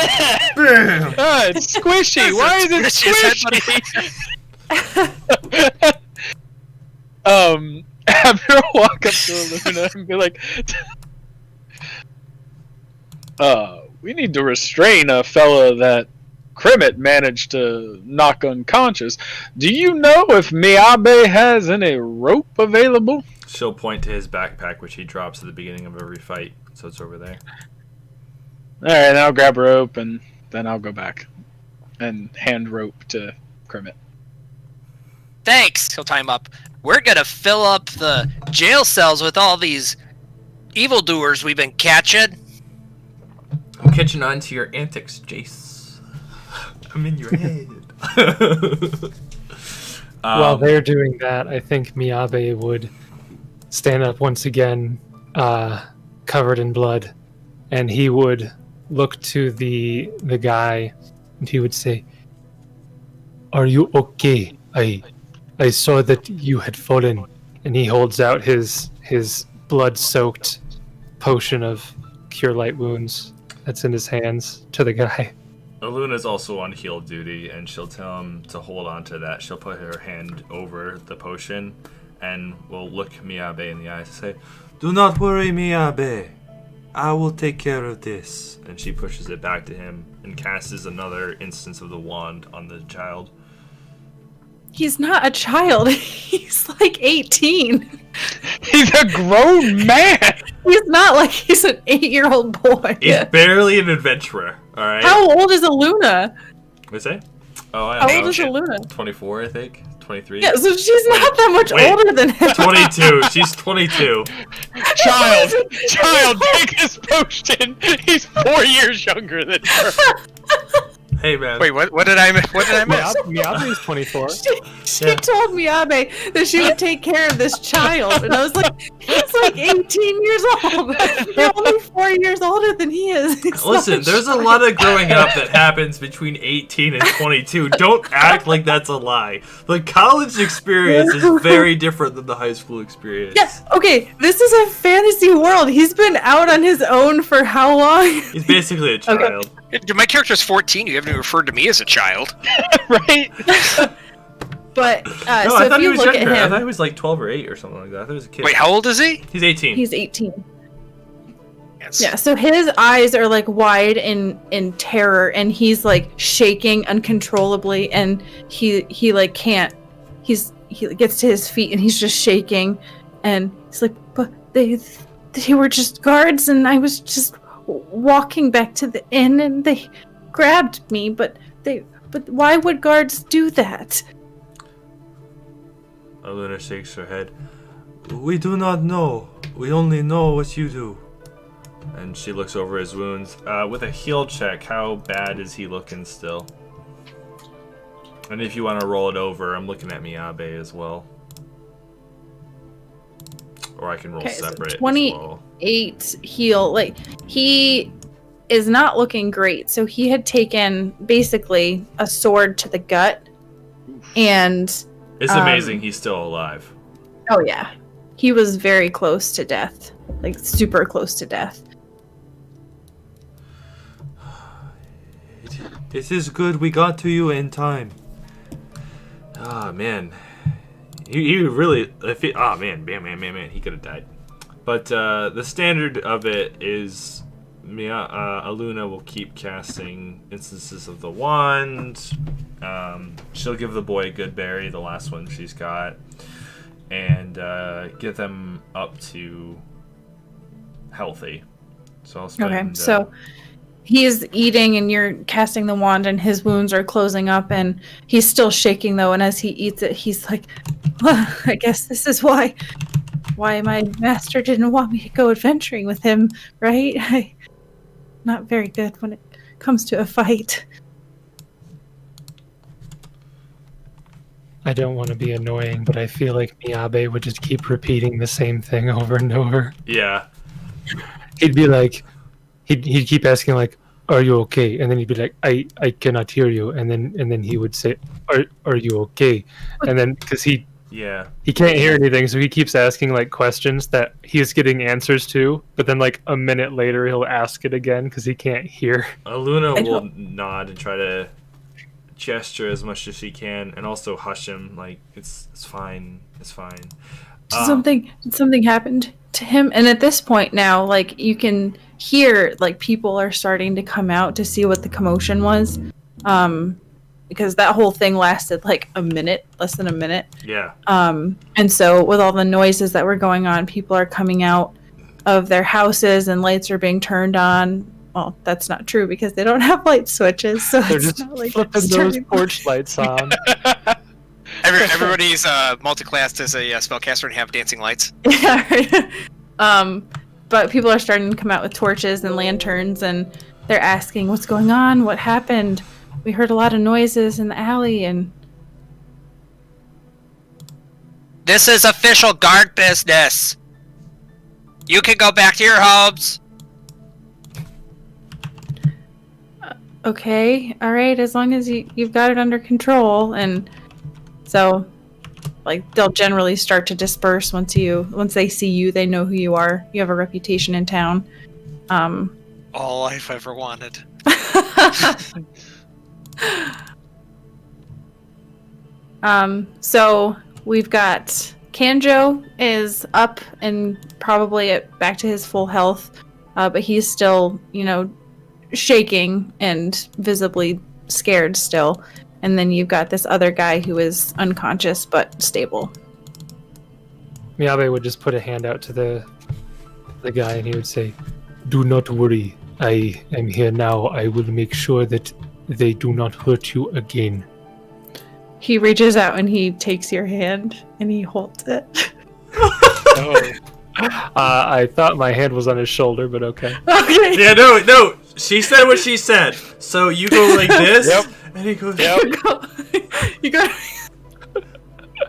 Bam! It's squishy! Why is it squishy? Abner will walk up to Luna and be like, we need to restrain a fella that Krimet managed to knock unconscious. Do you know if Miyabe has any rope available? She'll point to his backpack, which he drops at the beginning of every fight. So it's over there. Alright, I'll grab rope and then I'll go back and hand rope to Krimet. Thanks. He'll tie him up. We're gonna fill up the jail cells with all these evildoers we've been catching. I'm catching on to your antics, Jace. I'm in your head. While they're doing that, I think Miyabe would stand up once again, covered in blood, and he would look to the guy, and he would say, "Are you okay? I saw that you had fallen." And he holds out his blood-soaked potion of cure light wounds that's in his hands to the guy. Aluna's also on heal duty, and she'll tell him to hold on to that. She'll put her hand over the potion, and will look Miyabe in the eyes and say, "Do not worry, Miyabe. I will take care of this." And she pushes it back to him and casts another instance of the wand on the child. He's not a child. He's like 18. He's a grown man. He's not like he's an 8-year-old boy. He's barely an adventurer, alright? How old is Aluna? What's that? Oh, I How don't old know. is Aluna? 24, I think. 23. Yeah, so she's not that much Wait. older than him. 22. She's 22. Child, take his potion. He's 4 years younger than her. Hey, man. Wait, what did I miss? Miyabe is 24. She Yeah. told Miyabe that she would take care of this child, and I was like, he's like 18 years old. You're only 4 years older than he is. He's Listen, not there's a lot of growing up that happens between 18 and 22. Don't act like that's a lie. The college experience is very different than the high school experience. Yeah, okay, this is a fantasy world. He's been out on his own for how long? He's basically a child. My character's 14. You haven't even referred to me as a child. Right? But, No, so I if thought he you was look younger. at I thought he him, was like 12 or 8 or something like that. I thought he was a kid. Wait, how old is he? He's 18. he's 18. Yes. Yeah, so his eyes are like wide in terror, and he's like shaking uncontrollably, and he like can't. He gets to his feet, and he's just shaking, and he's like, "But they were just guards, and I was just walking back to the inn, and they grabbed me, but why would guards do that?" Aluna shakes her head. "We do not know. We only know what you do." And she looks over his wounds. With a heal check, how bad is he looking still? And if you want to roll it over, I'm looking at Miyabe as well. Or I can roll Okay, so separate 20 as well. 8 heal. Like, he is not looking great. So he had taken basically a sword to the gut, and It's amazing he's still alive. oh yeah, he was very close to death, like super close to death. It is good we got to you in time. Ah, man. He really... Man. He could have died. But the standard of it is... Aluna will keep casting instances of the wand. She'll give the boy a good berry, the last one she's got. And get them up to healthy. So I'll spend... Okay, so he's eating, and you're casting the wand, and his wounds are closing up, and he's still shaking though. And as he eats it, he's like, well, "I guess this is why my master didn't want me to go adventuring with him, right? I'm not very good when it comes to a fight." I don't want to be annoying, but I feel like Miyabe would just keep repeating the same thing over and over. Yeah. He'd be like, he'd keep asking like, "Are you okay?" And then he'd be like, I cannot hear you." And then he would say, Are you okay?" And then because he can't hear anything, so he keeps asking like questions that he's getting answers to, but then like a minute later he'll ask it again because he can't hear. Aluna will nod and try to gesture as much as she can, and also hush him, like, it's fine, it's fine. Something happened to him, and at this point now, like, you can hear like people are starting to come out to see what the commotion was, because that whole thing lasted like a minute, less than a minute. Yeah. And so with all the noises that were going on, people are coming out of their houses, and lights are being turned on. Well, that's not true because they don't have light switches, so They're it's just not like flipping it's those turning- porch lights on. Everybody's multi-classed as a spellcaster and have dancing lights. Yeah. Right. But people are starting to come out with torches and lanterns, and they're asking, "What's going on? What happened? We heard a lot of noises in the alley." And This is official guard business. You can go back to your homes. okay, all right, as long as you've got it under control. And so, like, they'll generally start to disperse once they see you. They know who you are. You have a reputation in town. All I've ever wanted. So we've got Kanjo is up and probably back to his full health, but he's still, shaking and visibly scared still. And then you've got this other guy who is unconscious but stable. Miyabe would just put a hand out to the guy and he would say, "Do not worry. I am here now. I will make sure that they do not hurt you again." He reaches out and he takes your hand and he holds it. Oh. I thought my hand was on his shoulder, but okay. Okay. Yeah, no. She said what she said. So you go like this, Yep. and he goes. Yep. You got.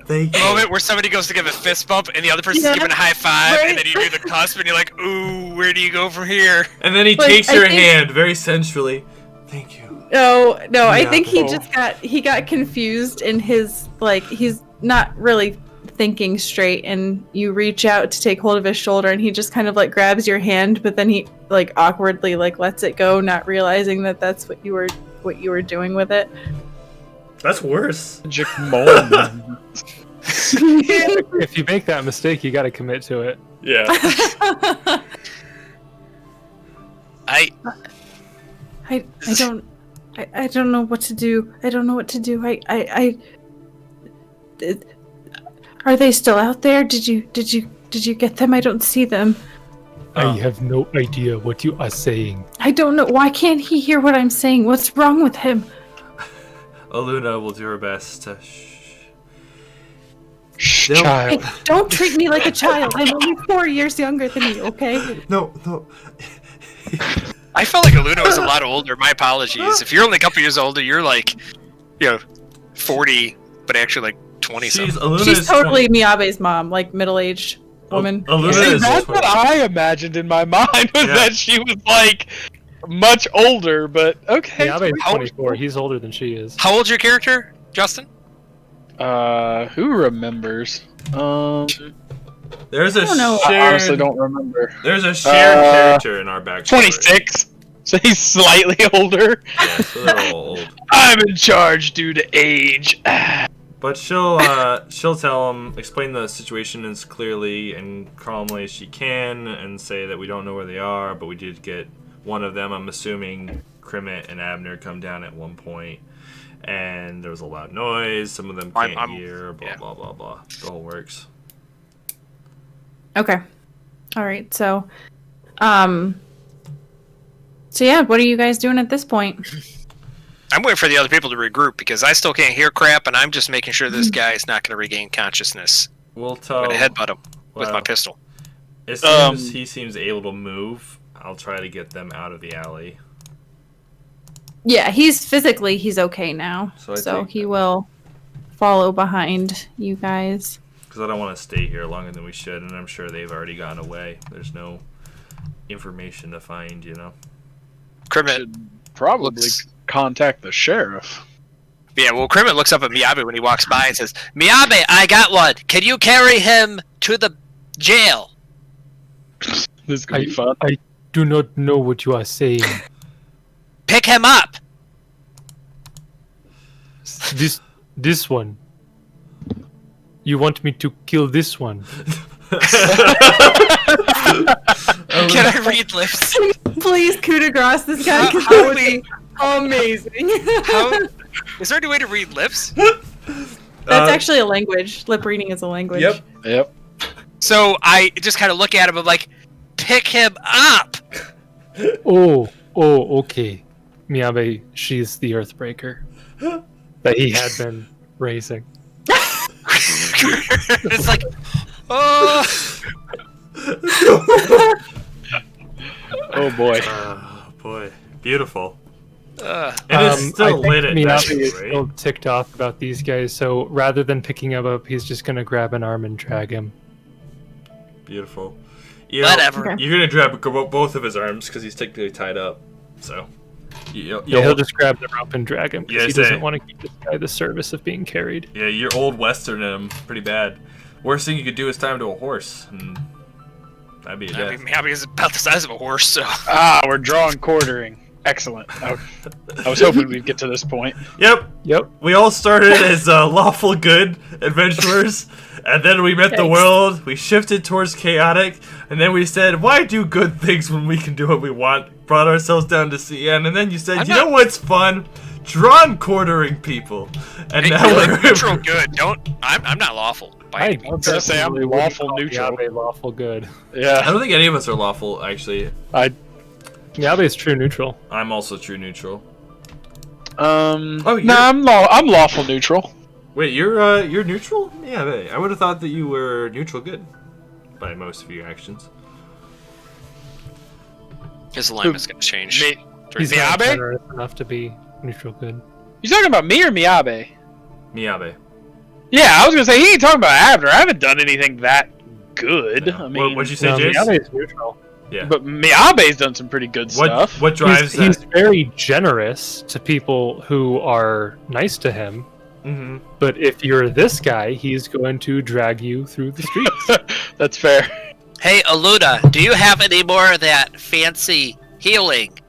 Thank The you. moment where somebody goes to give a fist bump and the other person's Yeah, giving a high five, right. and then you do the cusp, and you're like, "Ooh, where do you go from here?" And then he Like, takes I your think- hand very sensually. Thank you. No, I Yeah. think he Oh. just got confused in his, like, he's not really thinking straight, and you reach out to take hold of his shoulder and he just kind of like grabs your hand, but then he like awkwardly like lets it go, not realizing that that's what you were doing with it. That's worse. Magic moment. If you make that mistake, you got to commit to it. Yeah. I I don't know what to do. I don't know what to do. Are they still out there? Did you get them? I don't see them. I Oh. have no idea what you are saying. I don't know. Why can't he hear what I'm saying? What's wrong with him? Aluna will do her best to Shh, They'll- Hey, child. don't treat me like a child. I'm only 4 years younger than you, okay? No. I felt like Aluna was a lot older. My apologies. If you're only a couple years older, you're like, 40, but actually like 20 something. Aluna She's is totally Miyabe's mom, like middle-aged woman. Aluna See, is that's what I imagined in my mind was Yeah. that she was like much older, but okay. Miyabe's How- 24. He's older than she is. How old's your character, Justin? Who remembers? There's a don't know. I honestly shared. don't remember. There's a shared character in our backstory. 26. So he's slightly older. Yeah, so they're all old. I'm in charge due to age. But she'll tell him, explain the situation as clearly and calmly as she can, and say that we don't know where they are, but we did get one of them. I'm assuming Krimmit and Abner come down at one point, and there was a loud noise. Some of them can't I'm- hear. Blah yeah. blah blah blah. The whole works. Okay. All right. So yeah, what are you guys doing at this point? I'm waiting for the other people to regroup because I still can't hear crap, and I'm just making sure this guy is not going to regain consciousness. We'll I'm tell. going to headbutt him with my well, pistol. As soon as he seems able to move, I'll try to get them out of the alley. Yeah, he's okay now. So I So think- he will follow behind you guys. Because I don't want to stay here longer than we should, and I'm sure they've already gone away. There's no information to find, Krimmit, Probably Looks- contact the sheriff. yeah, well, Krimmit looks up at Miyabe when he walks by and says, "Miyabe, I got one. Can you carry him to the jail?" This is gonna be fun. I do not know what you are saying. Pick him up. This one. You want me to kill this one? Can I read lips? Please coup de grace this guy, because How that would we- be amazing. How, is there any way to read lips? That's actually a language. Lip reading is a language. Yep. Yep. So I just kind of look at him. I'm like, pick him up. Oh, okay. Miyabe, she's the Earthbreaker that he had been raising. It's like, oh. Oh boy. Oh boy, beautiful. Uh, And it's still lit at Miyabi night, is right? still ticked off about these guys, so rather than picking him up, he's just gonna grab an arm and drag him. Beautiful. You know, Whatever. You're gonna grab both of his arms because he's technically tied up. So. Yeah, he'll just grab the rope and drag him because Yeah, he say- doesn't want to keep this guy the service of being carried. Yeah, you're old western him pretty bad. Worst thing you could do is tie him to a horse. And that'd be a I death. mean, Miyabi is about the size of a horse, so. We're drawing quartering. Excellent. I was hoping we'd get to this point. Yep. We all started as lawful good adventurers, and then we met the Thanks. world. We shifted towards chaotic, and then we said, "Why do good things when we can do what we want?" Brought ourselves down to CN, and then you said, I'm "You not- know what's fun? Drawn quartering people." And now You're we're like neutral good. I'm not lawful. By any means. gonna say I'm definitely lawful wouldn't neutral. call Miyabi lawful good. I Yeah. don't think any of us are lawful. Actually, Miyabi is true neutral. I'm also true neutral. Nah, you're- I'm lawful neutral. Wait, you're neutral? Yeah, I would have thought that you were neutral good by most of your actions. His alignment's gonna change. He's not Miyabi? generous enough to be neutral good. You talking about me or Miyabi? Miyabi. Yeah, I was gonna say he ain't talking about Abner. I haven't done anything that good. Yeah. I mean, What'd you say, No, Jace? Miyabi is neutral. Yeah. but Miyabe's done some pretty good stuff. What drives He's that? very generous to people who are nice to him. Mm-hmm. But if you're this guy, he's going to drag you through the streets. That's fair. Hey, Aluna, do you have any more of that fancy healing?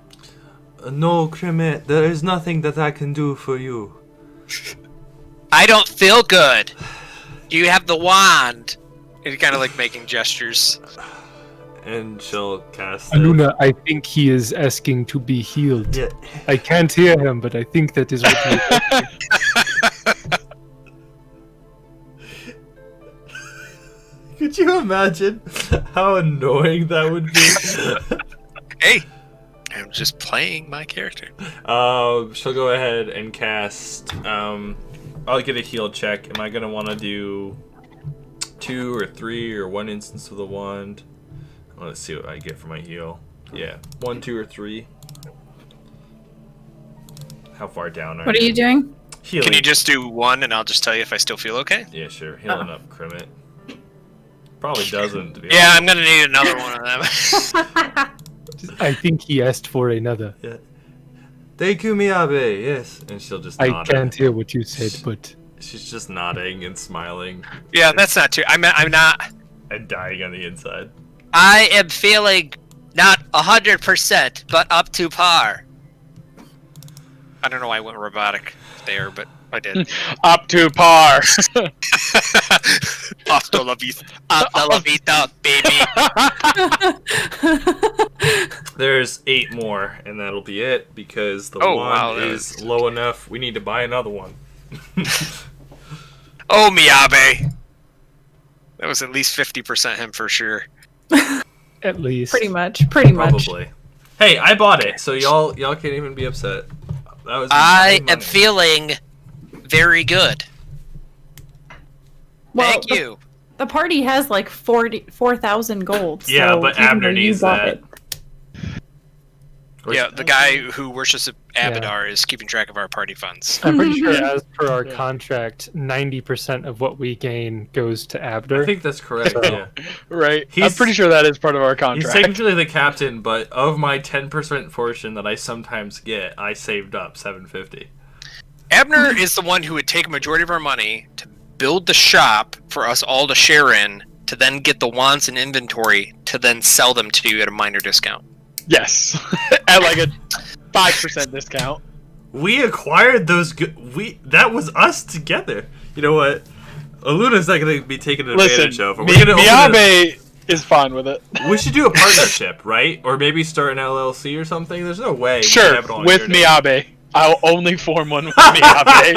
No, Kremet, there is nothing that I can do for you. I don't feel good. Do you have the wand? He's kind of like making gestures. And she'll cast. Aluna, I think he is asking to be healed. Yeah. I can't hear him, but I think that is what he is. Could you imagine how annoying that would be? Hey, I'm just playing my character. She'll go ahead and cast. I'll get a heal check. Am I gonna want to do 2 or 3 or 1 instance of the wand? Let's see what I get for my heal. Yeah, 1, 2, or 3. How far down are What are you doing? Healing. Can you just do one and I'll just tell you if I still feel okay? Yeah, sure. Healing up, Kremet. Probably doesn't. To be Yeah, honest. I'm gonna need another one of them. I think he asked for another. Yeah. Thank you, Miyabe. Yes, and she'll just I nod. can't hear what you said, but She's just nodding and smiling. Yeah, that's not too. I'm not. And dying on the inside. I am feeling not 100%, but up to par. I don't know why I went robotic there, but I did. Up to par. Hasta la vista, hasta la vita, baby. There's 8 more, and that'll be it because the Oh, one wow, that is was- low enough. We need to buy another one. Oh, Miyabe. That was at least 50% him for sure. at least. Pretty much. Pretty much. Probably. Hey, I bought it, so y'all can't even be upset. That was I my am money. feeling very good. Well, Thank you. The party has like 4,000 gold. Yeah, so but even Abner though you needs bought that. it- Which- Yeah, the guy who worships Abadar is keeping track of our party funds. I'm pretty sure, Mhm. as per our contract, 90% of what we gain goes to Abder. I think that's correct. Yeah. Right. I'm He's- pretty sure that is part of our He's contract. technically the captain, but of my 10% portion that I sometimes get, I saved up 750. Abner is the one who would take a majority of our money to build the shop for us all to share in, to then get the wands and inventory, to then sell them to you at a minor discount. Yes. At like a 5% discount. We acquired those. That was us together. You know what? Aluna's not going to be taken advantage Listen, of. We're gonna open Miyabe is fine with it. we should do a partnership, right? Or maybe start an LLC or something. There's no way. we can Sure, have it all in with your name. Miyabe. I'll only form one with Miyabe.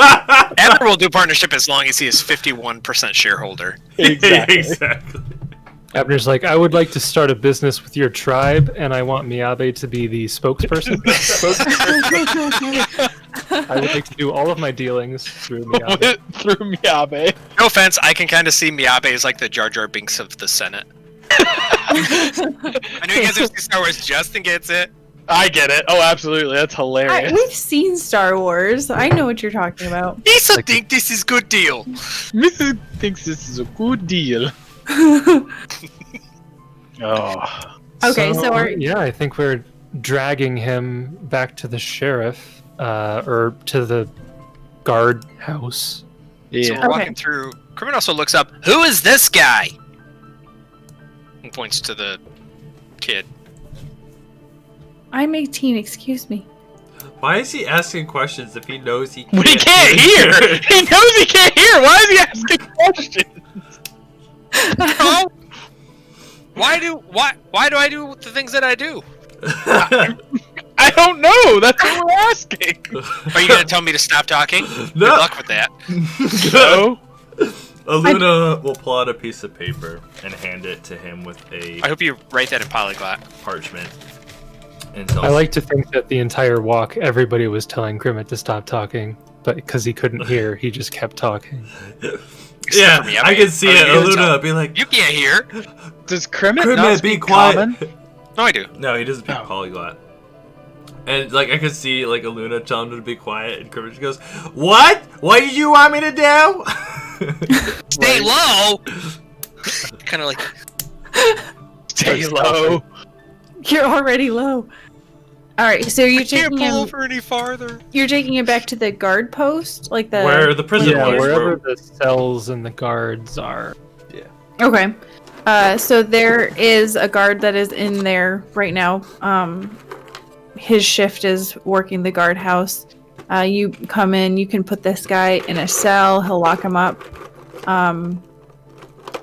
Abner will do partnership as long as he is 51% shareholder. Exactly. Exactly. Abner's like, I would like to start a business with your tribe, and I want Miyabe to be the spokesperson. I would like to do all of my dealings through Miyabe. Through Miyabe. No offense, I can kind of see Miyabe as like the Jar Jar Binks of the Senate. I know you guys have seen Star Wars. Justin gets it. I get it. Oh, absolutely. That's hilarious. We've seen Star Wars. I know what you're talking about. Misa think this is good deal. Mrs. thinks this is a good deal. Oh. Okay, so yeah, I think we're dragging him back to the sheriff, or to the guard house. So Yeah. we're walking through. Kermit also looks up. Who is this guy? And points to the kid. I'm 18, excuse me. Why is he asking questions if he knows he can't, But he can't hear! He knows he can't hear! Why is he asking questions? Oh, why do I do the things that I do? I don't know! That's what we're asking! Are you gonna tell me to stop talking? No. Good luck with that. No? Aluna will pull out a piece of paper and hand it to him with a I hope you write that in polyglot. parchment. And I like to think that the entire walk, everybody was telling Grimmett to stop talking, but because he couldn't hear, he just kept talking. yeah, for me, I can see it. you Aluna be like, You can't hear. Does Kermit Kermit, not be speak quiet. common? No, I do. No, he doesn't speak polyglot. And like I could see like Aluna telling him to be quiet, and Kermit just goes, "What? What did you want me to do?" Stay low. Kind of like Stay low. You're already low. All right, so you're can't taking pull him. over any farther. You're taking him back to the guard post, like the. Where the prison Yeah, was. wherever the cells and the guards are. Okay. So there is a guard that is in there right now. His shift is working the guardhouse. You come in, you can put this guy in a cell, he'll lock him up,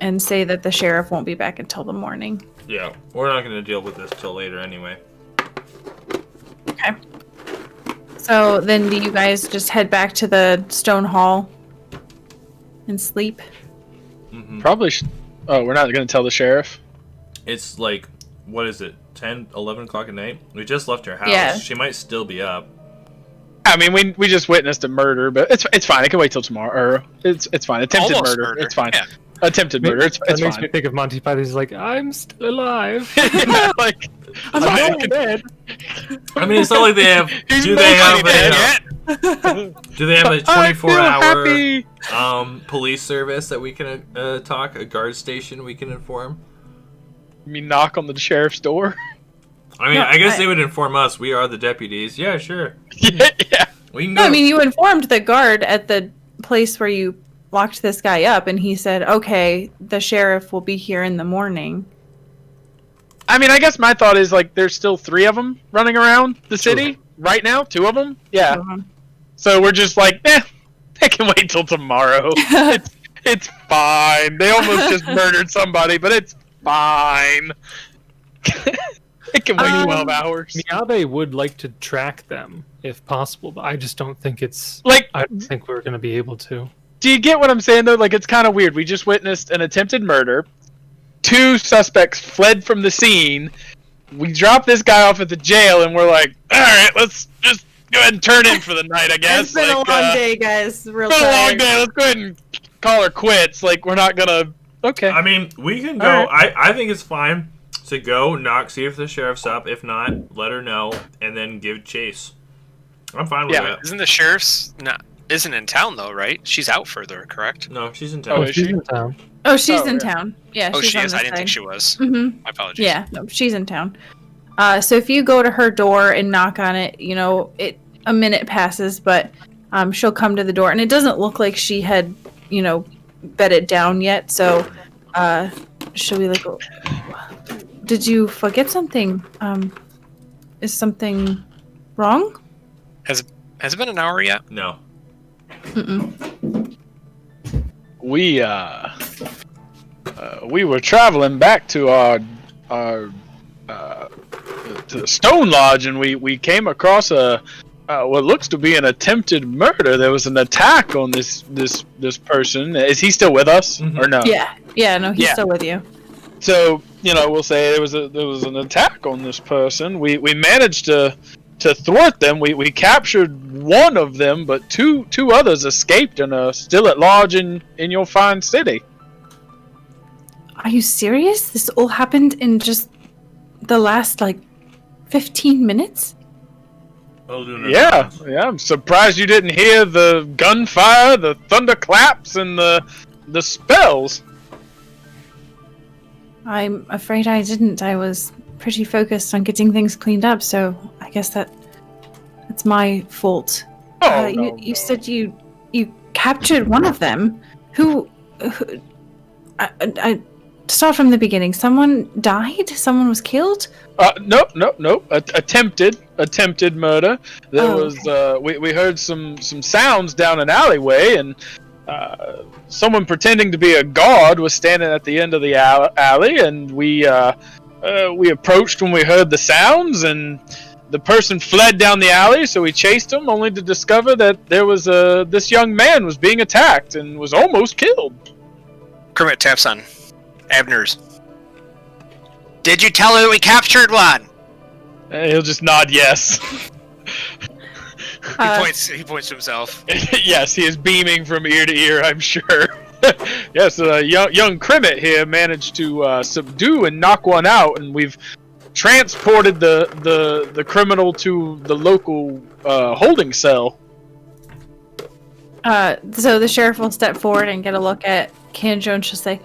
and say that the sheriff won't be back until the morning. Yeah, we're not going to deal with this till later anyway. Okay. So then do you guys just head back to the stone hall and sleep? Mm-hmm. Probably Oh, we're not going to tell the sheriff? It's like, what is it, 10, 11 o'clock at night? We just left her house. Yeah. She might still be up. I mean, we just witnessed a murder, but it's fine. It can wait till tomorrow. Or it's fine. Attempted Almost murder. It's fine. Yeah. Attempted murder. It's That makes me fine. think of Monty Python. He's like, I'm still alive. Like, I'm fine. not dead. I mean, it's not like they have. He's do they have mostly a? Do they have a I feel 24-hour happy. police service that we can talk? A guard station we can inform? You mean knock on the sheriff's door? I mean, No, I guess I- they would inform us. We are the deputies. Yeah, sure. Yeah. We can No, go. I mean, you informed the guard at the place where you locked this guy up, and he said, okay, the sheriff will be here in the morning. I mean, I guess my thought is, like, there's still 3 of them running around the city right now. 2 of them? Yeah. So we're just like, they can wait till tomorrow. It's fine. They almost just murdered somebody, but it's fine. It can wait 12 hours. Miyabe would like to track them if possible, but I just don't think it's. Like, I don't think we're going to be able to. do you get what I'm saying, though? Like, it's kind of weird. We just witnessed an attempted murder. 2 suspects fled from the scene. We dropped this guy off at the jail, and we're like, all right, let's just go ahead and turn in for the night, I guess. It's been Like, a long day, guys. Real It's been a long tired. day. Let's go ahead and call her quits. Like, we're not gonna. Okay. I mean, we can go. Alright. I think it's fine to go, knock, see if the sheriff's up. If not, let her know, and then give chase. I'm fine with Yeah. that. Isn't the sheriff's isn't in town though, right? She's out further, correct? No, she's in Oh, town. is She's she? in town. Oh, she's Oh, in yeah. town. Yeah, Oh, she's she on is. this I didn't think side. she was. Mm-hmm. My apologies. Yeah, no, she's in town. So if you go to her door and knock on it, a minute passes, but she'll come to the door, and it doesn't look like she had, bedded down yet. So she'll be like, oh, "Did you forget something? Is something wrong?" Has it been an hour yet? No. Mm-mm. We were traveling back to our to the Stone Lodge, and we came across what looks to be an attempted murder. There was an attack on this person. Is he still with us or no? Yeah, no, he's Yeah. still with you. So we'll say there was an attack on this person. We managed to thwart them. We captured one of them, but two others escaped and are still at large in your fine city. Are you serious? This all happened in just the last 15 minutes? Yeah. I'm surprised you didn't hear the gunfire, the thunderclaps, and the spells. I'm afraid I didn't. I was pretty focused on getting things cleaned up, so I guess that's my fault. You said you captured one of them. Who I start from the beginning. Someone died? Someone was killed? No. Attempted murder. There was we heard some sounds down an alleyway, and someone pretending to be a guard was standing at the end of the alley, and we approached when we heard the sounds, and the person fled down the alley, so we chased him, only to discover that there was this young man was being attacked and was almost killed. Kermit taps on Abner's. Did you tell her that we captured one? He'll just nod yes. He points to himself. Yes, he is beaming from ear to ear, I'm sure. Yes, young Kermit here managed to subdue and knock one out, and we've transported the criminal to the local holding cell. So the sheriff will step forward and get a look at Kanjo, and she'll say,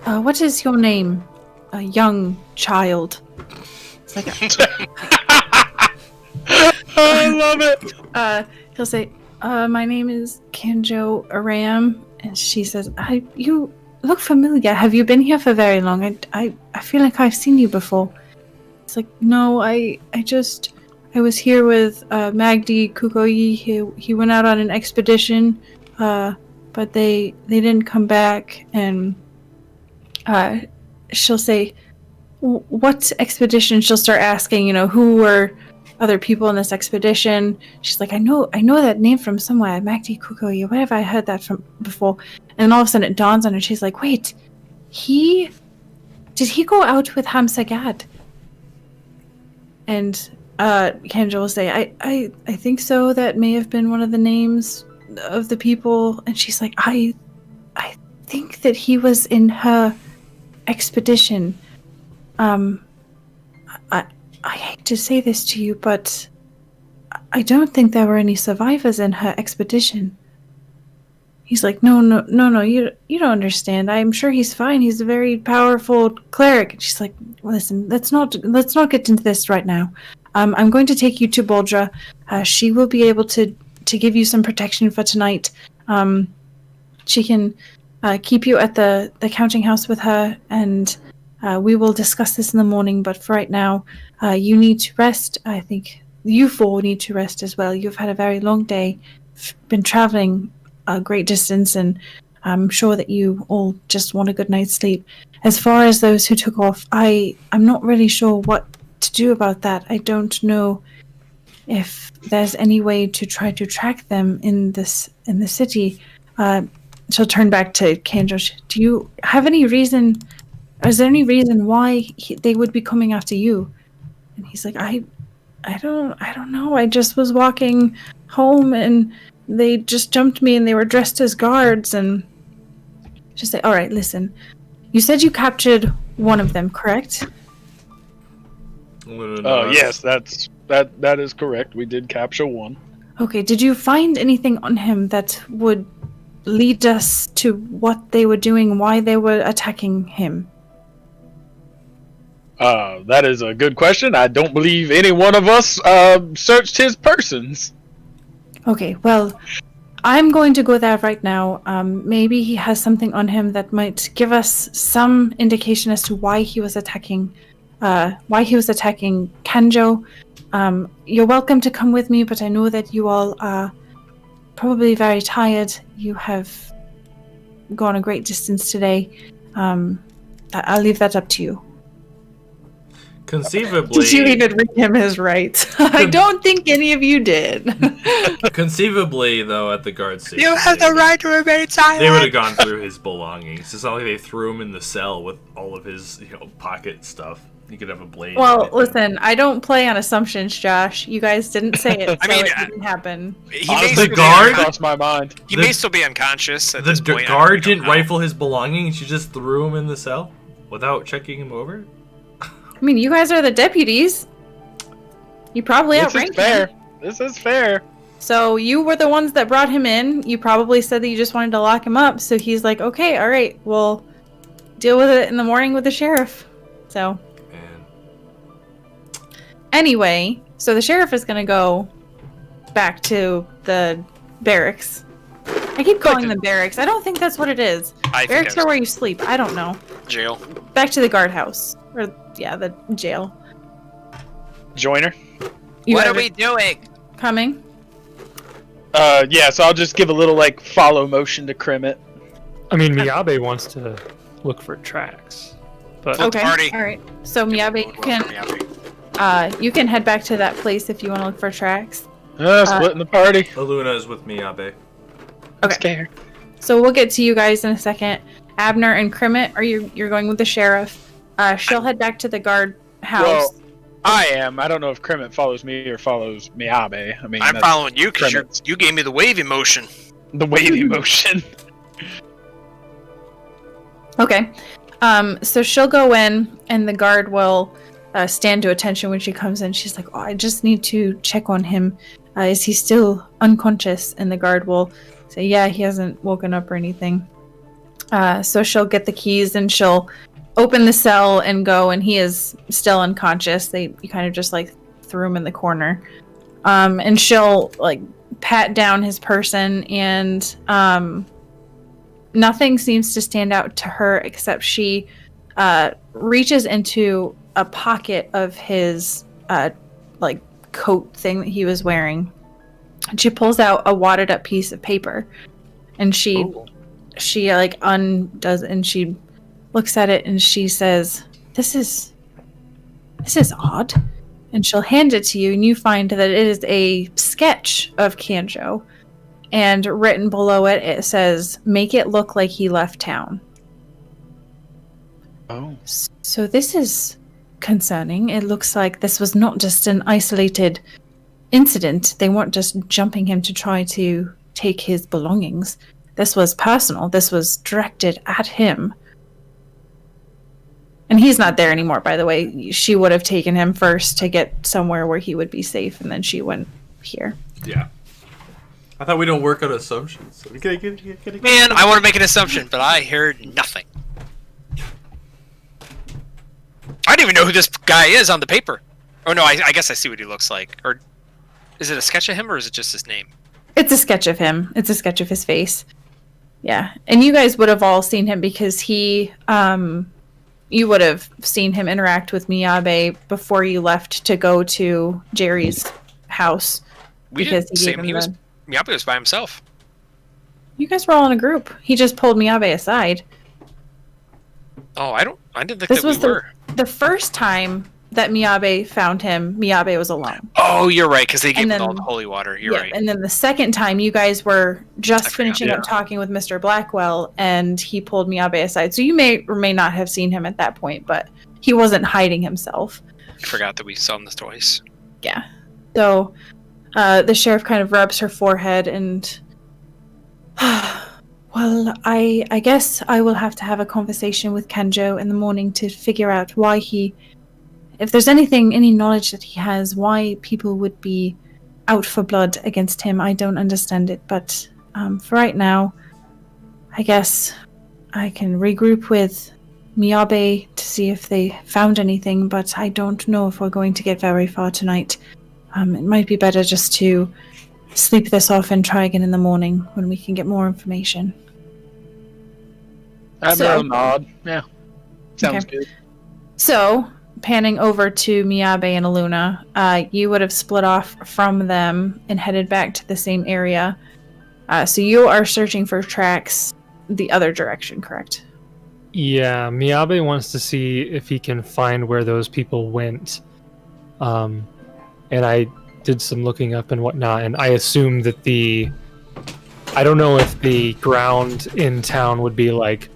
what is your name, a young child? It's like I love it. He'll say, my name is Kanjo Aram, and she says, you look familiar. Have you been here for very long? I feel like I've seen you before. It's like, no, I was here with Magdi Kukoyi. He went out on an expedition, but they didn't come back. And she'll say, what expedition? She'll start asking, who were other people in this expedition. She's like, I know that name from somewhere. Magdi Kukoyi. Where have I heard that from before? And all of a sudden it dawns on her. She's like, wait, did he go out with Hamsagad? And Kanjo will say, I think so. That may have been one of the names of the people. And she's like, I think that he was in her expedition. I hate to say this to you, but I don't think there were any survivors in her expedition. He's like, no, you don't understand. I'm sure he's fine. He's a very powerful cleric. And she's like, listen, let's not get into this right now. I'm going to take you to Boldra. She will be able to give you some protection for tonight. She can keep you at the counting house with her, and we will discuss this in the morning. But for right now, you need to rest. I think you four need to rest as well. You've had a very long day, been traveling a great distance, and I'm sure that you all just want a good night's sleep. As far as those who took off, I'm not really sure what to do about that. I don't know if there's any way to try to track them in the city. She'll turn back to Kanjo. Do you have any reason? Is there any reason why they would be coming after you? And he's like, I don't know. I just was walking home and they just jumped me and they were dressed as guards. And she'll say, all right, listen. You said you captured one of them, correct? Yes, that is correct. We did capture one. Okay, did you find anything on him that would lead us to what they were doing, why they were attacking him? That is a good question. I don't believe any one of us searched his persons. Okay, well, I'm going to go there right now. Maybe he has something on him that might give us some indication as to why he was attacking Kanjo. You're welcome to come with me, but I know that you all are probably very tired. You have gone a great distance today. I'll leave that up to you. Conceivably, Did you even read him his rights? I don't think any of you did. Conceivably, though, at the guard station, You have the right to remain silent. they would have gone through his belongings. It's not like they threw him in the cell with all of his, pocket stuff. You could have a blade. Well, listen, I don't play on assumptions, Josh. You guys didn't say it, so I mean, it didn't happen. He may Honestly, still the be guard- crossed my mind. He the- may still be unconscious at The this point. guard We don't didn't know. rifle his belongings. You just threw him in the cell without checking him over. I mean, you guys are the deputies. You probably This is outrank fair. him. This is fair. So you were the ones that brought him in. You probably said that you just wanted to lock him up. So he's like, okay, all right, we'll deal with it in the morning with the sheriff. So And anyway, so the sheriff is going to go back to the barracks. I keep calling them barracks. I don't think that's what it is. I think Barracks that are was where you sleep. I don't know. jail. Back to the guardhouse. Or, yeah, the jail. Joiner. You What guys are we doing? coming? Yeah, so I'll just give a little like follow motion to Crimit. I mean, Miyabe wants to look for tracks, but Look, Okay. party. All right. So Miyabe, you can head back to that place if you want to look for tracks. Splitting the party. Aluna is with Miyabe. I'm Okay. scared. So we'll get to you guys in a second. Abner and Crimit, you're going with the sheriff. She'll head back to the guard house. Well, I am. I don't know if Crimit follows me or follows Miyabe. I mean, I'm that's following you because Crimit's. you gave me the wavy motion. the wavy motion. Okay. So she'll go in, and the guard will stand to attention when she comes in. She's like, "Oh, I just need to check on him. Is he still unconscious?" And the guard will say, "Yeah, he hasn't woken up or anything." So she'll get the keys and she'll open the cell and go, and he is still unconscious. You kind of just like threw him in the corner. And she'll like pat down his person, and nothing seems to stand out to her except she reaches into a pocket of his like coat thing that he was wearing, and she pulls out a wadded up piece of paper, and she like undoes, and she looks at it, and she says, this is odd. And she'll hand it to you, and you find that it is a sketch of Kanjo. And written below it, it says, "Make it look like he left town." Oh. So this is concerning. It looks like this was not just an isolated incident. They weren't just jumping him to try to take his belongings. This was personal. This was directed at him. And he's not there anymore, by the way. She would have taken him first to get somewhere where he would be safe, and then she went here. Yeah. I thought we don't work on assumptions. Man, I want to make an assumption, but I heard nothing. I don't even know who this guy is on the paper. Oh no, I guess I see what he looks like. Or is it a sketch of him, or is it just his name? It's a sketch of him. It's a sketch of his face. Yeah. And you guys would have all seen him because he, you would have seen him interact with Miyabe before you left to go to Jerry's house. We Because didn't he see gave him. him He was the- Miyabe was by himself. You guys were all in a group. He just pulled Miyabe aside. Oh, I didn't think This that was we were. the first time that Miyabe found him. Miyabe was alone. Oh, you're right, because they gave And him all then- the holy water. You're Yeah, right. and then the second time, you guys were just I forgot. finishing up talking with Mr. Blackwell, and he pulled Miyabe aside. So you may or may not have seen him at that point, but he wasn't hiding himself. I forgot that we saw him this twice. Yeah. So the sheriff kind of rubs her forehead and... Well, I guess I will have to have a conversation with Kanjo in the morning to figure out why he... If there's any knowledge that he has, why people would be out for blood against him, I don't understand it. But for right now, I guess I can regroup with Miyabe to see if they found anything, but I don't know if we're going to get very far tonight. It might be better just to sleep this off and try again in the morning when we can get more information. Admiral nod. Yeah. Sounds good. So, panning over to Miyabe and Aluna, you would have split off from them and headed back to the same area. So you are searching for tracks the other direction, correct? yeah, Miyabe wants to see if he can find where those people went. and I did some looking up and whatnot, and I assume that I don't know if the ground in town would be like,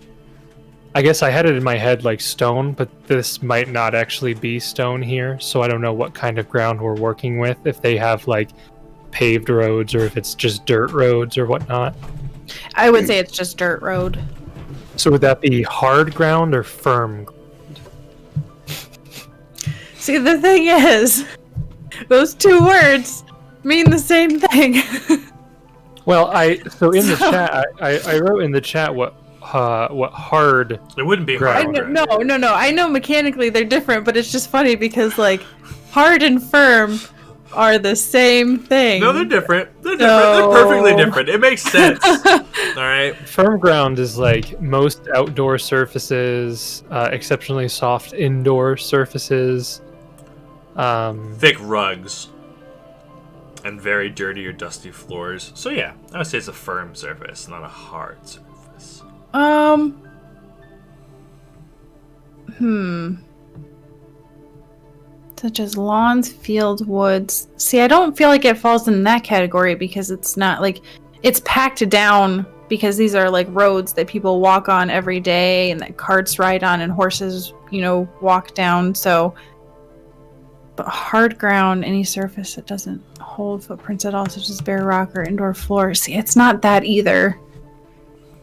I guess I had it in my head like stone, but this might not actually be stone here, so I don't know what kind of ground we're working with, if they have like paved roads or if it's just dirt roads or whatnot. I would say it's just dirt road. So would that be hard ground or firm? See, the thing is, those two words mean the same thing. Well, so in the chat, I wrote in the chat what hard. It wouldn't be hard. No. I know mechanically they're different, but it's just funny because like hard and firm are the same thing. No, they're different. They're perfectly different. It makes sense. All right. Firm ground is like most outdoor surfaces, exceptionally soft indoor surfaces. Thick rugs. And very dirty or dusty floors. So yeah, I would say it's a firm surface, not a hard surface. Such as lawns, fields, woods. See, I don't feel like it falls in that category because it's not like it's packed down because these are like roads that people walk on every day and that carts ride on and horses, walk down. So, but hard ground, any surface that doesn't hold footprints at all, such as bare rock or indoor floor. See, it's not that either.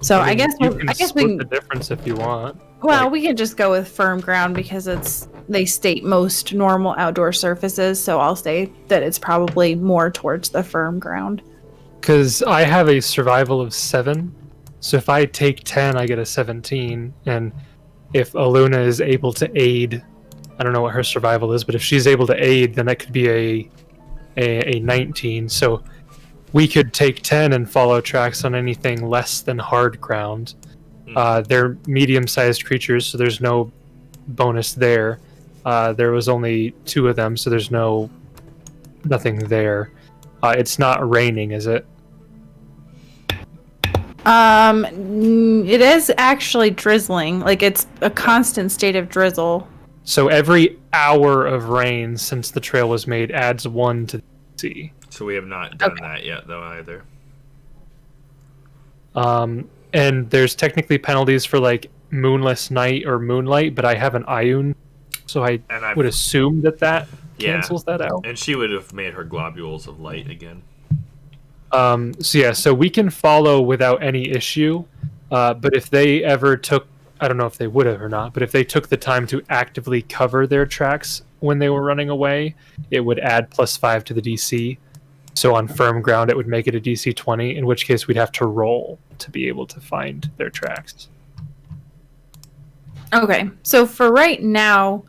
So I guess we can split the difference if you want. Well, we can just go with firm ground because they state most normal outdoor surfaces, so I'll say that it's probably more towards the firm ground. Because I have a survival of 7, so if I take 10, I get a 17, and if Aluna is able to aid, I don't know what her survival is, but if she's able to aid, then that could be a 19, so we could take 10 and follow tracks on anything less than hard ground. They're medium-sized creatures, so there's no bonus there. There was only 2 of them, so there's nothing there. It's not raining, is it? It is actually drizzling. Like, it's a constant state of drizzle. So every hour of rain since the trail was made adds 1 to the DC. So we have not done that yet, though, either. And there's technically penalties for, like, moonless night or moonlight, but I have an Ioun, so I would assume that cancels that out. And she would have made her globules of light again. So we can follow without any issue, but if they ever took, I don't know if they would have or not, but if they took the time to actively cover their tracks when they were running away, it would add +5 to the DC. So on firm ground, it would make it a DC 20, in which case we'd have to roll to be able to find their tracks. Okay, so for right now,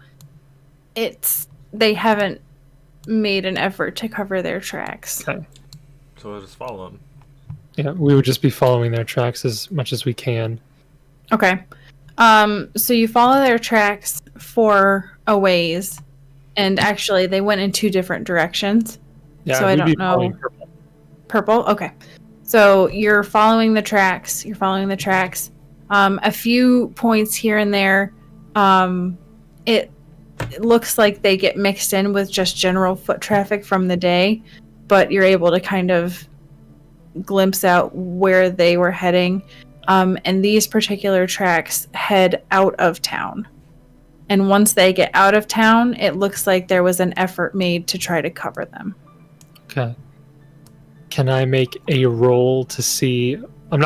they haven't made an effort to cover their tracks. Okay. So we'll just follow them. Yeah, we would just be following their tracks as much as we can. Okay. So you follow their tracks for a ways, and actually they went in 2 different directions. Yeah, so I don't know. Purple? Okay. So you're following the tracks. A few points here and there. It looks like they get mixed in with just general foot traffic from the day, but you're able to kind of glimpse out where they were heading. And these particular tracks head out of town. And once they get out of town, it looks like there was an effort made to try to cover them. Okay. Can I make a roll to see? I'm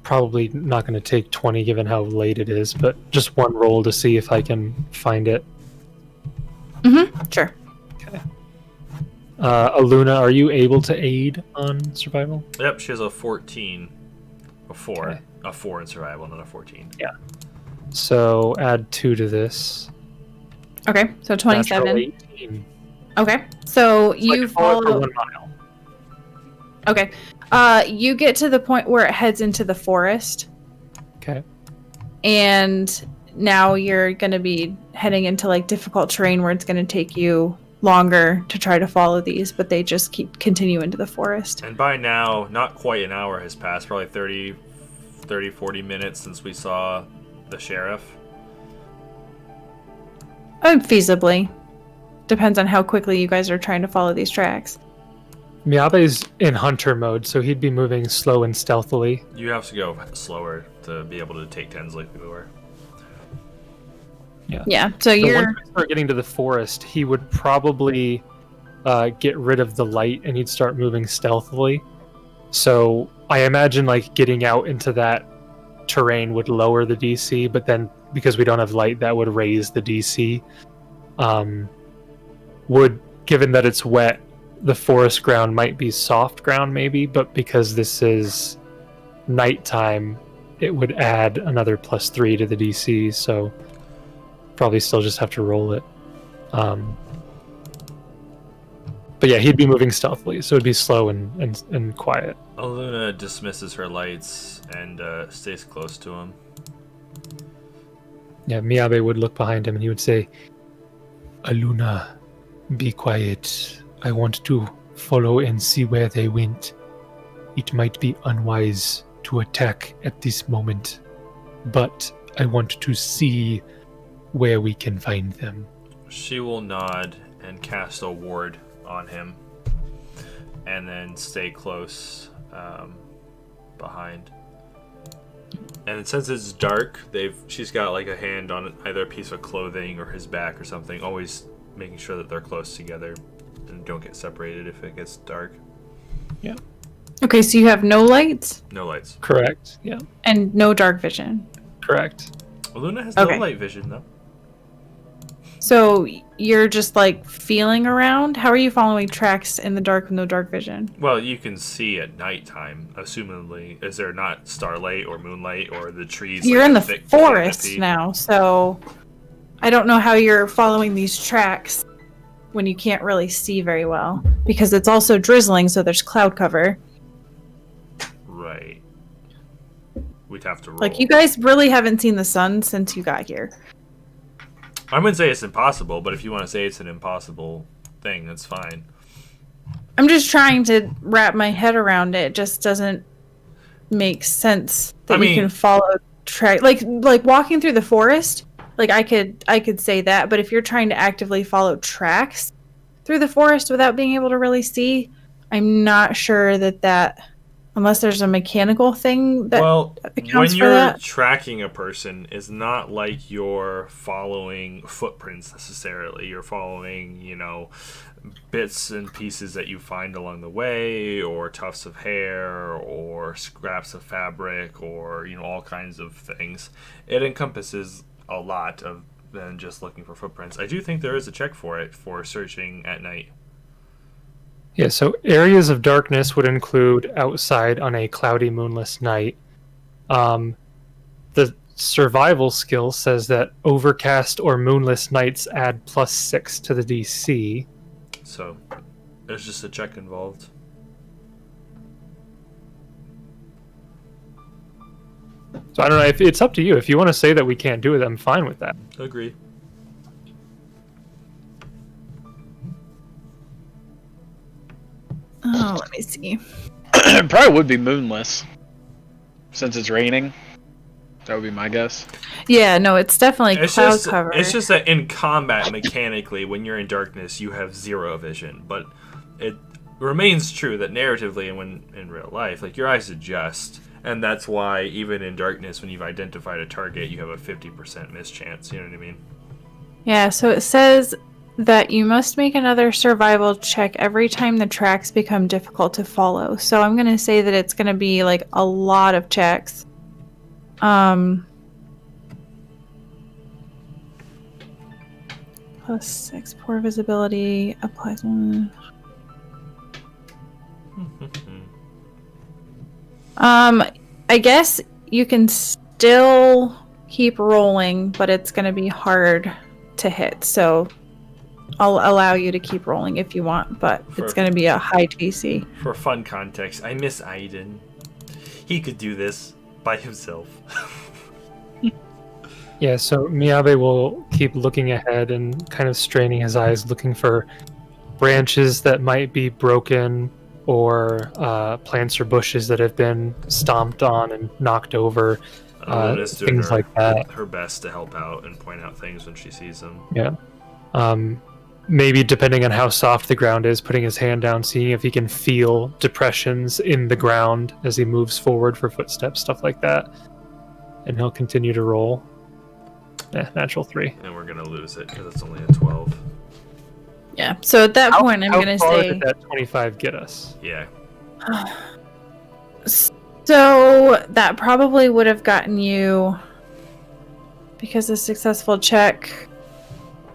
probably not going to take 20 given how late it is, but just one roll to see if I can find it. Mm-hmm. Sure. Okay. Aluna, are you able to aid on survival? Yep, she has a 14. A 4. Okay. A 4 in survival, not a 14. Yeah. So add 2 to this. Okay, so 27. Natural 18. Okay, so It's you like follow follow. for 1 mile. Okay, you get to the point where it heads into the forest, Okay. and now you're going to be heading into like difficult terrain where it's going to take you longer to try to follow these, but they just continue into the forest. And by now, not quite an hour has passed, probably 40 minutes since we saw the sheriff. Feasibly. depends on how quickly you guys are trying to follow these tracks. Miyabe's in hunter mode, so he'd be moving slow and stealthily. You have to go slower to be able to take 10s like we were. Yeah, so So you're... once we start getting to the forest, he would probably get rid of the light and he'd start moving stealthily. So I imagine like getting out into that terrain would lower the DC, but then because we don't have light, that would raise the DC. Given that it's wet, the forest ground might be soft ground maybe, but because this is nighttime, it would add another +3 to the DC, so probably still just have to roll it. But yeah, he'd be moving stealthily, so it'd be slow and quiet. Aluna dismisses her lights and stays close to him. Yeah, Miyabe would look behind him and he would say, Aluna, be quiet. I want to follow and see where they went. It might be unwise to attack at this moment, but I want to see where we can find them. She will nod and cast a ward on him, and then stay close behind. And since it's dark, she's got like a hand on either a piece of clothing or his back or something, always making sure that they're close together and don't get separated if it gets dark. Yeah. Okay, so you have no lights No lights. Correct. Yeah. and no dark vision. Correct. Luna has Okay. no light vision though. So you're just like feeling around? How are you following tracks in the dark with no dark vision? Well, you can see at nighttime, assumingly. Is there not starlight or moonlight or the trees? You're like, in the thick forest canopy? now, so I don't know how you're following these tracks when you can't really see very well. Because it's also drizzling, so there's cloud cover. Right. We'd have to roll. Like, you guys really haven't seen the sun since you got here. I wouldn't say it's impossible, but if you want to say it's an impossible thing, that's fine. I'm just trying to wrap my head around it. It just doesn't make sense that you can follow track. Like walking through the forest, like I could say that, but if you're trying to actively follow tracks through the forest without being able to really see, I'm not sure that unless there's a mechanical thing that accounts when for you're that. tracking a person, it's not like you're following footprints necessarily. You're following, bits and pieces that you find along the way, or tufts of hair, or scraps of fabric, or all kinds of things. It encompasses a lot of than just looking for footprints. I do think there is a check for it for searching at night. Yeah, so areas of darkness would include outside on a cloudy, moonless night. The survival skill says that overcast or moonless nights add +6 to the DC. So there's just a check involved. So I don't know, if it's up to you. If you want to say that we can't do it, I'm fine with that. Agree. Oh, let me see. It probably would be moonless, since it's raining. That would be my guess. Yeah, no, it's definitely cloud cover. It's just that in combat, mechanically, when you're in darkness, you have zero vision. But it remains true that narratively and when in real life, like, your eyes adjust. And that's why even in darkness, when you've identified a target, you have a 50% miss chance. You know what I mean? Yeah, so it says that you must make another survival check every time the tracks become difficult to follow. So I'm going to say that it's going to be like a lot of checks. +6, poor visibility, applies one. I guess you can still keep rolling, but it's going to be hard to hit. So I'll allow you to keep rolling if you want, but it's going to be a high DC. For fun context, I miss Aiden. He could do this by himself. Yeah, so Miyabe will keep looking ahead and kind of straining his eyes, looking for branches that might be broken or plants or bushes that have been stomped on and knocked over, Luna's doing things like that. her best to help out and point out things when she sees them. Yeah. maybe depending on how soft the ground is, putting his hand down, seeing if he can feel depressions in the ground as he moves forward for footsteps, stuff like that. And he'll continue to roll. Natural 3. And we're gonna lose it because it's only a 12. Yeah. So at that point, I'm gonna How far say. did that 25 get us? Yeah. So that probably would have gotten you, because a successful check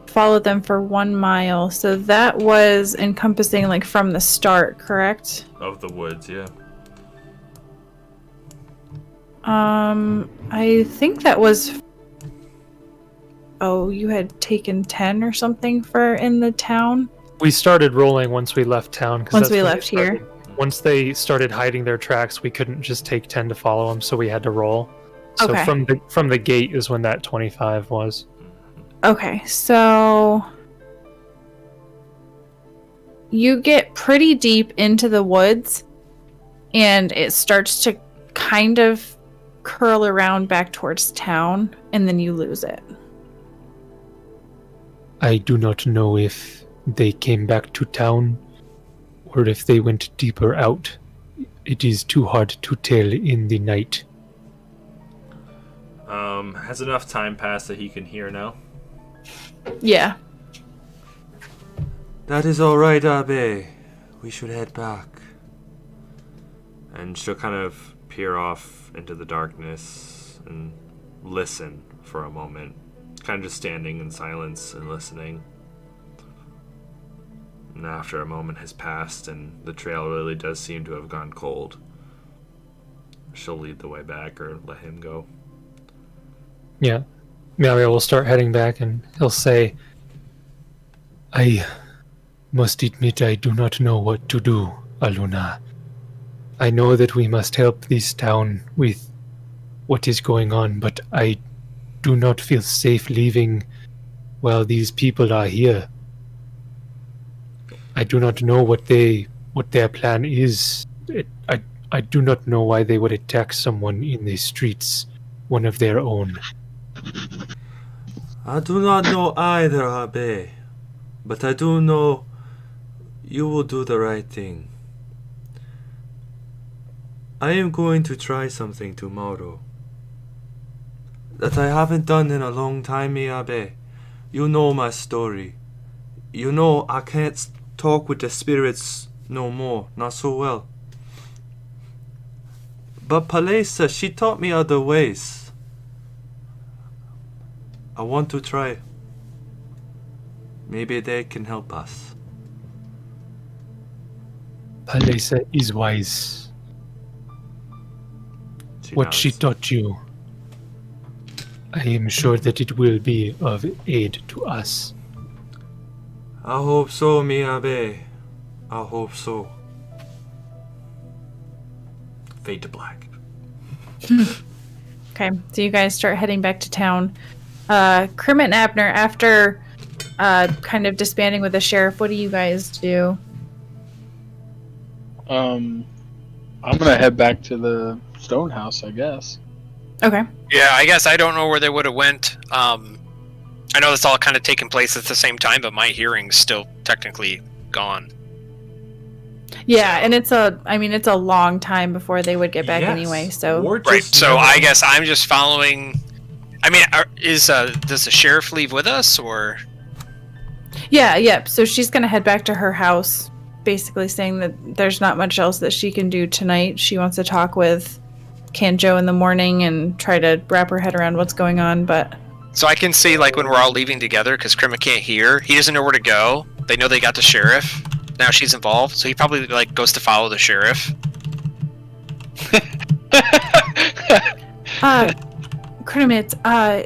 followed them for 1 mile. So that was encompassing like from the start, correct? Of the woods, yeah. I think that was. Oh, you had taken 10 or something for in the town? We started rolling once we left town. Once we left here. Once they started hiding their tracks, we couldn't just take 10 to follow them, so we had to roll. So Okay. from the gate is when that 25 was. Okay, so you get pretty deep into the woods and it starts to kind of curl around back towards town and then you lose it. I do not know if they came back to town or if they went deeper out. It is too hard to tell in the night. Has enough time passed that he can hear now? Yeah. That is alright, Abe. We should head back. And she'll kind of peer off into the darkness and listen for a moment. Kind of just standing in silence and listening. And after a moment has passed and the trail really does seem to have gone cold, she'll lead the way back or let him go. Yeah. Mario will start heading back and he'll say, I must admit I do not know what to do, Aluna. I know that we must help this town with what is going on, but I do not feel safe leaving while these people are here. I do not know what their plan is. I do not know why they would attack someone in the streets, one of their own. I do not know either, Abe. But I do know you will do the right thing. I am going to try something tomorrow that I haven't done in a long time, Abe. You know my story. You know I can't talk with the spirits no more, not so well. But Palesa, she taught me other ways. I want to try. Maybe they can help us. Palesa is wise. What she nods. taught you, I am sure that it will be of aid to us. I hope so, Miyabe. I hope so. Fade to black. Okay, so you guys start heading back to town. Kermit and Abner, after kind of disbanding with the sheriff, what do you guys do? I'm gonna head back to the stone house, I guess. Okay. Yeah, I guess I don't know where they would have went. I know it's all kind of taking place at the same time, but my hearing's still technically gone. Yeah, and it's a long time before they would get back Yes. anyway, so Or Right. just So never- I guess I'm just following. I mean, does the sheriff leave with us, or? yeah. So she's gonna head back to her house, basically saying that there's not much else that she can do tonight. She wants to talk with Kanjo in the morning and try to wrap her head around what's going on, but So I can see, like, when we're all leaving together, because Krima can't hear, he doesn't know where to go. They know they got the sheriff. Now she's involved, so he probably, like, goes to follow the sheriff. Kermit, I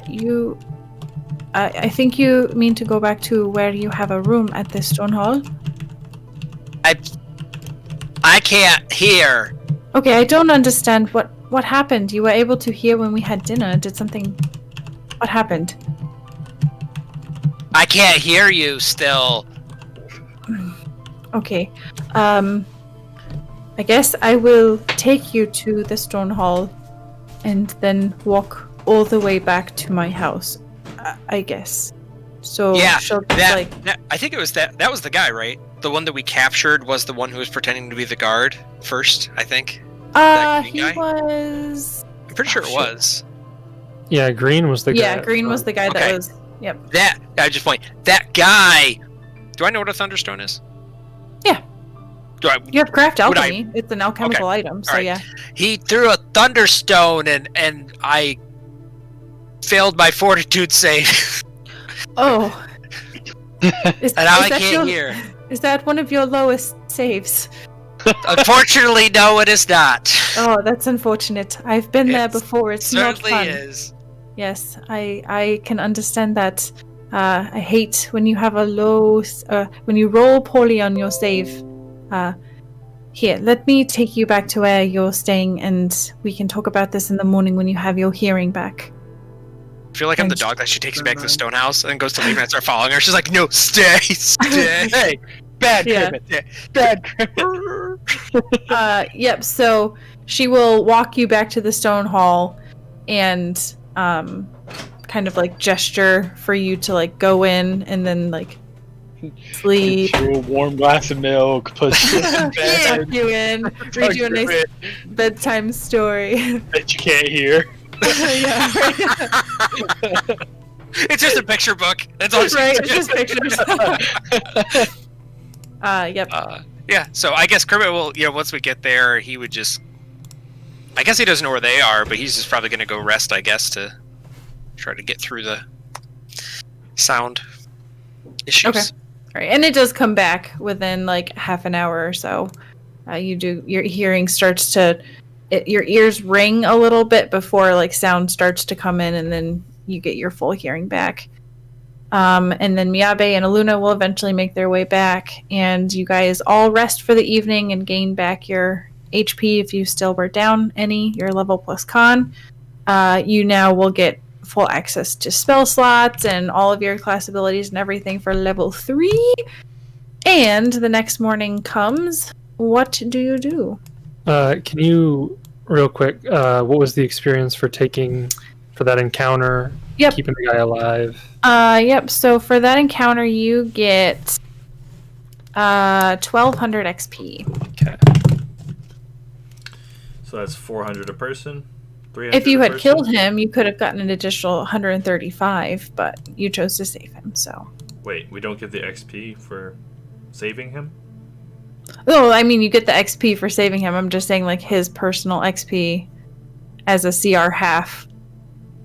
think you mean to go back to where you have a room at the stone hall? I can't hear. Okay, I don't understand what happened. You were able to hear when we had dinner. What happened? I can't hear you still. Okay. I guess I will take you to the stone hall and then walk all the way back to my house. I guess. So Yeah, she'll just, that I think it was that was the guy, right? The one that we captured was the one who was pretending to be the guard first, I think. that he guy? was. I'm pretty sure it was. Yeah, Green was the guy. Yeah, Green was the guy Okay. that was. Yep. That I just point. That guy. Do I know what a thunderstone is? Yeah. Do I? You have craft Would alchemy. It's an alchemical item. So Alright. yeah. He threw a thunderstone and I failed my fortitude save. Oh. Is, And now I that can't hear. Is that one of your lowest saves? Unfortunately, no, it is not. Oh, that's unfortunate. I've been there It before. It's not Certainly fun. is. Yes, I can understand that. I hate when you have a low, when you roll poorly on your save. Here, let me take you back to where you're staying, and we can talk about this in the morning when you have your hearing back. I feel like I'm the And- dog that she takes me back to the stone house and then goes to leave and I start following her. She's like, no, stay, stay. Hey, bad Yeah. cribbit. Bad cribbit. Yep. So she will walk you back to the stone hall, and kind of like gesture for you to like go in, and then like sleep. Get you a warm glass of milk. Put you in bed. Tuck you in, read you a nice bedtime story. that you can't hear. Yeah, It's just a picture book. That's all. right. It's just pictures. Yep. Yeah. So I guess Kermit will. Once we get there, he would just. I guess he doesn't know where they are, but he's just probably going to go rest. I guess to try to get through the sound issues. Okay. All right, and it does come back within like half an hour or so. Your hearing starts to, your ears ring a little bit before like sound starts to come in, and then you get your full hearing back. And then Miyabe and Aluna will eventually make their way back, and you guys all rest for the evening and gain back your HP if you still were down any, your level plus con. You now will get full access to spell slots and all of your class abilities and everything for level 3. And the next morning comes. What do you do? Can you, real quick, what was the experience for that encounter? Yep. Keeping the guy alive. Yep. So for that encounter, you get 1200 XP. Okay. So that's 400 a person. 300 If you a had person? killed him, you could have gotten an additional 135, but you chose to save him. So. Wait, we don't get the XP for saving him? Oh, I mean, you get the XP for saving him. I'm just saying, like, his personal XP as a CR half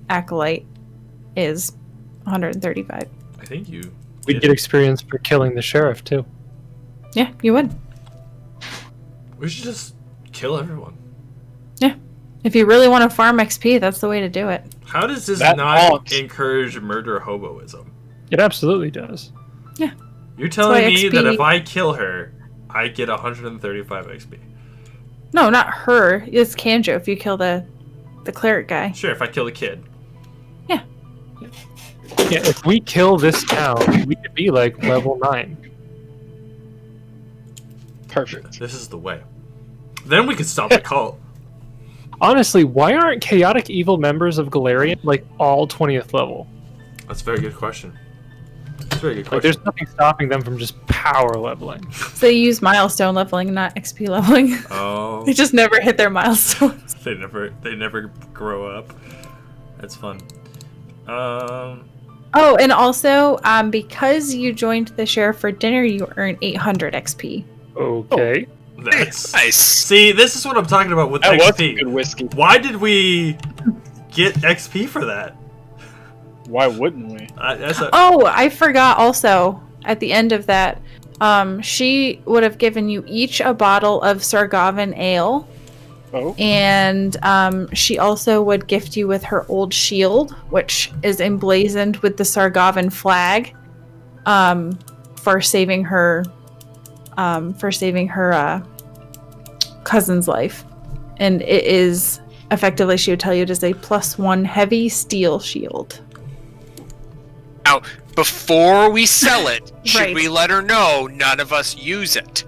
acolyte is 135. I think you. We'd get experience for killing the sheriff, too. Yeah, you would. We should just kill everyone. Yeah. If you really want to farm XP, that's the way to do it. How does this That not haunts. encourage murder hoboism? It absolutely does. You're telling why me XP that if I kill her, I get 135 XP? No, not her. It's Kanjo if you kill the cleric guy. Sure, if I kill the kid. Yeah, if we kill this town, we could be like level 9. Perfect. This is the way. Then we could stop the cult. Honestly, why aren't chaotic evil members of Galarian like all 20th level? That's a very good question. That's a very good Like, question. there's nothing stopping them from just power leveling. So they use milestone leveling, not XP leveling. Oh, They just never hit their milestones. they never grow up. That's fun. Oh, and also, because you joined the sheriff for dinner, you earn 800 XP. Okay. That's Nice. See, this is what I'm talking about with That was some XP. good whiskey. Why did we get XP for that? Why wouldn't we? Oh, I forgot also, at the end of that, she would have given you each a bottle of Sargavan ale. Oh. And she also would gift you with her old shield, which is emblazoned with the Sargavan flag, for saving her cousin's life. And it is effectively, she would tell you, it is a +1 heavy steel shield. Now, before we sell it, should Right. we let her know none of us use it?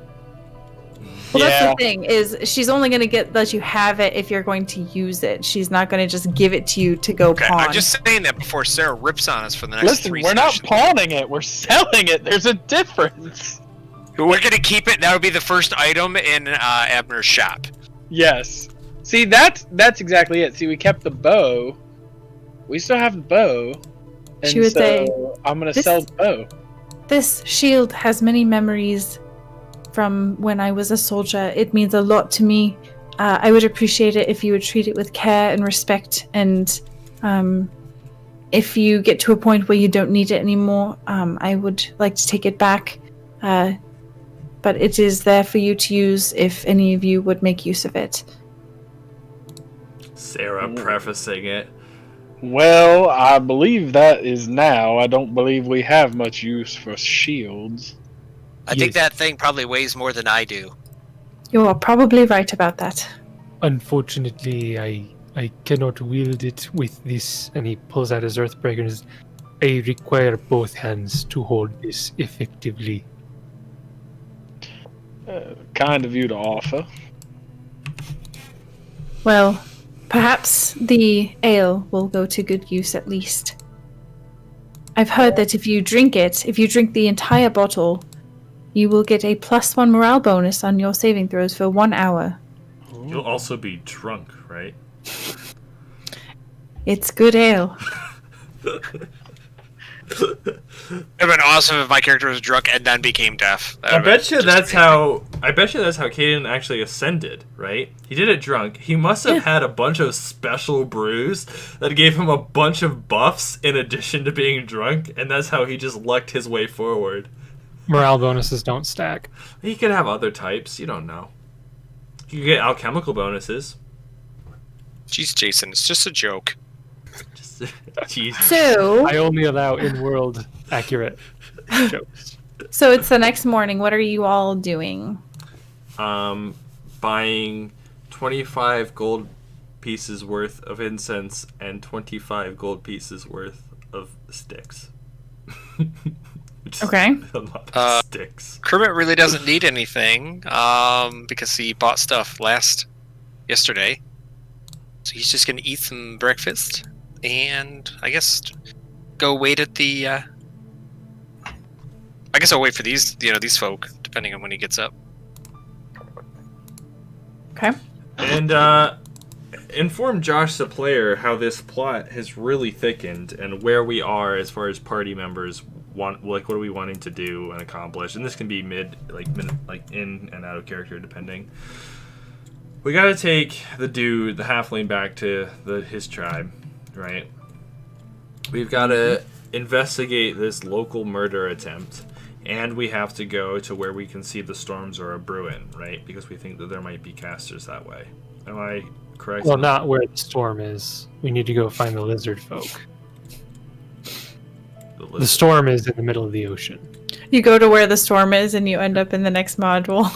Well, Yeah. that's the thing, is she's only going to let you have it if you're going to use it. She's not going to just give it to you to go Okay, pawn. I'm just saying that before Sarah rips on us for the next Listen, 3 we're not sessions. pawning it. We're selling it. There's a difference. We're gonna keep it. That would be the first item in Abner's shop. Yes. See, that's exactly it. See, we kept the bow. We still have the bow. And She would so say, I'm going to "This- sell the bow. This shield has many memories from when I was a soldier. It means a lot to me. I would appreciate it if you would treat it with care and respect. And if you get to a point where you don't need it anymore, I would like to take it back. But it is there for you to use if any of you would make use of it." Sarah prefacing it. Well, I believe that is now. I don't believe we have much use for shields. I think Yes. that thing probably weighs more than I do. You are probably right about that. Unfortunately, I cannot wield it with this. And he pulls out his Earthbreakers. I require both hands to hold this effectively. Kind of you to offer. Well, perhaps the ale will go to good use at least. I've heard that if you drink the entire bottle, you will get a +1 morale bonus on your saving throws for 1 hour. You'll also be drunk, right? It's good ale. It'd been awesome if my character was drunk and then became deaf. I bet you that's how Caden actually ascended, right? He did it drunk. He must have had a bunch of special brews that gave him a bunch of buffs in addition to being drunk, and that's how he just lucked his way forward. Morale bonuses don't stack. He could have other types, you don't know. You could get alchemical bonuses. Jeez, Jason, it's just a joke. Just, jeez. So I only allow in-world accurate jokes. it's the next morning. What are you all doing? Buying 25 gold pieces worth of incense and 25 gold pieces worth of sticks. Which is Okay. a lot of sticks. Kermit really doesn't need anything because he bought stuff yesterday. So he's just gonna eat some breakfast and I guess go wait at the. I guess I'll wait for these folk depending on when he gets up. Okay. And inform Josh the player how this plot has really thickened and where we are as far as party members want, like what are we wanting to do and accomplish. And this can be mid in and out of character depending. We gotta take the halfling back to his tribe, right? We've gotta investigate this local murder attempt, and we have to go to where we can see the storms are brewing, right? Because we think that there might be casters that way. Am I correct? Well, not where the storm is. We need to go find the lizard folk. The storm is in the middle of the ocean. You go to where the storm is and you end up in the next module.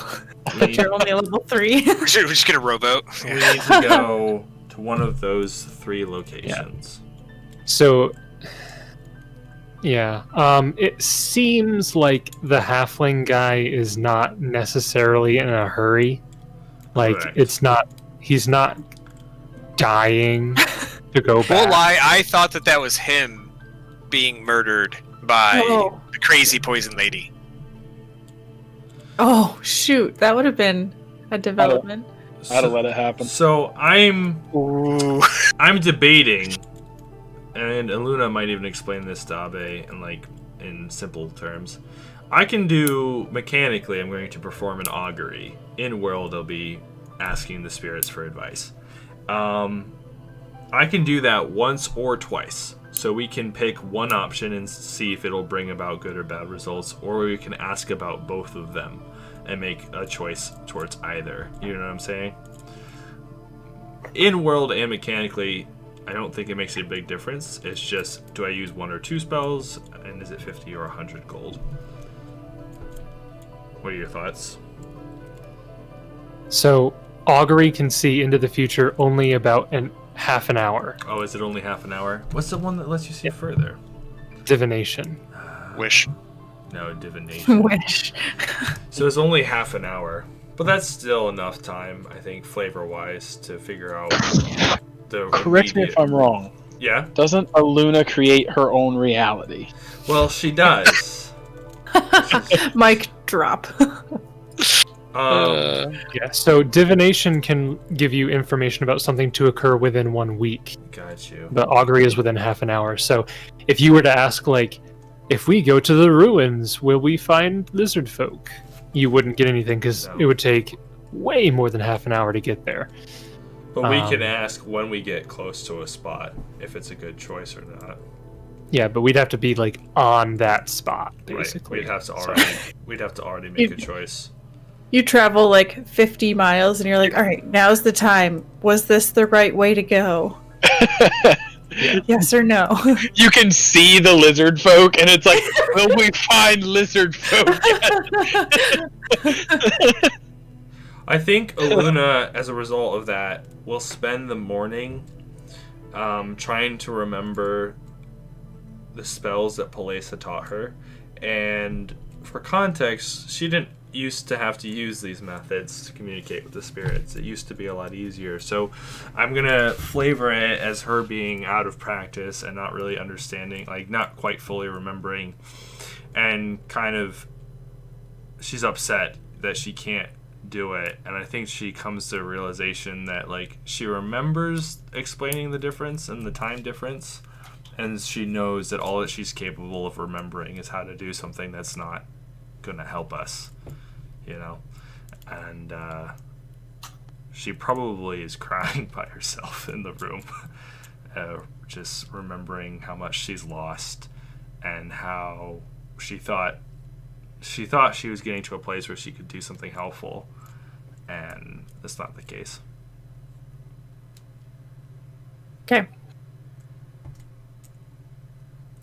But you're only level 3. We're just gonna rowboat. We need to go to one of those 3 locations. So, yeah, it seems like the halfling guy is not necessarily in a hurry. Like, Correct. he's not dying to go back. Won't lie, I thought that was him being murdered by Oh. the crazy poison lady. Oh, shoot. That would have been a development. I'd have let it happen. So I'm Ooh. debating, and Luna might even explain this to Abe in simple terms. I can do mechanically. I'm going to perform an augury. In world, I'll be asking the spirits for advice. I can do that once or twice. So we can pick one option and see if it'll bring about good or bad results, or we can ask about both of them and make a choice towards either. You know what I'm saying? In world and mechanically, I don't think it makes a big difference. It's just, do I use 1 or 2 spells, and is it 50 or 100 gold? What are your thoughts? So, augury can see into the future only about half an hour. Oh, is it only half an hour? What's the one that lets you see further? Divination. Wish. No, divination. Wish. So it's only half an hour. But that's still enough time, I think, flavor-wise, to figure out the Correct me if I'm wrong. Yeah? Doesn't Aluna create her own reality? Well, she does. Mic drop. Yeah, so divination can give you information about something to occur within 1 week. Got you. But augury is within half an hour. So if you were to ask, like, if we go to the ruins, will we find lizard folk? You wouldn't get anything because it would take way more than half an hour to get there. But we can ask when we get close to a spot if it's a good choice or not. Yeah, but we'd have to be like on that spot, basically. Right. We'd have to already make a choice. You travel like 50 miles and you're like, all right, now's the time. Was this the right way to go? Yes or no? You can see the lizard folk, and it's like, will we find lizard folk yet? I think Aluna, as a result of that, will spend the morning trying to remember the spells that Palesa taught her. And for context, she didn't used to have to use these methods to communicate with the spirits. It used to be a lot easier. So I'm going to flavor it as her being out of practice and not really understanding, like not quite fully remembering. And kind of, she's upset that she can't do it. And I think she comes to a realization that like she remembers explaining the difference and the time difference. And she knows that all that she's capable of remembering is how to do something that's not going to help us, you know. And she probably is crying by herself in the room, just remembering how much she's lost and how she thought she was getting to a place where she could do something helpful, and that's not the case. Okay.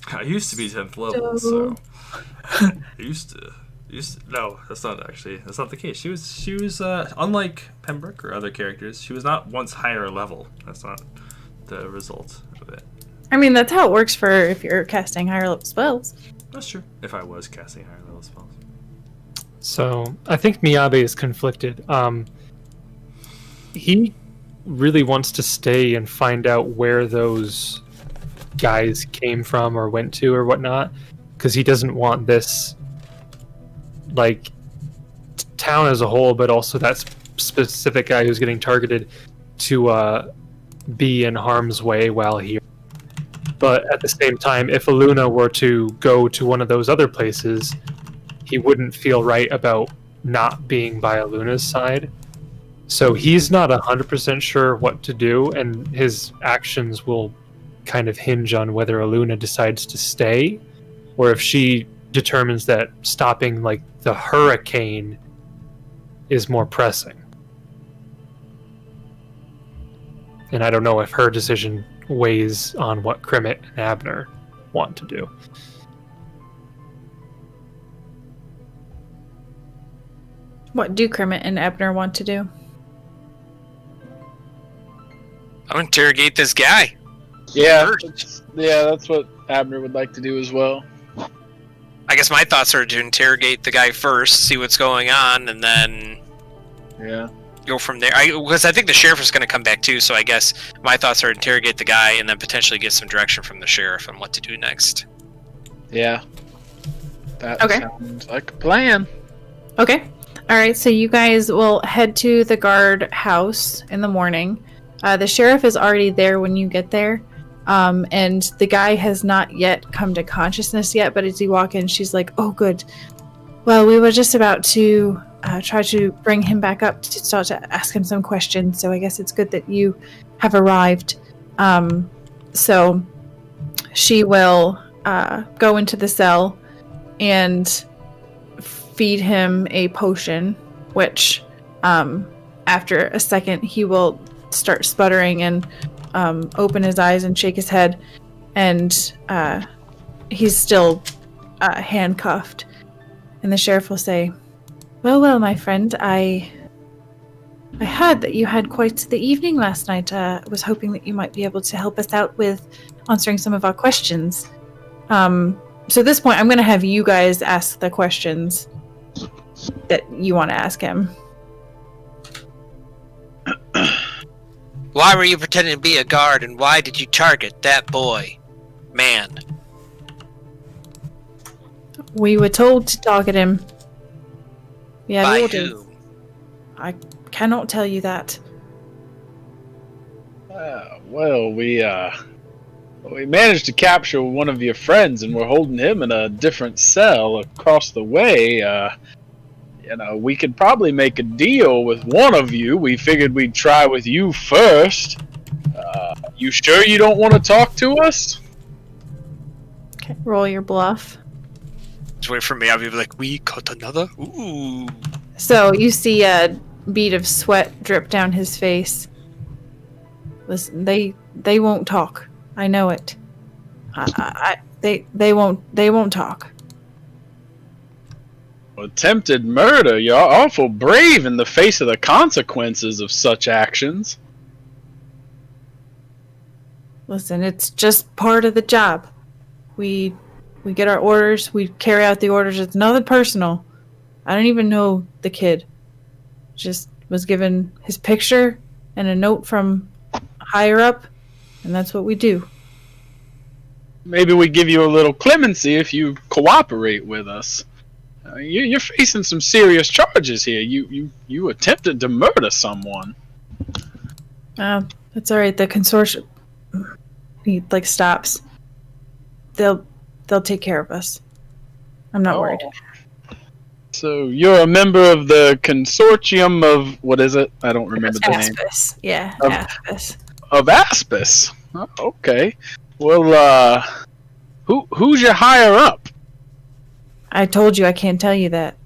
I used to be 10th level, so I used to. No, that's not the case. She was unlike Pembroke or other characters. She was not once higher level. That's not the result of it. I mean, that's how it works for if you're casting higher level spells. That's true. If I was casting higher level spells. So I think Miyabe is conflicted. He really wants to stay and find out where those guys came from or went to or whatnot, because he doesn't want this like town as a whole, but also that specific guy who's getting targeted to be in harm's way while here. But at the same time, if Aluna were to go to one of those other places, he wouldn't feel right about not being by Aluna's side. So he's not 100% sure what to do, and his actions will kind of hinge on whether Aluna decides to stay or if she determines that stopping like the hurricane is more pressing. And I don't know if her decision weighs on what Krimmit and Abner want to do. What do Krimmit and Abner want to do? I'll interrogate this guy. Yeah, that's what Abner would like to do as well. I guess my thoughts are to interrogate the guy first, see what's going on, and then go from there. Because I think the sheriff is going to come back too, so I guess my thoughts are interrogate the guy and then potentially get some direction from the sheriff on what to do next. Yeah. That sounds like a plan. Okay. All right, so you guys will head to the guard house in the morning. The sheriff is already there when you get there. And the guy has not yet come to consciousness yet, but as you walk in, she's like, oh, good. Well, we were just about to try to bring him back up to start to ask him some questions, so I guess it's good that you have arrived. So she will go into the cell and feed him a potion, which after a second he will start sputtering and open his eyes and shake his head, and he's still handcuffed. And the sheriff will say, well, my friend, I heard that you had quite the evening last night. I was hoping that you might be able to help us out with answering some of our questions. So at this point, I'm going to have you guys ask the questions that you want to ask him. Why were you pretending to be a guard, and why did you target that boy? Man. We were told to target him. We had By orders. who? I cannot tell you that. Well, we managed to capture one of your friends, and we're holding him in a different cell across the way. We could probably make a deal with one of you. We figured we'd try with you first. You sure you don't want to talk to us? Okay, roll your bluff. Just wait for me. I'll be like, we caught another? Ooh. So you see a bead of sweat drip down his face. Listen, they won't talk. I know it. They won't talk. Attempted murder. You're awful brave in the face of the consequences of such actions. Listen, it's just part of the job. We get our orders. We carry out the orders. It's nothing personal. I don't even know the kid. Just was given his picture and a note from higher up, and that's what we do. Maybe we give you a little clemency if you cooperate with us. You're facing some serious charges here. You attempted to murder someone. That's all right. The consortium. He stops. They'll take care of us. I'm not worried. So you're a member of the consortium of what is it? I don't remember the name. Aspis. Yeah, Of- Aspis. Of Aspis. Oh, okay. Well, who's your higher up? I told you I can't tell you that.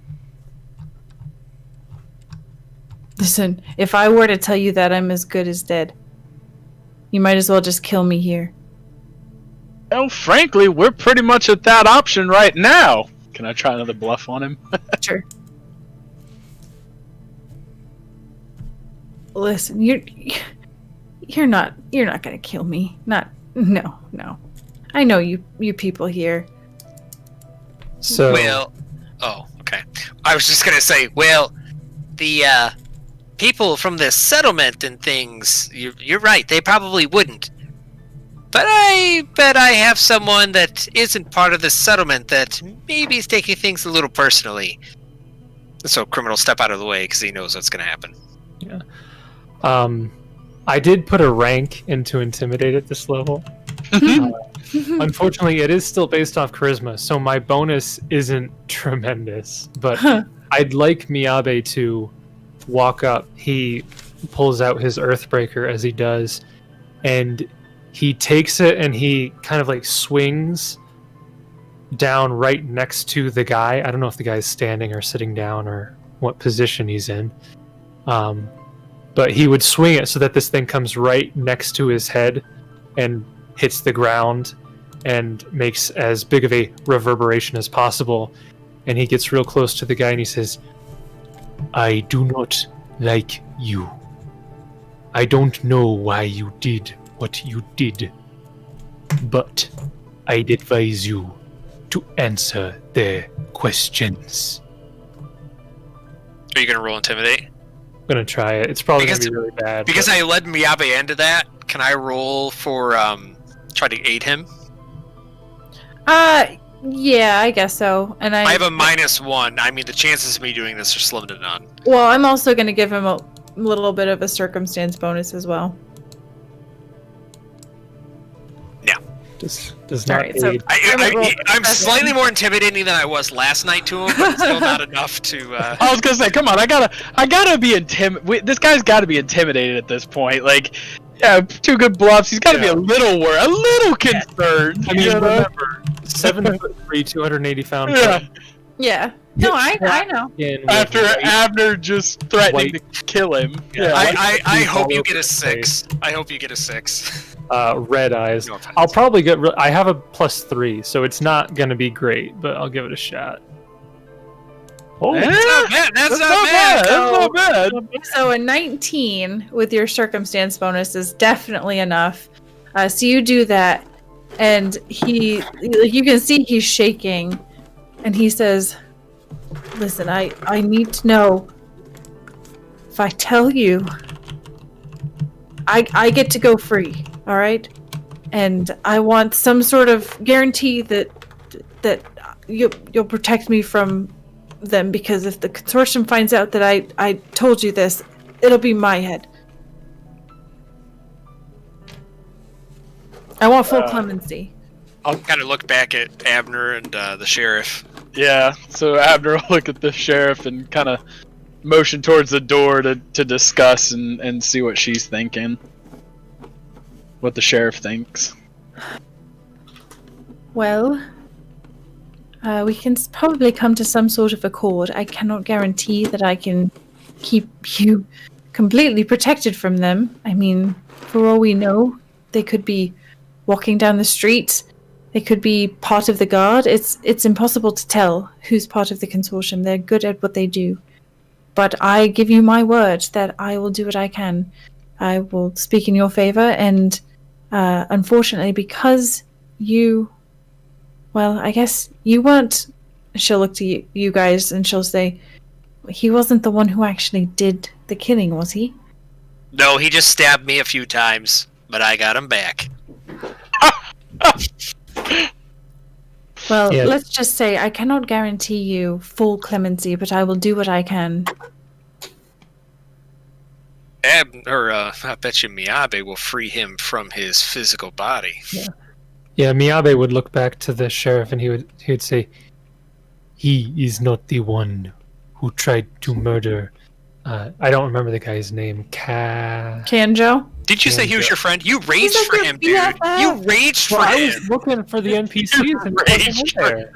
Listen, if I were to tell you that, I'm as good as dead. You might as well just kill me here. Well, frankly, we're pretty much at that option right now. Can I try another bluff on him? Sure. Listen, you're not gonna kill me. No. I know you people here. So Well, oh, okay. I was just gonna say, well, the people from the settlement and things, you're right, they probably wouldn't. But I bet I have someone that isn't part of the settlement that maybe is taking things a little personally. So criminal step out of the way because he knows what's gonna happen. I did put a rank into Intimidate at this level. Unfortunately, it is still based off charisma, so my bonus isn't tremendous. But I'd like Miyabe to walk up. He pulls out his Earthbreaker as he does, and he takes it and he kind of swings down right next to the guy. I don't know if the guy's standing or sitting down or what position he's in. But he would swing it so that this thing comes right next to his head and hits the ground and makes as big of a reverberation as possible. And he gets real close to the guy and he says, "I do not like you. I don't know why you did what you did, but I'd advise you to answer their questions." Are you gonna roll Intimidate? I'm gonna try it. It's probably gonna be really bad. Because but I led Miyabe into that, can I roll for try to aid him? Yeah, I guess so. And I have a -1. I mean, the chances of me doing this are slim to none. Well, I'm also going to give him a little bit of a circumstance bonus as well. does not Alright, so- aid. I'm slightly more intimidating than I was last night to him, but still not enough to. I was gonna say, come on, I gotta be this guy's got to be intimidated at this point. Yeah, 2 good bluffs. He's got to be a little worried, a little concerned. I mean, remember, 7'3", 280 pound. Yeah. Yeah. No, I know. After Abner just threatening to kill him. Yeah. I hope you all get a over the 6. I hope you get a 6. Red eyes. No offense. I'll probably get. I have a +3, so it's not gonna be great, but I'll give it a shot. Oh, Yeah. That's not bad. That's not bad. So a 19 with your circumstance bonus is definitely enough. So you do that, and you can see he's shaking, and he says, "Listen, I need to know. If I tell you, I get to go free, all right? And I want some sort of guarantee that you'll protect me from them, because if the consortium finds out that I told you this, it'll be my head. I want full clemency. I'll kind of look back at Abner and the sheriff. Yeah, so Abner will look at the sheriff and kind of motion towards the door to discuss and see what she's thinking. What the sheriff thinks. Well, we can probably come to some sort of accord. I cannot guarantee that I can keep you completely protected from them. I mean, for all we know, they could be walking down the street. They could be part of the guard. It's impossible to tell who's part of the consortium. They're good at what they do. But I give you my word that I will do what I can. I will speak in your favor, and unfortunately, because you... Well, I guess you weren't... She'll look to you guys and she'll say, he wasn't the one who actually did the killing, was he? No, he just stabbed me a few times, but I got him back. Well, Yeah. let's just say I cannot guarantee you full clemency, but I will do what I can. I bet you Miyabe will free him from his physical body. Yeah, Miyabe would look back to the sheriff and he would say, he is not the one who tried to murder. I don't remember the guy's name. Kanjo? Did you say he was your friend? You raged like for your him, dude. BFF. You raged for Well, I him. was looking for the NPCs and Raged wasn't there.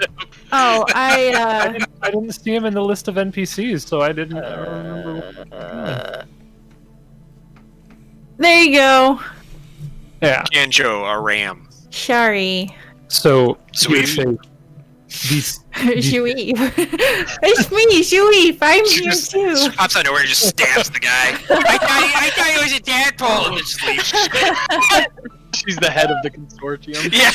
Oh, I didn't see him in the list of NPCs, so I didn't remember. there you go. Yeah. Kanjo, a ram. Sorry. So Sweet. you say these Shuif. It's me, Shuif. I'm She here just too. pops out of nowhere and just stabs the guy. I thought he was a tadpole, and then just leaves. She's the head of the consortium. Yeah.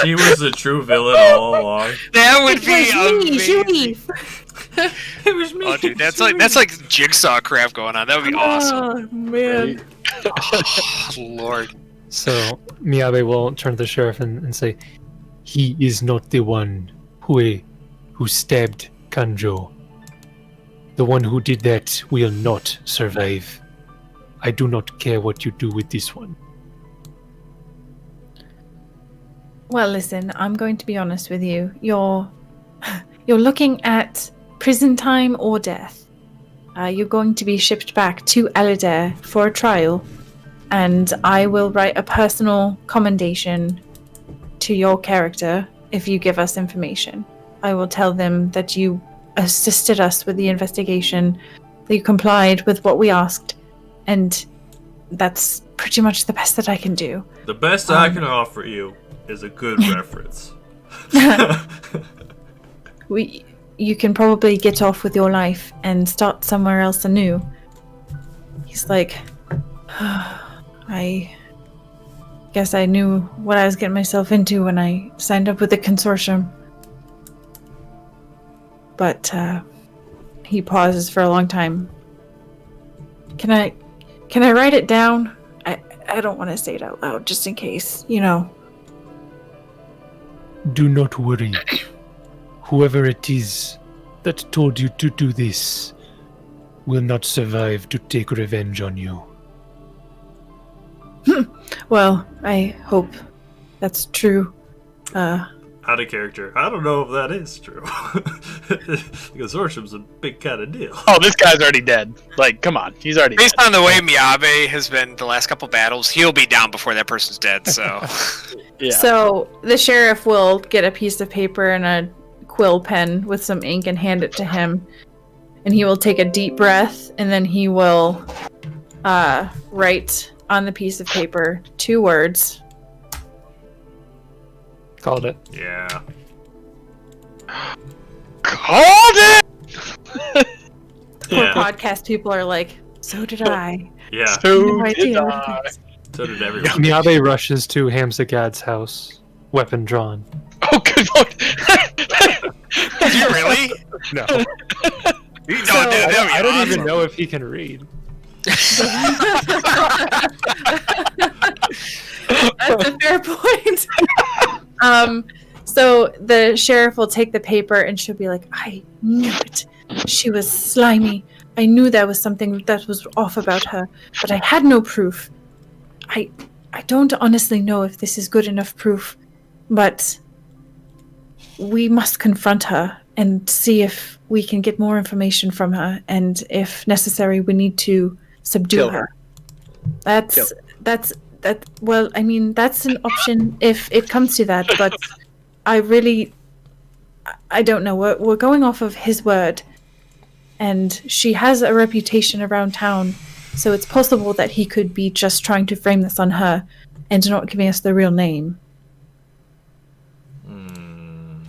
She was the true villain all along. That would It be was me, amazing. Shuif. It was me. Oh, dude, that's like jigsaw crap going on. That would be awesome. Oh, man. Oh, Lord. So Miyabe will turn to the sheriff and say, he is not the one who stabbed Kanjo. The one who did that will not survive. I do not care what you do with this one. Well, listen, I'm going to be honest with you. You're looking at prison time or death. You're going to be shipped back to Eladair for a trial, and I will write a personal commendation to your character if you give us information. I will tell them that you assisted us with the investigation, that you complied with what we asked, and that's pretty much the best that I can do. The best I can offer you is a good reference. You can probably get off with your life and start somewhere else anew. He's like, I guess I knew what I was getting myself into when I signed up with the consortium. But he pauses for a long time. Can I write it down? I don't want to say it out loud, just in case, you know. Do not worry. Whoever it is that told you to do this will not survive to take revenge on you. Well, I hope that's true. Out of character. I don't know if that is true. The consortium's a big kind of deal. Oh, this guy's already dead. Like, come on, he's already Based dead. on the way Miyabe has been the last couple battles, he'll be down before that person's dead, so... Yeah. So the sheriff will get a piece of paper and a quill pen with some ink and hand it to him. And he will take a deep breath, and then he will write on the piece of paper 2 words. Called it. Yeah. Called it! Poor Yeah. podcast people are like, so did I. Yeah. So No did idea. I. So did everyone. Miyabe rushes to Hamzagad's house, weapon drawn. Oh, good lord. Did you really? No. I don't even know if he can read. That's a fair point. So the sheriff will take the paper and she'll be like, I knew it. She was slimy. I knew there was something that was off about her, but I had no proof. I don't honestly know if this is good enough proof, but we must confront her and see if we can get more information from her, and if necessary, we need to subdue Kill her. Well, I mean, that's an option if it comes to that, but I don't know. We're going off of his word, and she has a reputation around town, so it's possible that he could be just trying to frame this on her and not giving us the real name.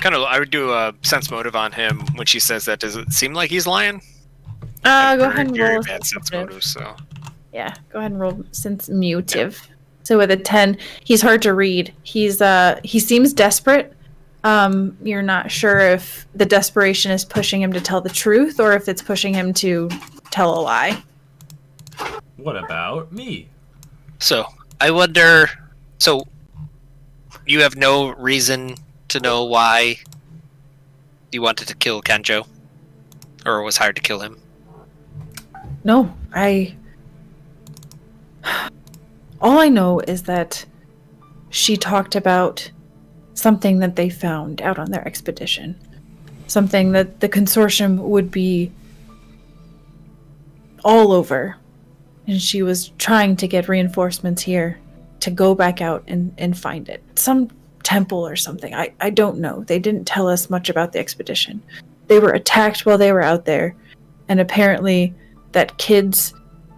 I would do a sense motive on him when she says that. Does it seem like he's lying? Go ahead and Very roll. bad sense motive, so. Yeah, go ahead and roll sense motive. So with a 10, he's hard to read. He seems desperate. You're not sure if the desperation is pushing him to tell the truth or if it's pushing him to tell a lie. What about me? So, I wonder... So, you have no reason to know why you wanted to kill Kanjo? Or was hired to kill him? No, all I know is that she talked about something that they found out on their expedition. Something that the consortium would be all over. And she was trying to get reinforcements here to go back out and find it. Some temple or something. I don't know. They didn't tell us much about the expedition. They were attacked while they were out there, and apparently that kid's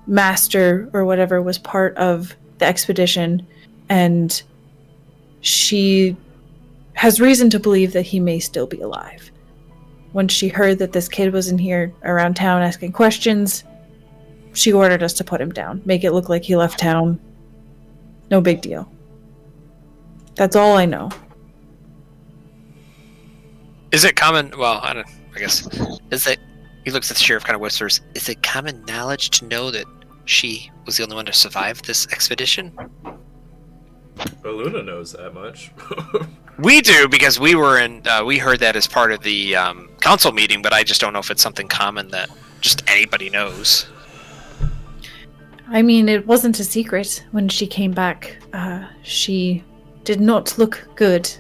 master or whatever was part of the expedition, and she has reason to believe that he may still be alive. When she heard that this kid was in here around town asking questions, she ordered us to put him down, make it look like he left town. No big deal. That's all I know. Is it common... Well, I guess... Is it... He looks at the sheriff, kind of whispers, is it common knowledge to know that she was the only one to survive this expedition? Well, Luna knows that much. We do, because we were in... we heard that as part of the council meeting, but I just don't know if it's something common that just anybody knows. I mean, it wasn't a secret when she came back. She did not look good.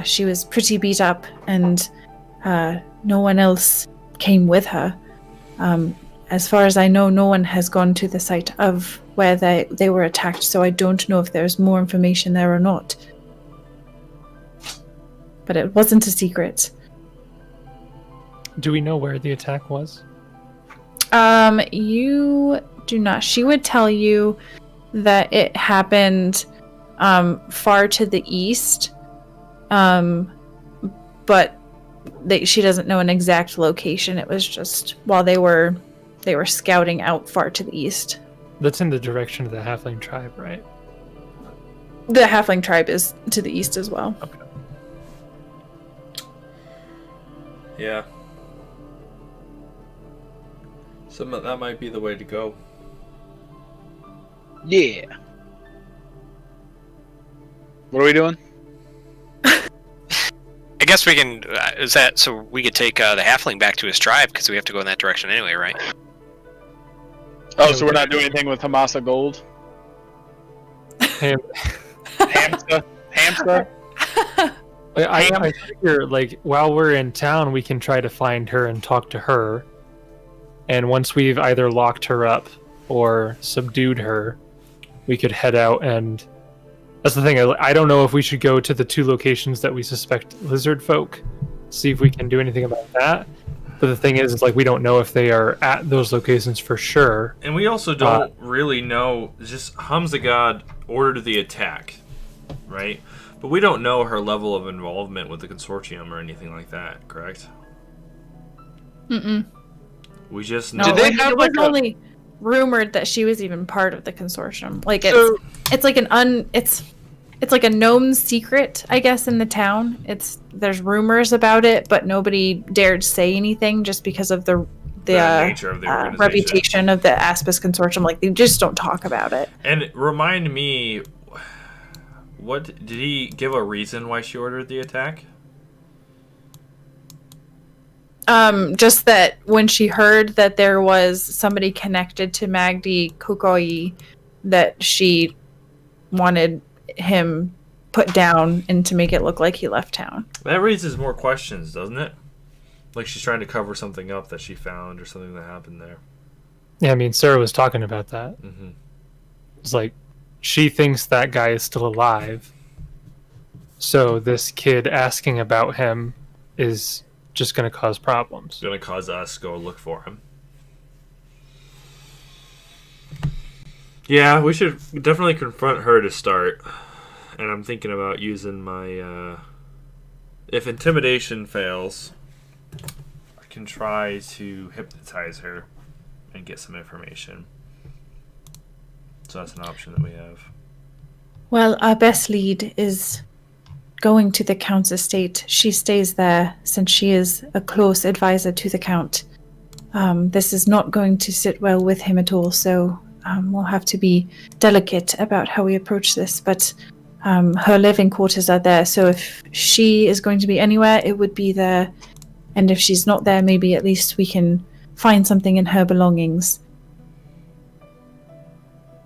She was pretty beat up, and no one else came with her. As far as I know, no one has gone to the site of where they were attacked, so I don't know if there's more information there or not. But it wasn't a secret. Do we know where the attack was? You do not. She would tell you that it happened far to the east, but she doesn't know an exact location. It was just while they were scouting out far to the east. That's in the direction of the halfling tribe, right? The halfling tribe is to the east as well. Okay. Yeah. So that might be the way to go. Yeah. What are we doing? I guess we can... so we could take the halfling back to his tribe, because we have to go in that direction anyway, right? Oh, so we're not doing anything with Hamasa Gold? Hamster? I figure, like, while we're in town, we can try to find her and talk to her. And once we've either locked her up or subdued her, we could head out and... That's the thing, I don't know if we should go to the two locations that we suspect lizard folk, see if we can do anything about that. But the thing is, like, we don't know if they are at those locations for sure. And we also don't really know, just Hamzagad ordered the attack, right? But we don't know her level of involvement with the consortium or anything like that, correct? Mm-mm. We just No, know... it was only rumored that she was even part of the consortium. Like, it's like it's like a known secret, I guess, in the town. There's rumors about it, but nobody dared say anything just because of the nature of the organization. reputation of the Aspis Consortium. Like, they just don't talk about it. And remind me, what did he give a reason why she ordered the attack? Just that when she heard that there was somebody connected to Magdi Kokoi, that she wanted him put down and to make it look like he left town. That raises more questions, doesn't it? Like she's trying to cover something up that she found or something that happened there. Yeah, I mean, Sarah was talking about that. Mm-hmm. It's like, she thinks that guy is still alive. So this kid asking about him is just going to cause problems. It's going to cause us to go look for him. Yeah, we should definitely confront her to start. And I'm thinking about using my... if intimidation fails, I can try to hypnotize her and get some information. So that's an option that we have. Well, our best lead is going to the Count's estate. She stays there since she is a close advisor to the Count. This is not going to sit well with him at all, so we'll have to be delicate about how we approach this. But her living quarters are there, so if she is going to be anywhere, it would be there. And if she's not there, maybe at least we can find something in her belongings.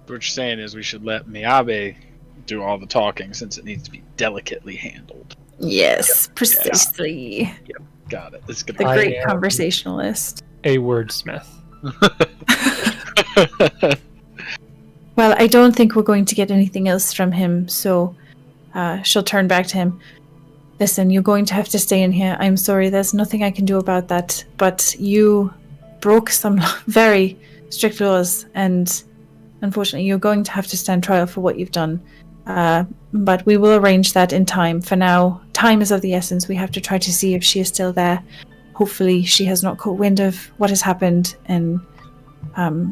What you're saying is we should let Miyabe do all the talking since it needs to be delicately handled. Yes, precisely. Yep, got it. This is The gonna great conversationalist. A wordsmith. Well, I don't think we're going to get anything else from him, so she'll turn back to him. Listen, you're going to have to stay in here. I'm sorry, there's nothing I can do about that, but you broke some very strict laws, and unfortunately, you're going to have to stand trial for what you've done. But we will arrange that in time. For now, time is of the essence. We have to try to see if she is still there. Hopefully, she has not caught wind of what has happened, and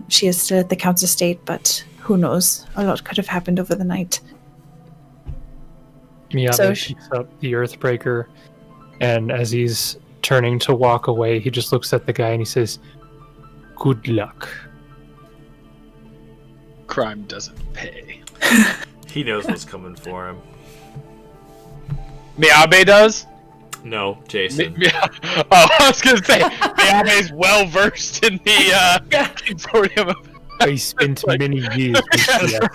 she is still at the Count's estate, but who knows? A lot could have happened over the night. Miyabe picks up the Earthbreaker, and as he's turning to walk away, he just looks at the guy and he says, "Good luck." Crime doesn't pay. He knows what's coming for him. Miyabe does? No, Jason. Oh, I was going to say, Miyabe's well versed in the consortium. I spent many years with the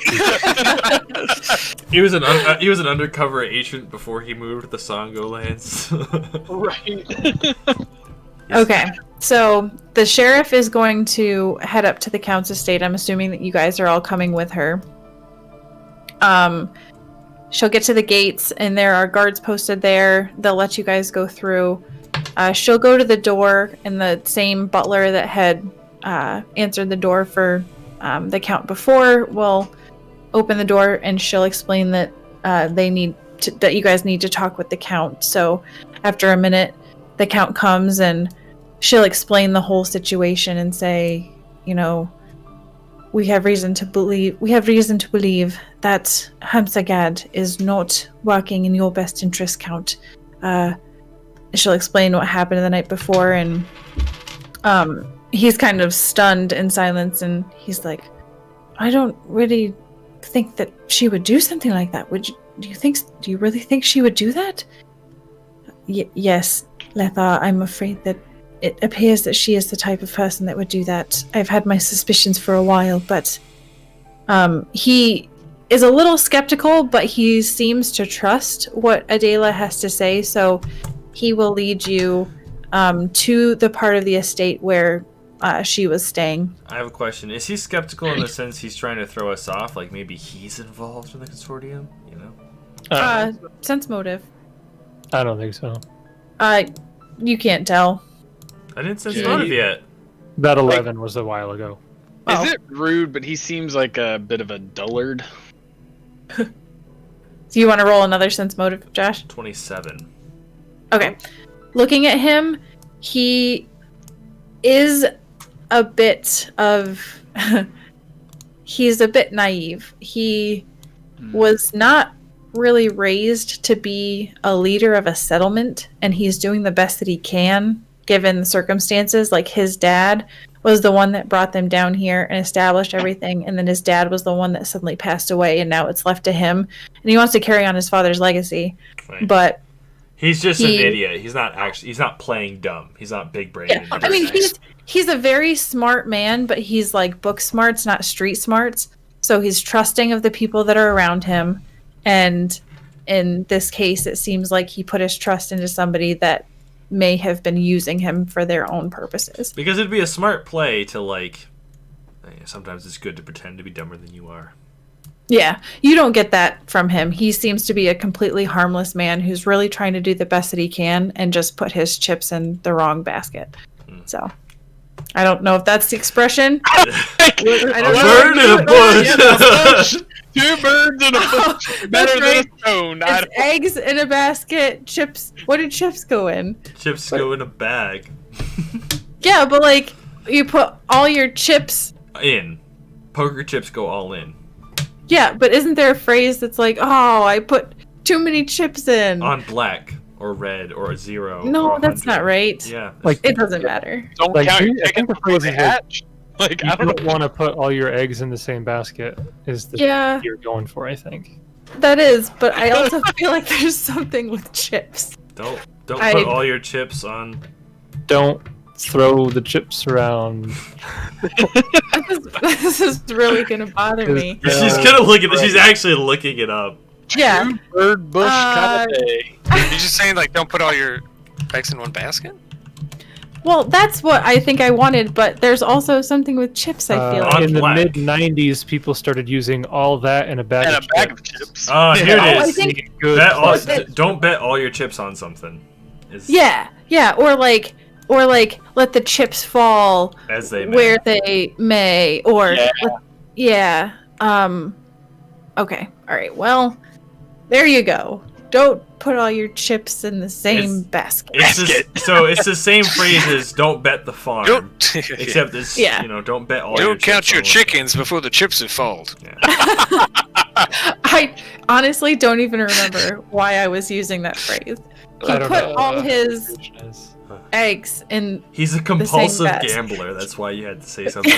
He was an undercover agent before he moved to the Songo lands. Right. Okay, so the sheriff is going to head up to the Count's estate. I'm assuming that you guys are all coming with her. She'll get to the gates, and there are guards posted there. They'll let you guys go through. She'll go to the door, and the same butler that had answered the door for the Count before will open the door, and she'll explain that that you guys need to talk with the Count. So after a minute, the Count comes, and she'll explain the whole situation and say, we have reason to believe that Hamsagad is not working in your best interest, Count. She'll explain what happened the night before, and he's kind of stunned in silence, and he's like, I don't really think that she would do something like that. Do you really think she would do that? Yes, Letha, I'm afraid that it appears that she is the type of person that would do that. I've had my suspicions for a while, but he is a little skeptical, but he seems to trust what Adela has to say, so he will lead you to the part of the estate where she was staying. I have a question. Is he skeptical in the sense he's trying to throw us off? Like maybe he's involved in the consortium? Sense motive. I don't think so. You can't tell. I didn't sense motive yet. That 11 was a while ago. Is it rude, but he seems like a bit of a dullard? Do you want to roll another sense motive, Josh? 27. Okay. Looking at him, he is a bit of... he's a bit naive. He was not really raised to be a leader of a settlement, and he's doing the best that he can given the circumstances. Like his dad was the one that brought them down here and established everything, and then his dad was the one that suddenly passed away, and now it's left to him, and he wants to carry on his father's legacy. Right. But he's just an idiot. He's not playing dumb. He's not big brained. I mean, he's a very smart man, but he's like book smarts, not street smarts. So he's trusting of the people that are around him, and in this case, it seems like he put his trust into somebody that may have been using him for their own purposes. Because it'd be a smart play to, like, sometimes it's good to pretend to be dumber than you are. Yeah, you don't get that from him. He seems to be a completely harmless man who's really trying to do the best that he can and just put his chips in the wrong basket. So, I don't know if that's the expression. A bird in a bush. Two birds in a bush. Better than a stone. It's eggs in a basket, chips. What do chips go in? Chips go in a bag. Yeah, but like, you put all your chips In. Poker chips go all in. Yeah, but isn't there a phrase that's like, oh, I put too many chips in? On black or red or a 0. No, or that's 100. not right. Yeah. Like It doesn't matter. Don't Like, count I your think chickens the before phrase they is like, hatch. Like, You I don't don't know. want to put all your eggs in the same basket. Is the Yeah. you're going for? I think. That is, but I also feel like there's something with chips. Don't I- put all your chips on. Don't throw the chips around. This is really gonna bother me. She's gonna look at it. She's actually looking it up. Yeah. Bird bush kind of day. You're just saying like don't put all your eggs in one basket? Well, that's what I think I wanted, but there's also something with chips, I feel On like. In the black. mid '90s, people started using all that in a bag, And of, a bag of chips. chips. Here I it is. think- Good Bet all, plus- don't bet all your chips on something. Is Yeah, or like let the chips fall as they may. where they may, or Yeah. okay, all right, well, there you go. Don't put all your chips in the same It's- basket. It's the same phrase as don't bet the farm. Don't Except it's, Yeah. don't bet all your don't count chips your on one chickens before the chips have fallen. thing. Yeah. I honestly don't even remember why I was using that phrase. He I don't put know. all his eggs in. He's a compulsive basket. gambler. That's why you had to say something.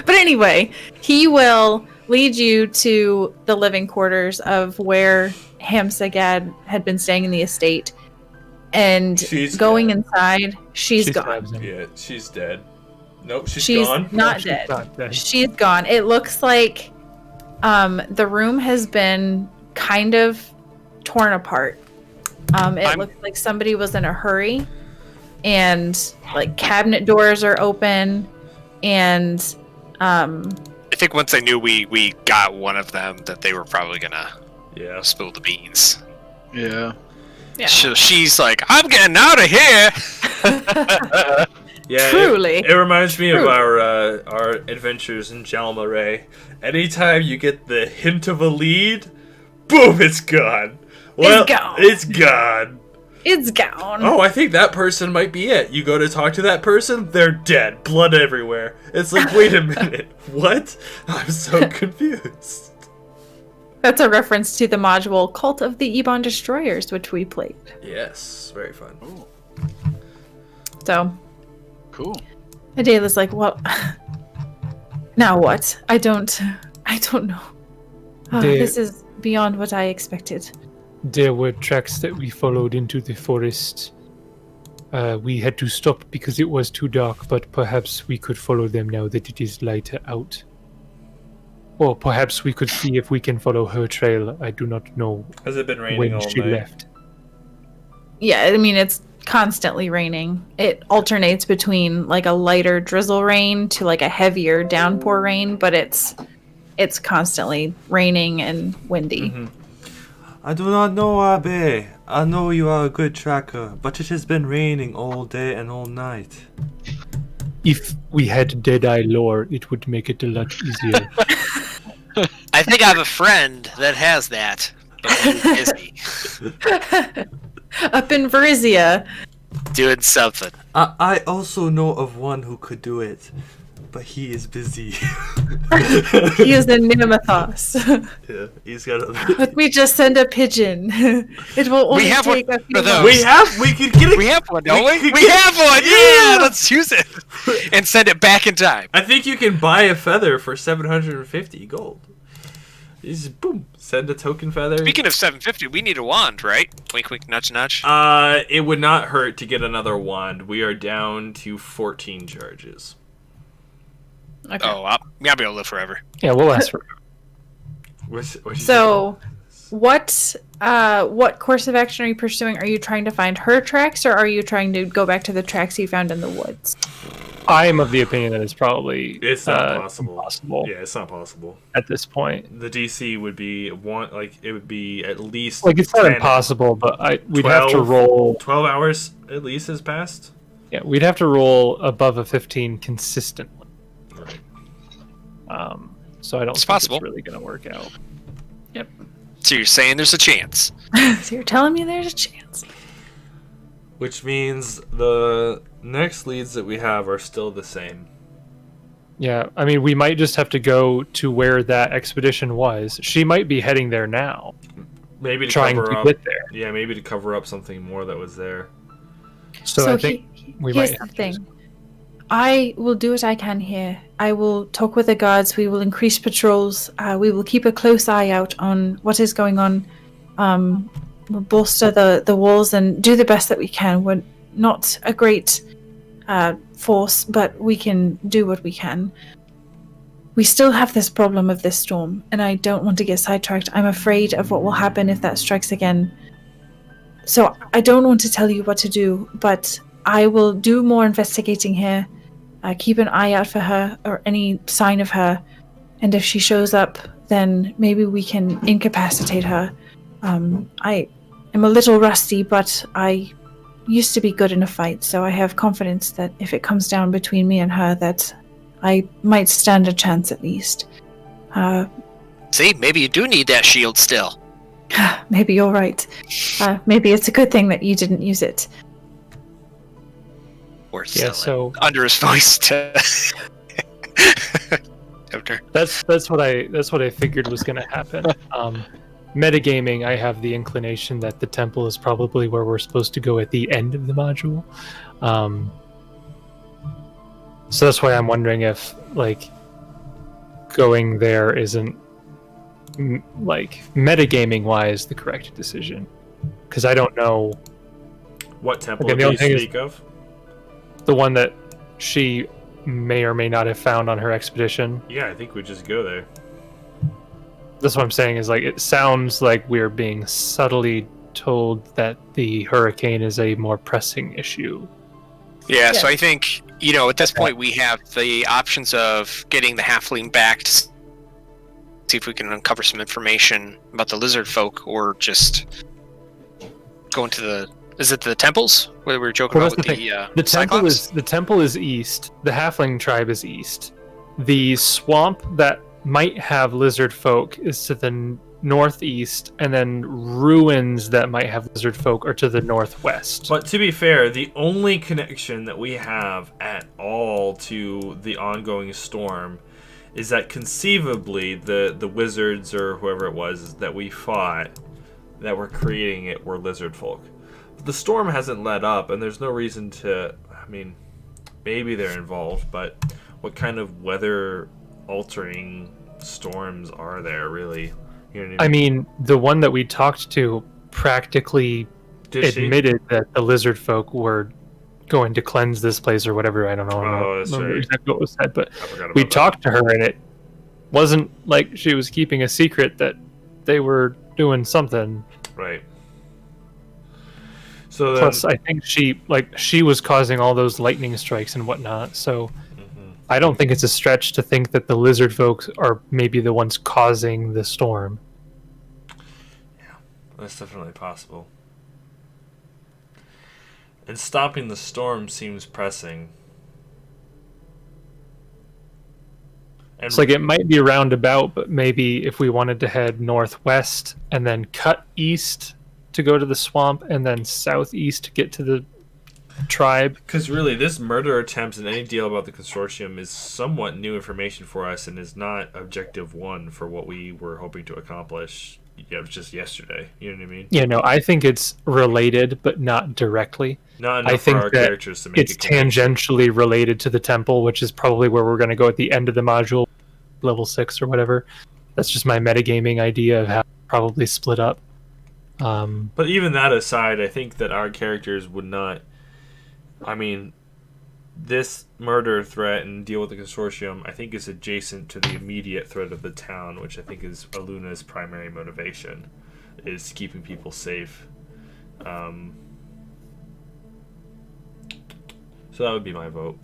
But anyway, he will lead you to the living quarters of where Hamsagad had been staying in the estate. And She's going dead. inside, she's gone. stabs him. Yeah, she's dead. Nope, She's not No, she's dead. not dead. She's gone. It looks like the room has been kind of torn apart. It looks like somebody was in a hurry, and like cabinet doors are open, and I think once they knew we got one of them, that they were probably gonna Yeah. spill the beans. Yeah. yeah. So she's like, I'm getting out of here. Yeah, Truly. It reminds me of Truly. our adventures in Jalmaray. Anytime you get the hint of a lead, boom, it's gone. Well, gone. It's gone. It's gone. Oh, I think that person might be it. You go to talk to that person, they're dead. Blood everywhere. It's like, wait a minute. What? I'm so confused. That's a reference to the module Cult of the Ebon Destroyers, which we played. Yes, very fun. So Cool. Adela's like, well, now what? I don't know. This is beyond what I expected. There were tracks that we followed into the forest. We had to stop because it was too dark, but perhaps we could follow them now that it is lighter out. Or perhaps we could see if we can follow her trail. I do not know Has it been raining when all she night? left. Yeah, I mean, it's constantly raining. It alternates between like a lighter drizzle rain to like a heavier downpour rain, but it's constantly raining and windy. Mm-hmm. I do not know, Abe. I know you are a good tracker, but it has been raining all day and all night. If we had Deadeye lore, it would make it a lot easier. I think I have a friend that has that. But he's busy Up in Verizia. doing something. I also know of one who could do it, but he is busy. He is the Nemesis. Yeah, he's got. Let me just send a pigeon. It will only have take one a few of those. months. We could get it. We have one, don't we? could We get- have one. Yeah, let's use it and send it back in time. I think you can buy a feather for 750 gold. You just boom, send a token feather. Speaking of 750, we need a wand, right? Wink, wink, nudge, nudge. It would not hurt to get another wand. We are down to 14 charges. Okay. Oh, I'll be able to live forever. Yeah, we'll ask for. What'd you So, what course of action are you pursuing? Are you trying to find her tracks, or are you trying to go back to the tracks you found in the woods? I am of the opinion that it's probably It's not possible. impossible Yeah, it's not possible. at this point. The DC would be it would be at least Like it's not 10, impossible, but we'd have to 12 roll. 12 hours at least has passed. Yeah, we'd have to roll above a 15 consistently. Right. So I don't It's think possible. it's really going to work out. So you're saying there's a chance? So you're telling me there's a chance? Which means the next leads that we have are still the same. Yeah, I mean, we might just have to go to where that expedition was. She might be heading there now, Maybe to trying cover to up. get there. Yeah, maybe to cover up something more that was there. So I think we here's might the have to thing. I will do what I can here. I will talk with the guards. We will increase patrols. We will keep a close eye out on what is going on. We'll bolster the walls and do the best that we can. We're not a great force, but we can do what we can. We still have this problem of this storm, and I don't want to get sidetracked. I'm afraid of what will happen if that strikes again. So I don't want to tell you what to do, but I will do more investigating here. Keep an eye out for her or any sign of her. And if she shows up, then maybe we can incapacitate her. I am a little rusty, but I used to be good in a fight, so I have confidence that if it comes down between me and her, that I might stand a chance at least. See, maybe you do need that shield still. Maybe you're right. Maybe it's a good thing that you didn't use it. Or Yeah, still so under his voice to. After. that's what I figured was going to happen. Metagaming, I have the inclination that the temple is probably where we're supposed to go at the end of the module. So that's why I'm wondering if like going there isn't like metagaming wise the correct decision, because I don't know What temple Okay, the do only you thing is- speak of? the one that she may or may not have found on her expedition. Yeah, I think we just go there. That's what I'm saying is like it sounds like we're being subtly told that the hurricane is a more pressing issue. Yeah, so Yeah. I think, at this point we have the options of getting the halfling back to see if we can uncover some information about the lizard folk, or just going to the... Is it the temples? Where we were joking Well, about with that's the the The temple Cyclops? is east. The halfling tribe is east. The swamp that might have lizard folk is to the northeast, and then ruins that might have lizard folk are to the northwest. But to be fair, the only connection that we have at all to the ongoing storm is that conceivably the wizards or whoever it was that we fought that were creating it were lizard folk. The storm hasn't let up, and there's no reason to... I mean, maybe they're involved, but what kind of weather-altering storms are there, really? You know what I mean, the one that we talked to practically Did she? admitted that the lizard folk were going to cleanse this place or whatever. I don't know. Oh, that's remember right. exactly what was said, but I forgot about we that. talked to her, and it wasn't like she was keeping a secret that they were doing something. Right. So then, Plus, I think she was causing all those lightning strikes and whatnot. So I don't think it's a stretch to think that the lizard folks are maybe the ones causing the storm. that's definitely possible. And stopping the storm seems pressing. And It's like it might be roundabout, but maybe if we wanted to head northwest and then cut east to go to the swamp, and then southeast to get to the tribe. Because really, this murder attempt and any deal about the consortium is somewhat new information for us and is not objective one for what we were hoping to accomplish. Yeah, it was just yesterday. You know what I mean? Yeah, no, I think it's related, but not directly. Not enough I think for our that characters to make it's a connection. tangentially related to the temple, which is probably where we're going to go at the end of the module, level 6 or whatever. That's just my metagaming idea of how it probably split up. But even that aside, I think that our characters would not... I mean, this murder threat and deal with the consortium, I think, is adjacent to the immediate threat of the town, which I think is Aluna's primary motivation, is keeping people safe. So that would be my vote.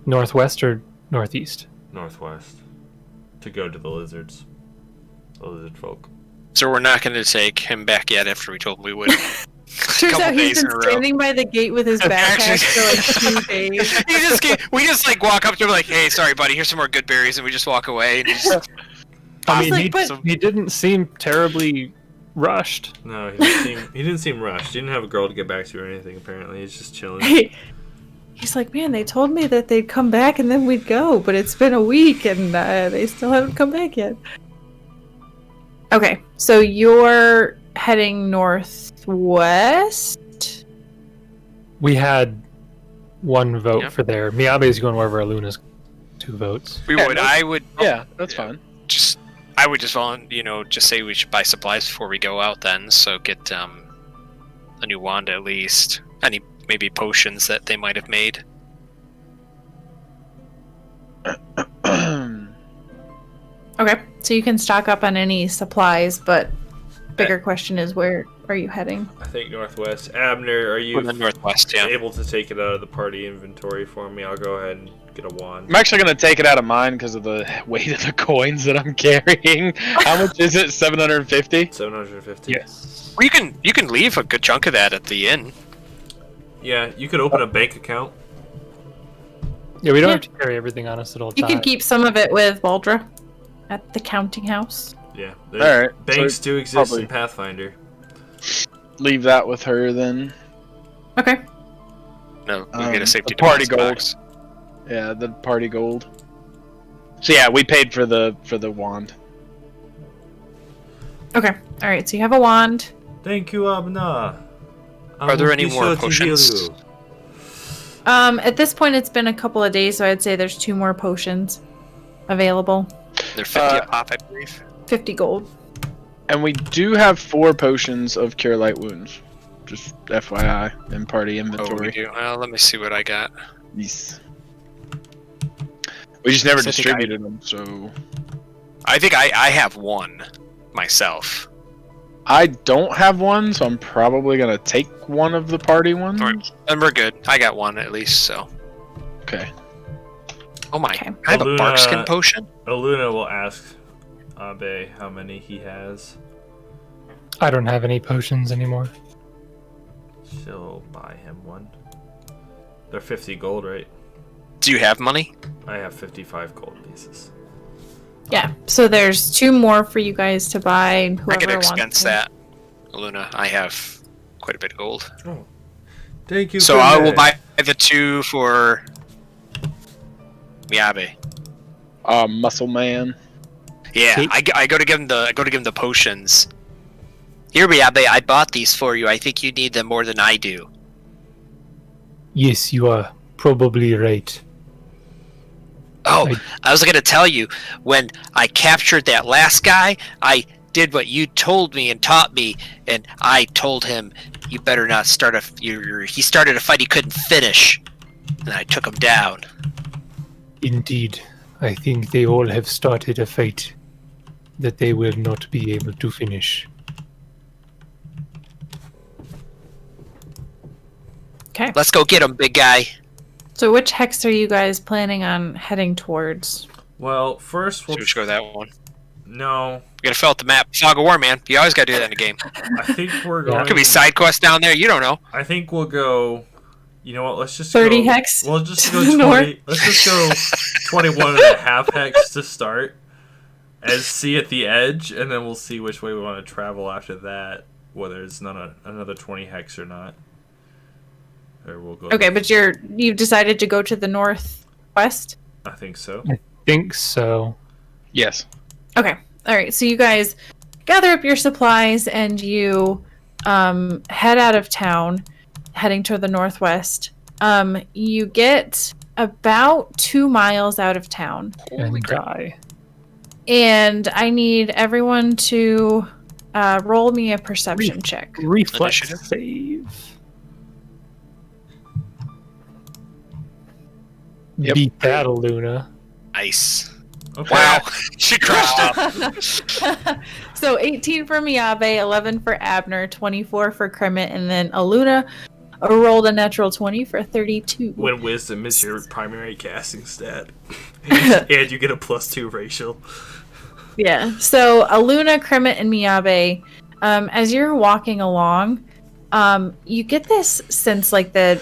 Northwest or northeast? Northwest. To go to the lizards. The lizard folk. So we're not going to take him back yet after we told him we would. Turns out he's been standing by the gate with his backpack for like 2 days. We just like walk up to him like, hey, sorry, buddy, here's some more good berries, and we just walk away. And I mean, like, he didn't seem terribly rushed. No, he didn't seem rushed. He didn't have a girl to get back to or anything, apparently. He's just chilling. He's like, man, they told me that they'd come back and then we'd go, but it's been a week and they still haven't come back yet. Okay, so you're heading northwest? We had 1 vote for there. Miyabe is going wherever Luna's 2 votes. I would. Yeah, that's fine. I would just just say we should buy supplies before we go out then, so get a new wand at least. Any maybe potions that they might have made. Okay, so you can stock up on any supplies, but bigger question is, where are you heading? I think northwest. Abner, are you In the northwest, yeah. able to take it out of the party inventory for me? I'll go ahead and get a wand. I'm actually going to take it out of mine because of the weight of the coins that I'm carrying. How much is it? 750? 750. Yes. Well, you can leave a good chunk of that at the inn. Yeah, you could open a bank account. Yeah, we don't have to carry everything on us at all You times. can keep some of it with Baldra at the counting house. Yeah. Alright, Banks so do exist probably- in Pathfinder. Leave that with her then. Okay. No, we get a safety the party deposit gold. box. Yeah, the party gold. So yeah, we paid for the wand. Okay. All right. So you have a wand. Thank you, Abner. Are there any more potions? At this point, it's been a couple of days, so I'd say there's 2 more potions available. They're 50 a pop, I believe. 50 gold. And we do have 4 potions of cure light wounds. Just FYI in party Oh, we inventory. do. Well, let me see what I got. Yes. We just never I think distributed them, so I think I have 1 myself. I don't have one, so I'm probably gonna take one of the party ones. Alright, and we're good. I got 1 at least, so. Okay. Oh my! Okay. I have a Aluna- barkskin potion. Aluna will ask Abe how many he has. I don't have any potions anymore. She'll buy him one. They're 50 gold, right? Do you have money? I have 55 gold pieces. Yeah. So there's 2 more for you guys to buy. I Whoever can wants expense to. that. Luna, I have quite a bit of gold. Oh, thank you. So I will buy the 2 for Miyabe. Muscle man. Yeah, I go to give him the potions. Here, Miyabe, I bought these for you. I think you need them more than I do. Yes, you are probably right. Oh, I was going to tell you, when I captured that last guy, I did what you told me and taught me, and I told him, you better not start he started a fight he couldn't finish, and I took him down. Indeed. I think they all have started a fight that they will not be able to finish. Okay. Let's go get him, big guy. So which hex are you guys planning on heading towards? Well, first So we'll... we should go that one. No, We gotta fill out the map. Fog of War, man. You always gotta do that in a game. I think we're going... Could be side quests down there. You don't know. I think we'll go... You know what, let's just 30 go... hex? We'll just go to 20... the north. Let's just go 21 and a half hex to start. As see at the edge, and then we'll see which way we want to travel after that. Whether it's another 20 hex or not. Or we'll go. Okay, but you've decided to go to the northwest? I think so. I think so. Yes. Okay. All right. So you guys gather up your supplies and you head out of town, heading to the northwest. You get about 2 miles out of town. Holy And crap. die. And I need everyone to roll me a perception check. Reflex Initiative. save. Yep. Beat that, Luna. Nice. Okay. Wow. She crushed it. So 18 for Miyabe, 11 for Abner, 24 for Kermit, and then Aluna rolled a natural 20 for 32. When wisdom is your primary casting stat, and you get a +2 racial. Yeah. So Aluna, Kermit, and Miyabe, as you're walking along, you get this sense, like the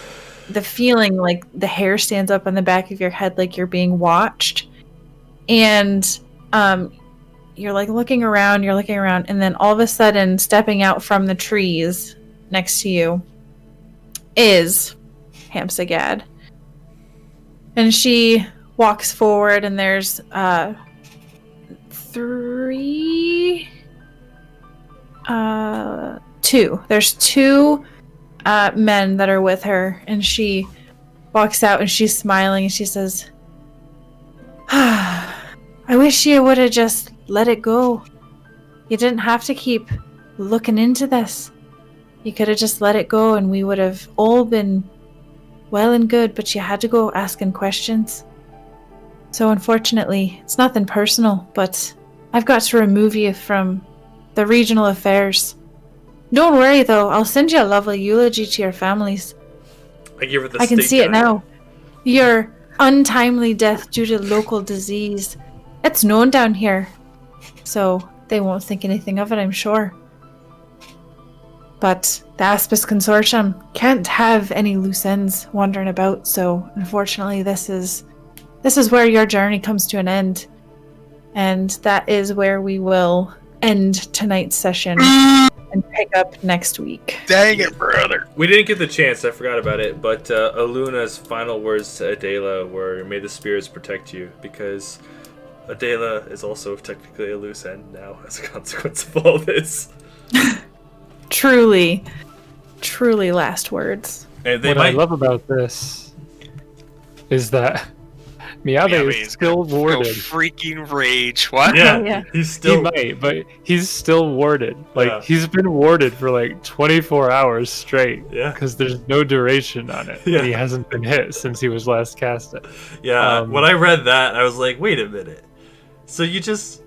feeling, like the hair stands up on the back of your head, like you're being watched, and you're like looking around, and then all of a sudden, stepping out from the trees next to you is Hamsagad, and she walks forward, and there's There's two men that are with her, and she walks out and she's smiling and she says, I wish you would have just let it go. You didn't have to keep looking into this. You could have just let it go and we would have all been well and good, but you had to go asking questions. So unfortunately, it's nothing personal, but I've got to remove you from the regional affairs. Don't worry though, I'll send you a lovely eulogy to your families. I give her the I can stink see it eye. now. Your untimely death due to local disease. It's known down here. So they won't think anything of it, I'm sure. But the Aspis Consortium can't have any loose ends wandering about, so unfortunately this is where your journey comes to an end. And that is where we will end tonight's session and pick up next week. Dang it, brother. We didn't get the chance, I forgot about it, but Aluna's final words to Adela were, may the spirits protect you, because Adela is also technically a loose end now as a consequence of all this. Truly last words. And they What might... I love about this is that Miyabe is still warded. Freaking rage. What? Yeah, Yeah. he's He still... might, but he's still warded. Like, Yeah. he's been warded for like 24 hours straight. Yeah. Because there's no duration on it. Yeah. And he hasn't been hit since he was last casted. Yeah, when I read that, I was like, wait a minute. So you just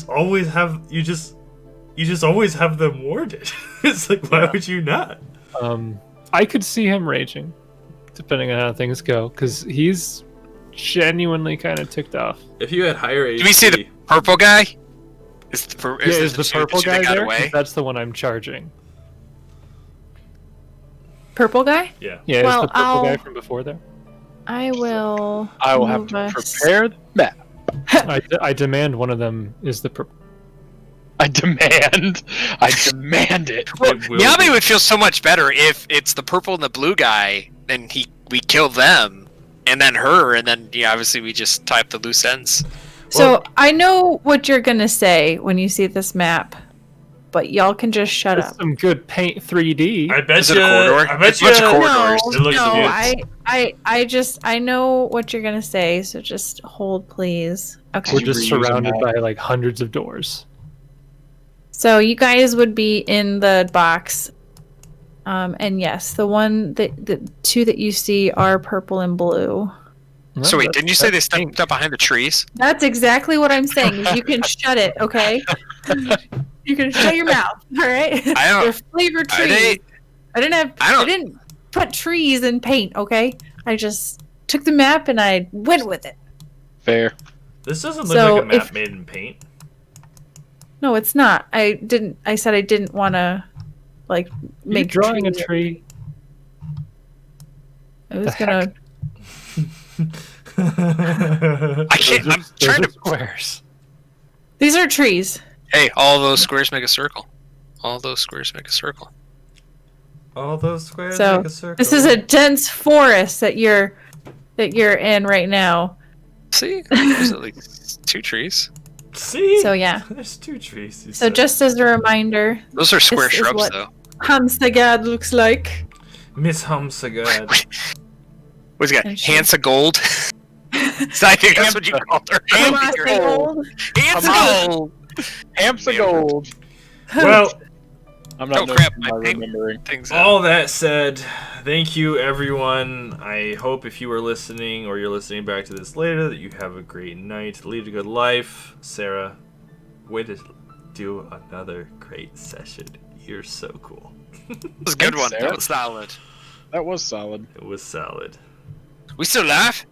always have always have them warded. It's like, why would you not? I could see him raging, depending on how things go, because he's genuinely kind of ticked off. If you had higher HP... Do we see the purple guy? Is the Purple guy there? 'Cause away? that's the one I'm charging. Purple guy? Yeah. Yeah, Well, is the purple guy I'll- from before there? I will have move to us- prepare the map. I demand one of them is the purple. I demand it. Well, It will Miyabe be. would feel so much better if it's the purple and the blue guy, then we kill them, and then her, and then obviously we just tie up the loose ends. So Well- I know what you're gonna say when you see this map, but y'all can just shut That's up. some good paint 3D. I bet Is it you... a corridor? I bet It's a bunch of you... corridors. No, It looks no, good. I know what you're gonna say, so just hold, please. Okay. We're you just reuse a surrounded map? by like hundreds of doors. So you guys would be in the box, and yes, the two that you see are purple and blue. So wait, That's- didn't you say they that's pink. stepped up behind the trees? That's exactly what I'm saying. Is you can shut it, okay? You can shut your mouth, all right? I don't- They're flavored Are trees. they- I I don't- didn't put trees in paint, okay? I just took the map and I went with it. Fair. This doesn't look So like a map if- made in paint. No, it's not. I said I didn't want to, like, You're make drawing a trees. tree. I was The heck? gonna. I can't. I'm trying to. Squares. These are trees. Hey, all those squares make a circle. All those squares make a circle. All those squares So make a circle. this is a dense forest that you're in right now. See, there's at least 2 trees. See? So yeah. There's 2 trees. you So said. just as a reminder, Those are square This is shrubs, what- though. Hamstagad looks like. Miss Humsagad. What's it got? And she- Hands of gold. So I think that's what you called her. Hamsa gold. Hands of gold. Amps of gold. Well, I'm not Oh, knowing crap, by my ping- remembering. Things all that said, thank you everyone. I hope if you were listening or you're listening back to this later that you have a great night. Lead a good life. Sarah, way to do another great session. You're so cool. That was a good Thanks, one. Sarah. That was solid. That was solid. It was solid. We still live?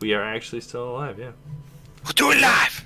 We are actually still alive, yeah. We'll do it live.